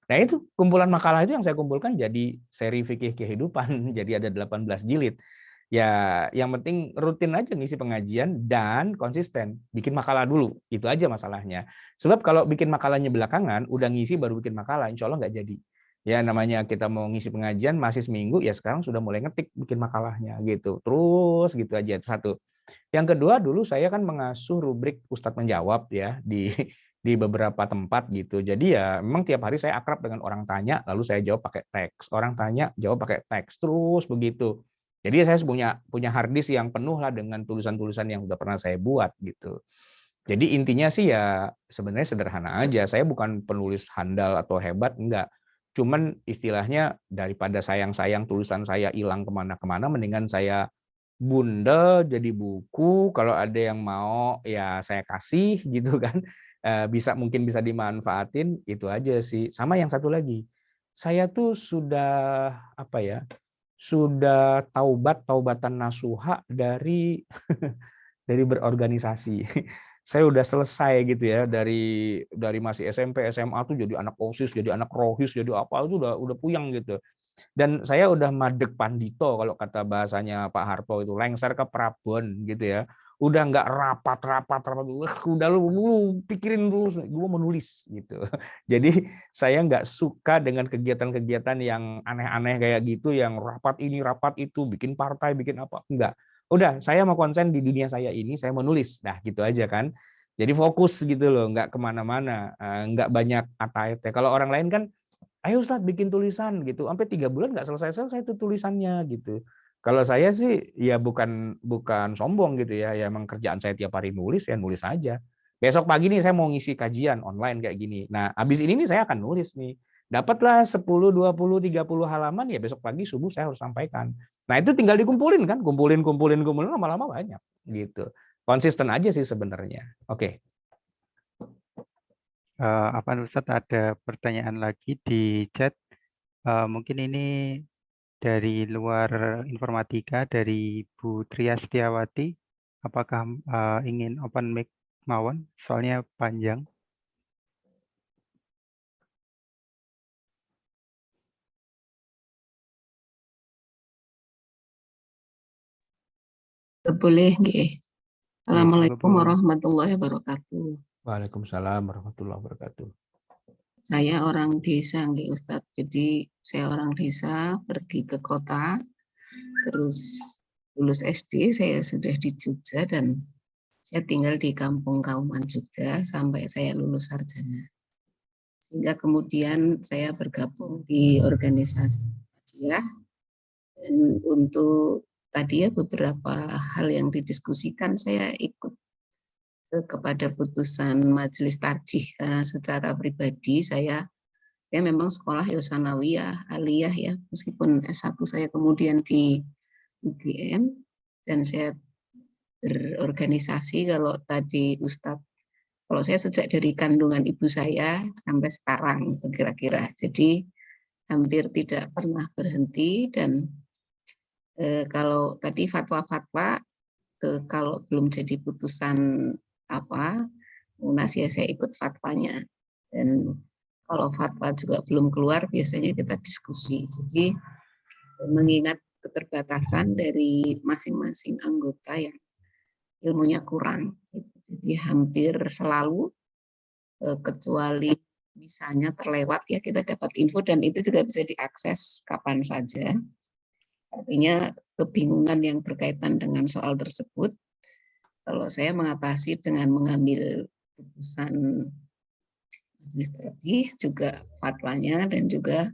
Nah itu kumpulan makalah itu yang saya kumpulkan jadi seri fikih kehidupan, jadi ada 18 jilid. Ya yang penting rutin aja ngisi pengajian dan konsisten, bikin makalah dulu, itu aja masalahnya. Sebab kalau bikin makalahnya belakangan, udah ngisi baru bikin makalah, insya Allah nggak jadi. Ya namanya kita mau ngisi pengajian masih seminggu, ya sekarang sudah mulai ngetik bikin makalahnya gitu, terus gitu aja. Satu. Yang kedua, dulu saya kan mengasuh rubrik Ustadz Menjawab ya di beberapa tempat gitu. Jadi ya memang tiap hari saya akrab dengan orang tanya, lalu saya jawab pakai teks. Orang tanya, jawab pakai teks, terus begitu. Jadi saya punya hard disk yang penuh lah dengan tulisan-tulisan yang udah pernah saya buat gitu. Jadi intinya sih ya sebenarnya sederhana aja. Saya bukan penulis handal atau hebat, enggak. Cuman istilahnya daripada sayang-sayang tulisan saya hilang kemana-kemana, mendingan saya bundel jadi buku, kalau ada yang mau ya saya kasih gitu kan, mungkin bisa dimanfaatin, itu aja sih. Sama yang satu lagi, saya tuh sudah apa ya, sudah taubatan nasuha dari dari berorganisasi. saya udah selesai gitu ya, dari masih SMP, SMA tuh jadi anak OSIS, jadi anak rohis, jadi apa itu udah puyeng gitu. Dan saya udah madeg pandito kalau kata bahasanya Pak Harto itu, lengser ke Prabon gitu ya. Udah nggak rapat, udah lu pikirin dulu, gue menulis gitu. Jadi saya nggak suka dengan kegiatan-kegiatan yang aneh-aneh kayak gitu, yang rapat ini, rapat itu, bikin partai, bikin apa, enggak. Udah, saya mau konsen di dunia saya ini, saya menulis. Nah, gitu aja kan. Jadi fokus gitu loh, nggak kemana-mana, nggak banyak ATT. Kalau orang lain kan, ayo Ustadz bikin tulisan gitu, sampai 3 bulan nggak selesai itu tulisannya gitu. Kalau saya sih ya bukan sombong gitu ya, ya emang kerjaan saya tiap hari nulis, ya nulis aja. Besok pagi nih saya mau ngisi kajian online kayak gini. Nah, habis ini nih saya akan nulis nih. Dapatlah 10, 20, 30 halaman, ya besok pagi subuh saya harus sampaikan. Nah, itu tinggal dikumpulin kan, kumpulin lama-lama banyak gitu. Konsisten aja sih sebenarnya. Oke. Apa Ustadz, ada pertanyaan lagi di chat. Mungkin ini dari luar informatika, dari Bu Tria Setiawati. Apakah ingin open mic mawon? Soalnya panjang. Boleh nggih. Assalamualaikum Bu. warahmatullahi wabarakatuh. Waalaikumsalam warahmatullahi wabarakatuh. Saya orang desa nggih Ustadz. Jadi saya orang desa pergi ke kota, terus lulus SD saya sudah di Jogja dan saya tinggal di Kampung Kauman juga sampai saya lulus sarjana. Sehingga kemudian saya bergabung di organisasi Muhammadiyah, dan untuk tadi ya beberapa hal yang didiskusikan saya ikut kepada putusan majelis tarjih, karena secara pribadi saya memang sekolah sanawiyah aliyah ya, meskipun S1 saya kemudian di UGM dan saya berorganisasi. Kalau tadi Ustadz, kalau saya sejak dari kandungan ibu saya sampai sekarang kira-kira, jadi hampir tidak pernah berhenti. Dan kalau tadi fatwa-fatwa, kalau belum jadi putusan Munas ya saya ikut fatwanya, dan kalau fatwa juga belum keluar biasanya kita diskusi. Jadi mengingat keterbatasan dari masing-masing anggota yang ilmunya kurang, jadi hampir selalu kecuali misalnya terlewat ya kita dapat info, dan itu juga bisa diakses kapan saja. Artinya kebingungan yang berkaitan dengan soal tersebut, kalau saya mengatasi dengan mengambil putusan majelis tarjih, juga fatwanya, dan juga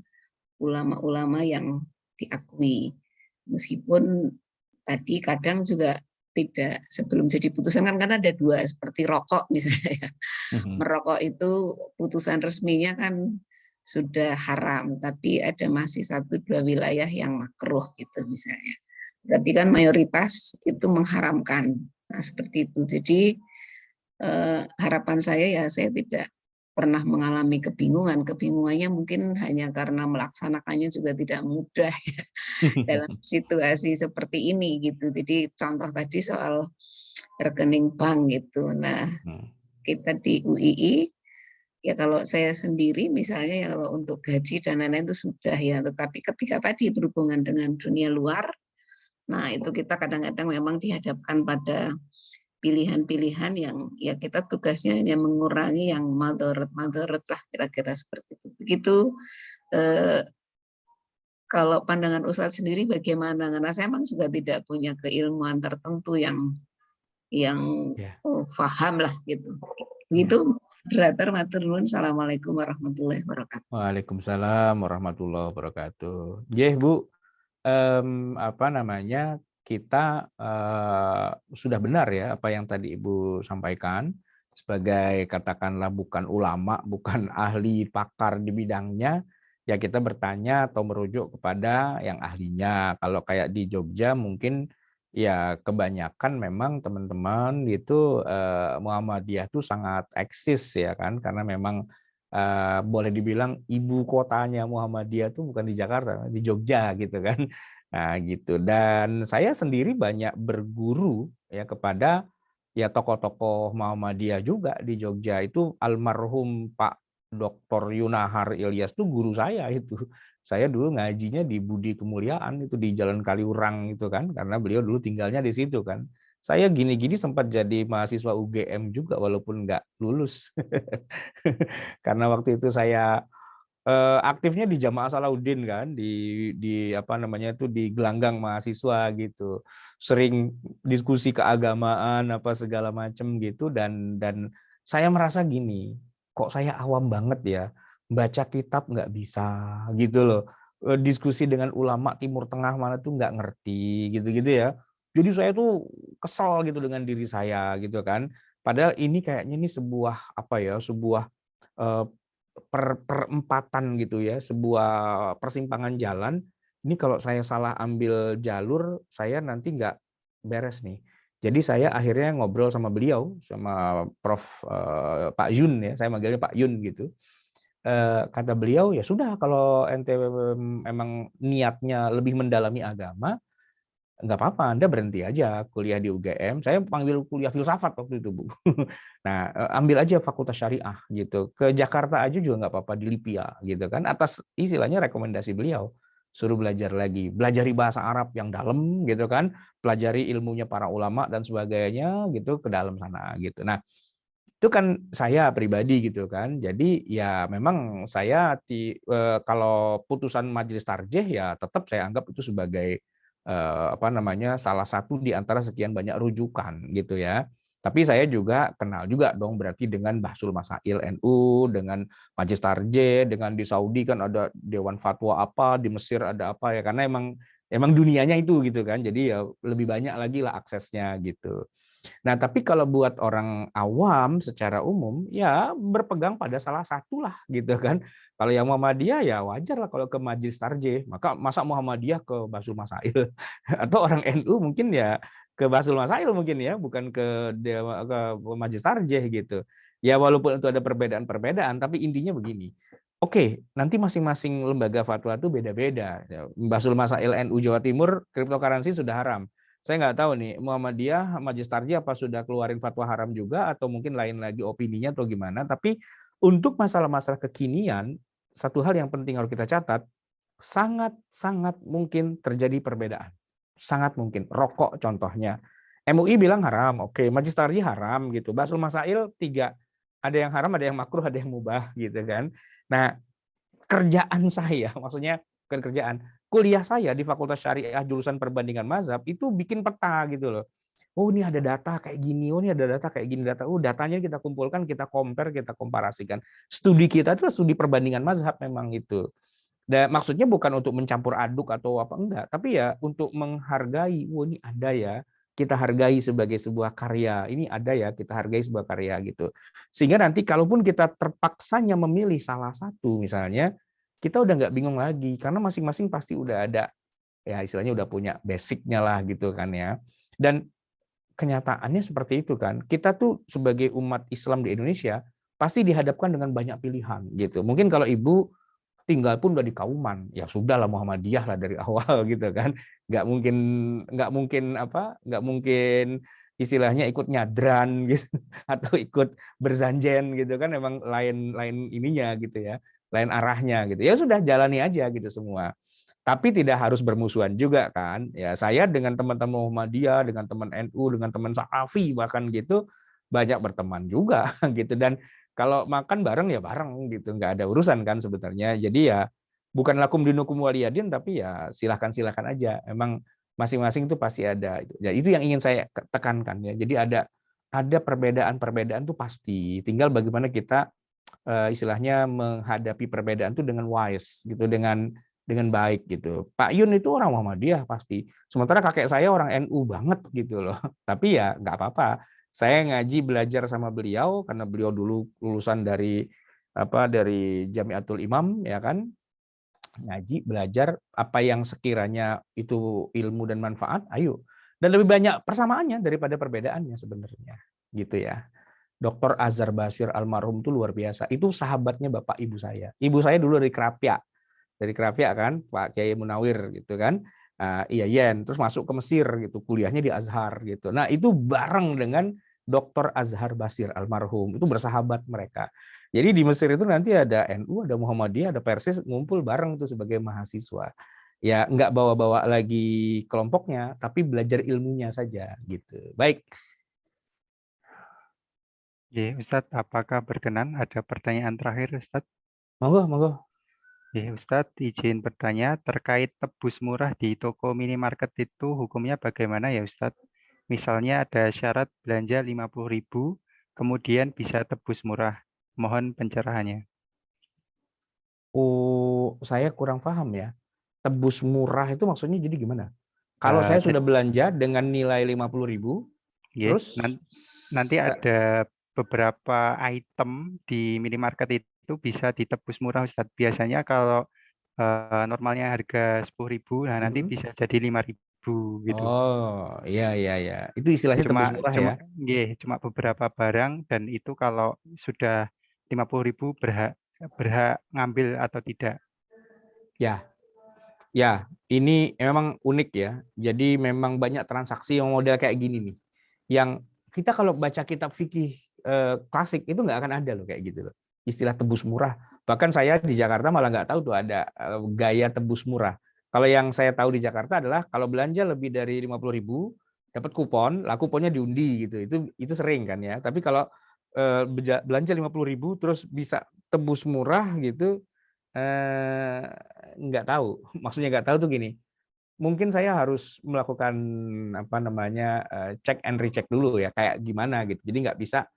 ulama-ulama yang diakui. Meskipun tadi kadang juga tidak sebelum jadi putusan kan, karena ada dua, seperti rokok misalnya. Merokok itu putusan resminya kan sudah haram, tapi ada masih 1-2 wilayah yang makruh gitu misalnya. Berarti kan mayoritas itu mengharamkan. Nah, seperti itu. Jadi harapan saya ya saya tidak pernah mengalami kebingungan. Kebingungannya mungkin hanya karena melaksanakannya juga tidak mudah ya, dalam situasi seperti ini gitu. Jadi contoh tadi soal rekening bank gitu. Nah, kita di UII ya, kalau saya sendiri misalnya ya kalau untuk gaji dan lain-lain itu sudah ya, tetapi ketika tadi berhubungan dengan dunia luar, nah itu kita kadang-kadang memang dihadapkan pada pilihan-pilihan yang ya kita tugasnya hanya mengurangi yang madharat lah, kira-kira seperti itu. Begitu kalau pandangan Ustadz sendiri bagaimana? Karena saya memang juga tidak punya keilmuan tertentu yang paham lah gitu. Begitu. Assalamualaikum warahmatullahi wabarakatuh. Waalaikumsalam warahmatullahi wabarakatuh. Bu, kita sudah benar ya apa yang tadi Ibu sampaikan, sebagai katakanlah bukan ulama, bukan ahli pakar di bidangnya, ya kita bertanya atau merujuk kepada yang ahlinya. Kalau kayak di Jogja mungkin ya kebanyakan memang teman-teman itu Muhammadiyah itu sangat eksis ya kan, karena memang boleh dibilang ibu kotanya Muhammadiyah itu bukan di Jakarta, di Jogja gitu kan. Nah gitu. Dan saya sendiri banyak berguru ya kepada ya tokoh-tokoh Muhammadiyah juga di Jogja. Itu almarhum Pak Dr. Yunahar Ilyas tuh guru saya itu. Saya dulu ngajinya di Budi Kemuliaan itu di Jalan Kaliurang itu kan, karena beliau dulu tinggalnya di situ kan. Saya gini-gini sempat jadi mahasiswa UGM juga walaupun nggak lulus. Karena waktu itu saya aktifnya di Jamaah Salahuddin kan, di apa namanya itu di gelanggang mahasiswa gitu. Sering diskusi keagamaan apa segala macam gitu, dan saya merasa gini, kok saya awam banget ya, baca kitab nggak bisa gitu loh. Diskusi dengan ulama Timur Tengah mana tuh nggak ngerti gitu-gitu ya. Jadi saya tuh kesel gitu dengan diri saya gitu kan. Padahal ini kayaknya ini sebuah apa ya, sebuah eh, perempatan gitu ya, sebuah persimpangan jalan. Ini kalau saya salah ambil jalur, saya nanti nggak beres nih. Jadi saya akhirnya ngobrol sama beliau, sama Prof. Pak Yun ya, saya manggilnya Pak Yun gitu. Kata beliau, ya sudah kalau ente memang niatnya lebih mendalami agama, nggak apa-apa, Anda berhenti aja kuliah di UGM. Saya panggil kuliah filsafat waktu itu, Bu. Nah, ambil aja fakultas syariah gitu. Ke Jakarta aja juga nggak apa-apa, di Lipia gitu kan. Atas istilahnya rekomendasi beliau. Suruh belajar lagi, belajari bahasa Arab yang dalam gitu kan, pelajari ilmunya para ulama dan sebagainya gitu ke dalam sana gitu. Nah, itu kan saya pribadi gitu kan. Jadi ya memang saya kalau putusan majelis tarjih ya tetap saya anggap itu sebagai apa namanya salah satu di antara sekian banyak rujukan gitu ya. Tapi saya juga kenal juga dong berarti dengan Bahsul Masail NU, dengan Majelis Tarjih, dengan di Saudi kan ada Dewan Fatwa apa, di Mesir ada apa ya, karena emang dunianya itu gitu kan. Jadi ya lebih banyak lagi lah aksesnya gitu. Nah, tapi kalau buat orang awam secara umum, ya berpegang pada salah satu lah gitu kan. Kalau yang Muhammadiyah ya wajar lah kalau ke Majelis Tarjih. Masa Muhammadiyah ke Bahsul Masail. Atau orang NU mungkin ya ke Bahsul Masail mungkin ya, bukan ke Majelis Tarjih gitu. Ya walaupun itu ada perbedaan-perbedaan, tapi intinya begini. Oke, nanti masing-masing lembaga fatwa itu beda-beda. Bahsul Masail NU Jawa Timur, cryptocurrency sudah haram. Saya nggak tahu nih, Muhammadiyah, Majelis Tarjih apa sudah keluarin fatwa haram juga, atau mungkin lain lagi opininya atau gimana. Tapi untuk masalah-masalah kekinian, satu hal yang penting harus kita catat, sangat-sangat mungkin terjadi perbedaan. Sangat mungkin. Rokok contohnya. MUI bilang haram, oke. Majelis Tarjih haram gitu. Bahsul Masail 3. Ada yang haram, ada yang makruh, ada yang mubah gitu kan. Nah, kerjaan saya, maksudnya bukan kerjaan, kuliah saya di Fakultas Syariah jurusan perbandingan mazhab itu bikin peta gitu loh. Oh ini ada data kayak gini, oh ini ada data kayak gini, datanya kita kumpulkan, kita compare, kita komparasikan. Studi kita itu studi perbandingan mazhab memang itu. Dan maksudnya bukan untuk mencampur aduk atau apa enggak, tapi ya untuk menghargai, oh ini ada ya, kita hargai sebagai sebuah karya. Ini ada ya, kita hargai sebuah karya gitu. Sehingga nanti kalaupun kita terpaksanya memilih salah satu misalnya, kita udah nggak bingung lagi karena masing-masing pasti udah ada ya istilahnya udah punya basicnya lah gitu kan ya. Dan kenyataannya seperti itu kan. Kita tuh sebagai umat Islam di Indonesia pasti dihadapkan dengan banyak pilihan gitu. Mungkin kalau ibu tinggal pun udah di Kauman, ya sudahlah Muhammadiyah lah dari awal gitu kan. Nggak mungkin istilahnya ikut nyadran gitu atau ikut berzanjen gitu kan, emang lain ininya gitu ya, lain arahnya gitu. Ya sudah jalani aja gitu semua. Tapi tidak harus bermusuhan juga kan. Ya saya dengan teman-teman Muhammadiyah, dengan teman NU, dengan teman Salafi bahkan gitu banyak berteman juga gitu. Dan kalau makan bareng ya bareng gitu, nggak ada urusan kan sebenarnya. Jadi ya bukan lakum dinukum waliyadin, tapi ya silahkan aja. Emang masing-masing itu pasti ada. Ya, itu yang ingin saya tekankan ya. Jadi ada perbedaan-perbedaan tuh pasti. Tinggal bagaimana kita istilahnya menghadapi perbedaan itu dengan wise gitu, dengan baik gitu. Pak Yun itu orang Muhammadiyah pasti. Sementara kakek saya orang NU banget gitu loh. Tapi ya nggak apa-apa. Saya ngaji belajar sama beliau karena beliau dulu lulusan dari Jamiatul Imam ya kan. Ngaji, belajar apa yang sekiranya itu ilmu dan manfaat, ayo. Dan lebih banyak persamaannya daripada perbedaannya sebenarnya. Gitu ya. Dr. Azhar Basir almarhum itu luar biasa. Itu sahabatnya bapak ibu saya. Ibu saya dulu dari Krapia. Dari Krapia kan, Pak Kiai Munawir gitu kan. Terus masuk ke Mesir gitu, kuliahnya di Azhar gitu. Nah, itu bareng dengan Dr. Azhar Basir almarhum, itu bersahabat mereka. Jadi di Mesir itu nanti ada NU, ada Muhammadiyah, ada Persis ngumpul bareng tuh sebagai mahasiswa. Ya nggak bawa-bawa lagi kelompoknya, tapi belajar ilmunya saja gitu. Baik. Ya, Ustadz, apakah berkenan ada pertanyaan terakhir, Ustadz? Monggo, monggo. Ya, Ustadz, izin bertanya terkait tebus murah di toko minimarket itu hukumnya bagaimana ya, Ustadz? Misalnya ada syarat belanja 50.000, kemudian bisa tebus murah. Mohon pencerahannya. Oh, saya kurang paham ya. Tebus murah itu maksudnya jadi gimana? Kalau saya Jadi, sudah belanja dengan nilai 50.000, ya, terus nanti ada beberapa item di minimarket itu bisa ditebus murah, Ustadz. Biasanya kalau normalnya harga 10.000, nah nanti bisa jadi 5.000 gitu. Oh, iya iya iya. Itu istilahnya tebus murah ya. Cuma beberapa barang, dan itu kalau sudah 50.000 berhak ngambil atau tidak. Ya. Ya, ini memang unik ya. Jadi memang banyak transaksi yang model kayak gini nih. Yang kita kalau baca kitab fikih klasik itu nggak akan ada loh kayak gitu loh. Istilah tebus murah. Bahkan saya di Jakarta malah nggak tahu tuh ada gaya tebus murah. Kalau yang saya tahu di Jakarta adalah kalau belanja lebih dari 50.000 dapat kupon, lah kuponnya diundi gitu. Itu sering kan ya. Tapi kalau belanja 50.000 terus bisa tebus murah gitu, nggak tahu. Maksudnya nggak tahu tuh gini. Mungkin saya harus melakukan apa namanya check and recheck dulu ya, kayak gimana gitu. Jadi nggak bisa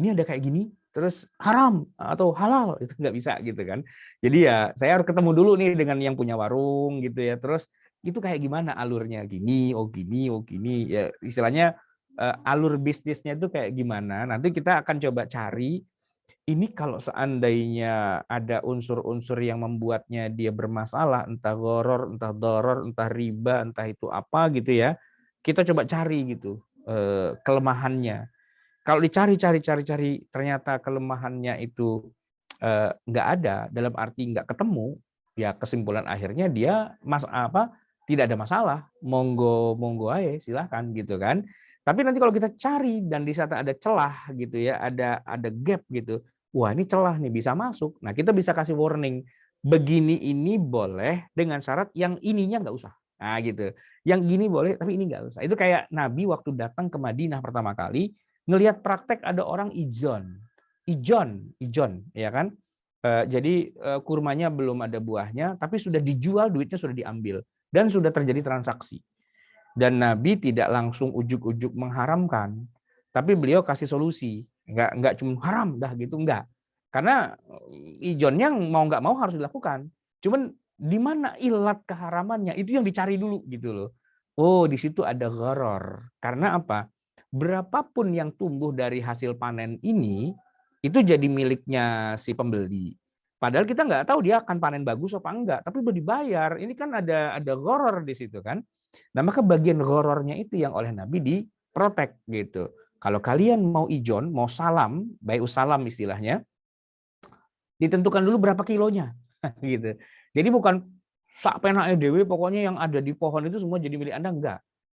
ini ada kayak gini terus haram atau halal, itu nggak bisa gitu kan. Jadi ya saya harus ketemu dulu nih dengan yang punya warung gitu ya. Terus itu kayak gimana alurnya, gini, oh gini, oh gini ya, istilahnya alur bisnisnya itu kayak gimana. Nanti kita akan coba cari ini kalau seandainya ada unsur-unsur yang membuatnya dia bermasalah, entah gharar, entah darar, entah riba, entah itu apa gitu ya, kita coba cari gitu kelemahannya. Kalau dicari, ternyata kelemahannya itu nggak ada, dalam arti nggak ketemu, ya kesimpulan akhirnya dia tidak ada masalah, monggo aja silahkan gitu kan. Tapi nanti kalau kita cari dan di saat ada celah gitu ya, ada gap gitu, wah ini celah nih bisa masuk. Nah kita bisa kasih warning, begini ini boleh dengan syarat yang ininya nggak usah. Nah gitu, yang gini boleh tapi ini nggak usah. Itu kayak Nabi waktu datang ke Madinah pertama kali, ngelihat praktek ada orang ijon, ya kan? Jadi kurmanya belum ada buahnya, tapi sudah dijual, duitnya sudah diambil dan sudah terjadi transaksi. Dan Nabi tidak langsung ujuk-ujuk mengharamkan, tapi beliau kasih solusi, nggak cuma haram dah gitu, enggak. Karena ijonnya mau nggak mau harus dilakukan. Cuman di mana ilat keharamannya itu yang dicari dulu gitu loh. Oh di situ ada gharar. Karena apa? Berapapun yang tumbuh dari hasil panen ini itu jadi miliknya si pembeli. Padahal kita nggak tahu dia akan panen bagus apa enggak, tapi udah dibayar. Ini kan ada gharar di situ kan. Nah, maka bagian ghararnya itu yang oleh Nabi diprotek gitu. Kalau kalian mau ijon, mau salam, baik salam istilahnya, ditentukan dulu berapa kilonya gitu. Jadi bukan sak penake dhewe pokoknya yang ada di pohon itu semua jadi milik Anda, enggak.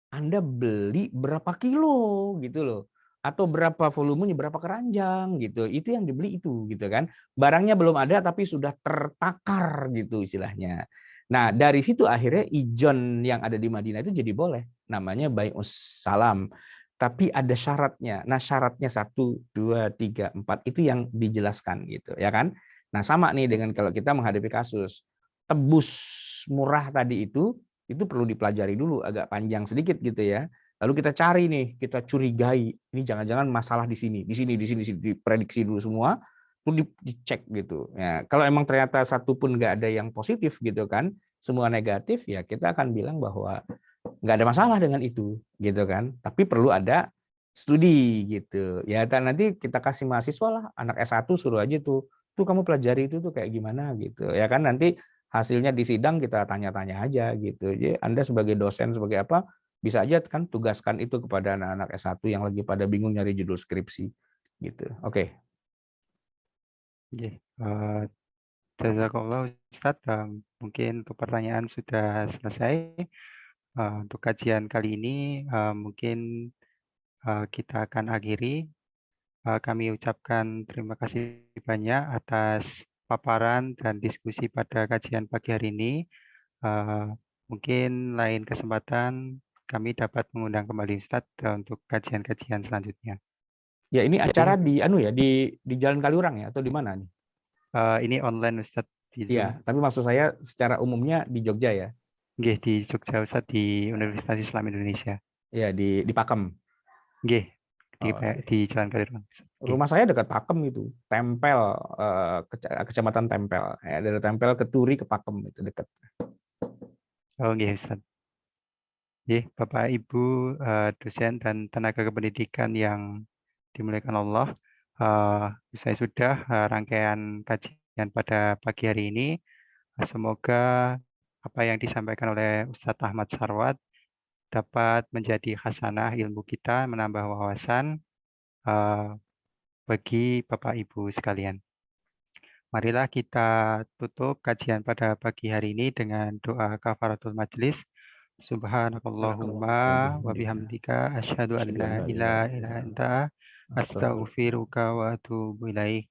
Anda beli berapa kilo gitu loh, atau berapa volumenya, berapa keranjang gitu, itu yang dibeli itu gitu kan. Barangnya belum ada tapi sudah tertakar gitu istilahnya. Nah dari situ akhirnya ijon yang ada di Madinah itu jadi boleh, namanya bai'us salam. Tapi ada syaratnya. Nah syaratnya 1, 2, 3, 4 itu yang dijelaskan gitu ya kan. Nah sama nih dengan kalau kita menghadapi kasus tebus murah tadi itu perlu dipelajari dulu agak panjang sedikit gitu ya. Lalu kita cari nih, kita curigai, ini jangan-jangan masalah di sini, diprediksi dulu semua, lalu dicek gitu. Ya, kalau emang ternyata satu pun nggak ada yang positif gitu kan, semua negatif, ya kita akan bilang bahwa nggak ada masalah dengan itu, gitu kan. Tapi perlu ada studi gitu. Ya nanti kita kasih mahasiswa lah, anak S1 suruh aja tuh kamu pelajari itu tuh kayak gimana gitu. Ya kan nanti hasilnya di sidang kita tanya-tanya aja gitu. Jadi Anda sebagai dosen sebagai apa bisa aja kan tugaskan itu kepada anak-anak S1 yang lagi pada bingung nyari judul skripsi gitu. Oke. Jazakallah Ustadz, mungkin untuk pertanyaan sudah selesai. Untuk kajian kali ini mungkin kita akan akhiri. Kami ucapkan terima kasih banyak atas paparan dan diskusi pada kajian pagi hari ini. Mungkin lain kesempatan kami dapat mengundang kembali Ustadz untuk kajian-kajian selanjutnya. Ya, ini acara di di Jalan Kaliurang ya, atau di mana nih? Ini online Ustadz di Zoom. Iya, tapi maksud saya secara umumnya di Jogja ya. Nggih, di Jogja Ustadz, di Universitas Islam Indonesia. Iya, di Pakem. Nggih, Oh, di Jalan Kaliurang. Rumah saya dekat Pakem itu, Tempel, Kecamatan Tempel. Ya, dari Tempel ke Turi ke Pakem itu dekat. Oh, nggih Ustadz. Nggih, Bapak Ibu dosen dan tenaga kependidikan yang dimuliakan Allah, usai sudah rangkaian kajian pada pagi hari ini. Semoga apa yang disampaikan oleh Ustadz Ahmad Sarwat dapat menjadi khasanah ilmu kita, menambah wawasan bagi Bapak Ibu sekalian. Marilah kita tutup kajian pada pagi hari ini dengan doa kafaratul majlis. Subhanakallahumma wa bihamdika asyhadu an la ilaha illa anta astaghfiruka wa atubu ilaik.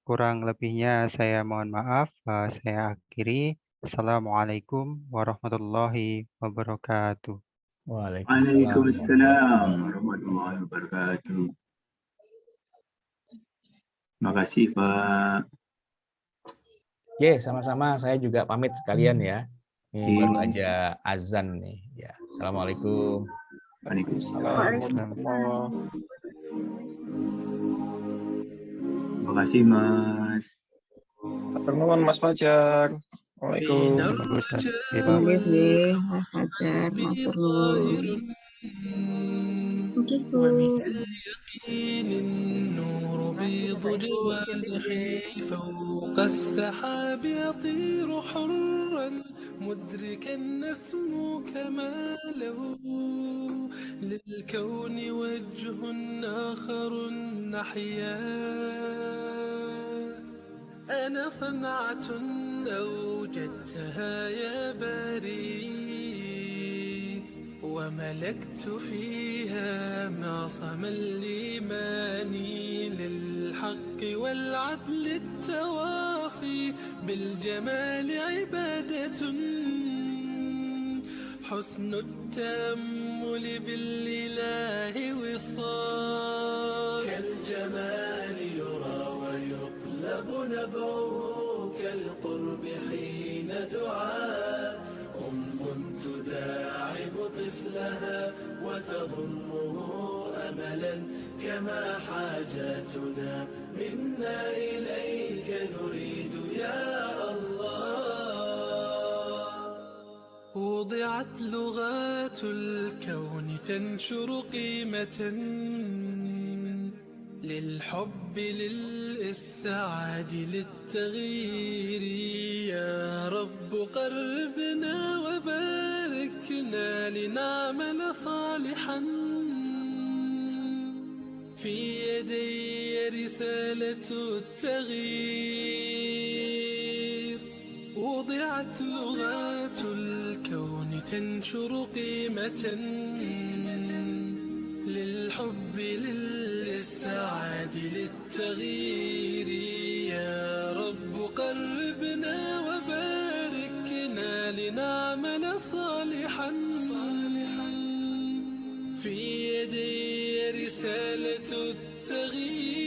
Kurang lebihnya saya mohon maaf. Saya akhiri. Assalamualaikum warahmatullahi wabarakatuh. Waalaikumsalam warahmatullahi wabarakatuh. Terima kasih Pak. Oke, sama-sama. Saya juga pamit sekalian ya. Ini baru aja azan nih. Ya, assalamualaikum. Waalaikumsalam. Terima kasih Mas. Pertemuan Mas Fajar. Waalaikumsalam. Boleh, Mas Fajar, matur nuwun. النور بيض جوانحي فوق السحاب يطير حرا مدركا نسمو كماله للكون وجه آخر نحيا أنا صنعة أوجدتها يا بريء وملكت فيها معصم الإيمان للحق والعدل التواصي بالجمال عبادة حسن التأمل بالإله وصال كالجمال يرى ويطلب نبعه كالقرب حين دعاء تداعب طفلها وتضمه أملا كما حاجاتنا منا إليك نريد يا الله وضعت لغات الكون تنشر قيمة للحب للإسعاد للتغيير يا رب قربنا وباركنا لنعمل صالحا في يدي رسالة التغيير وضعت لغات الكون تنشر قيمة للحب للسعاد للتغيير يا رب قربنا وباركنا لنعمل صالحا في يدي رسالة التغيير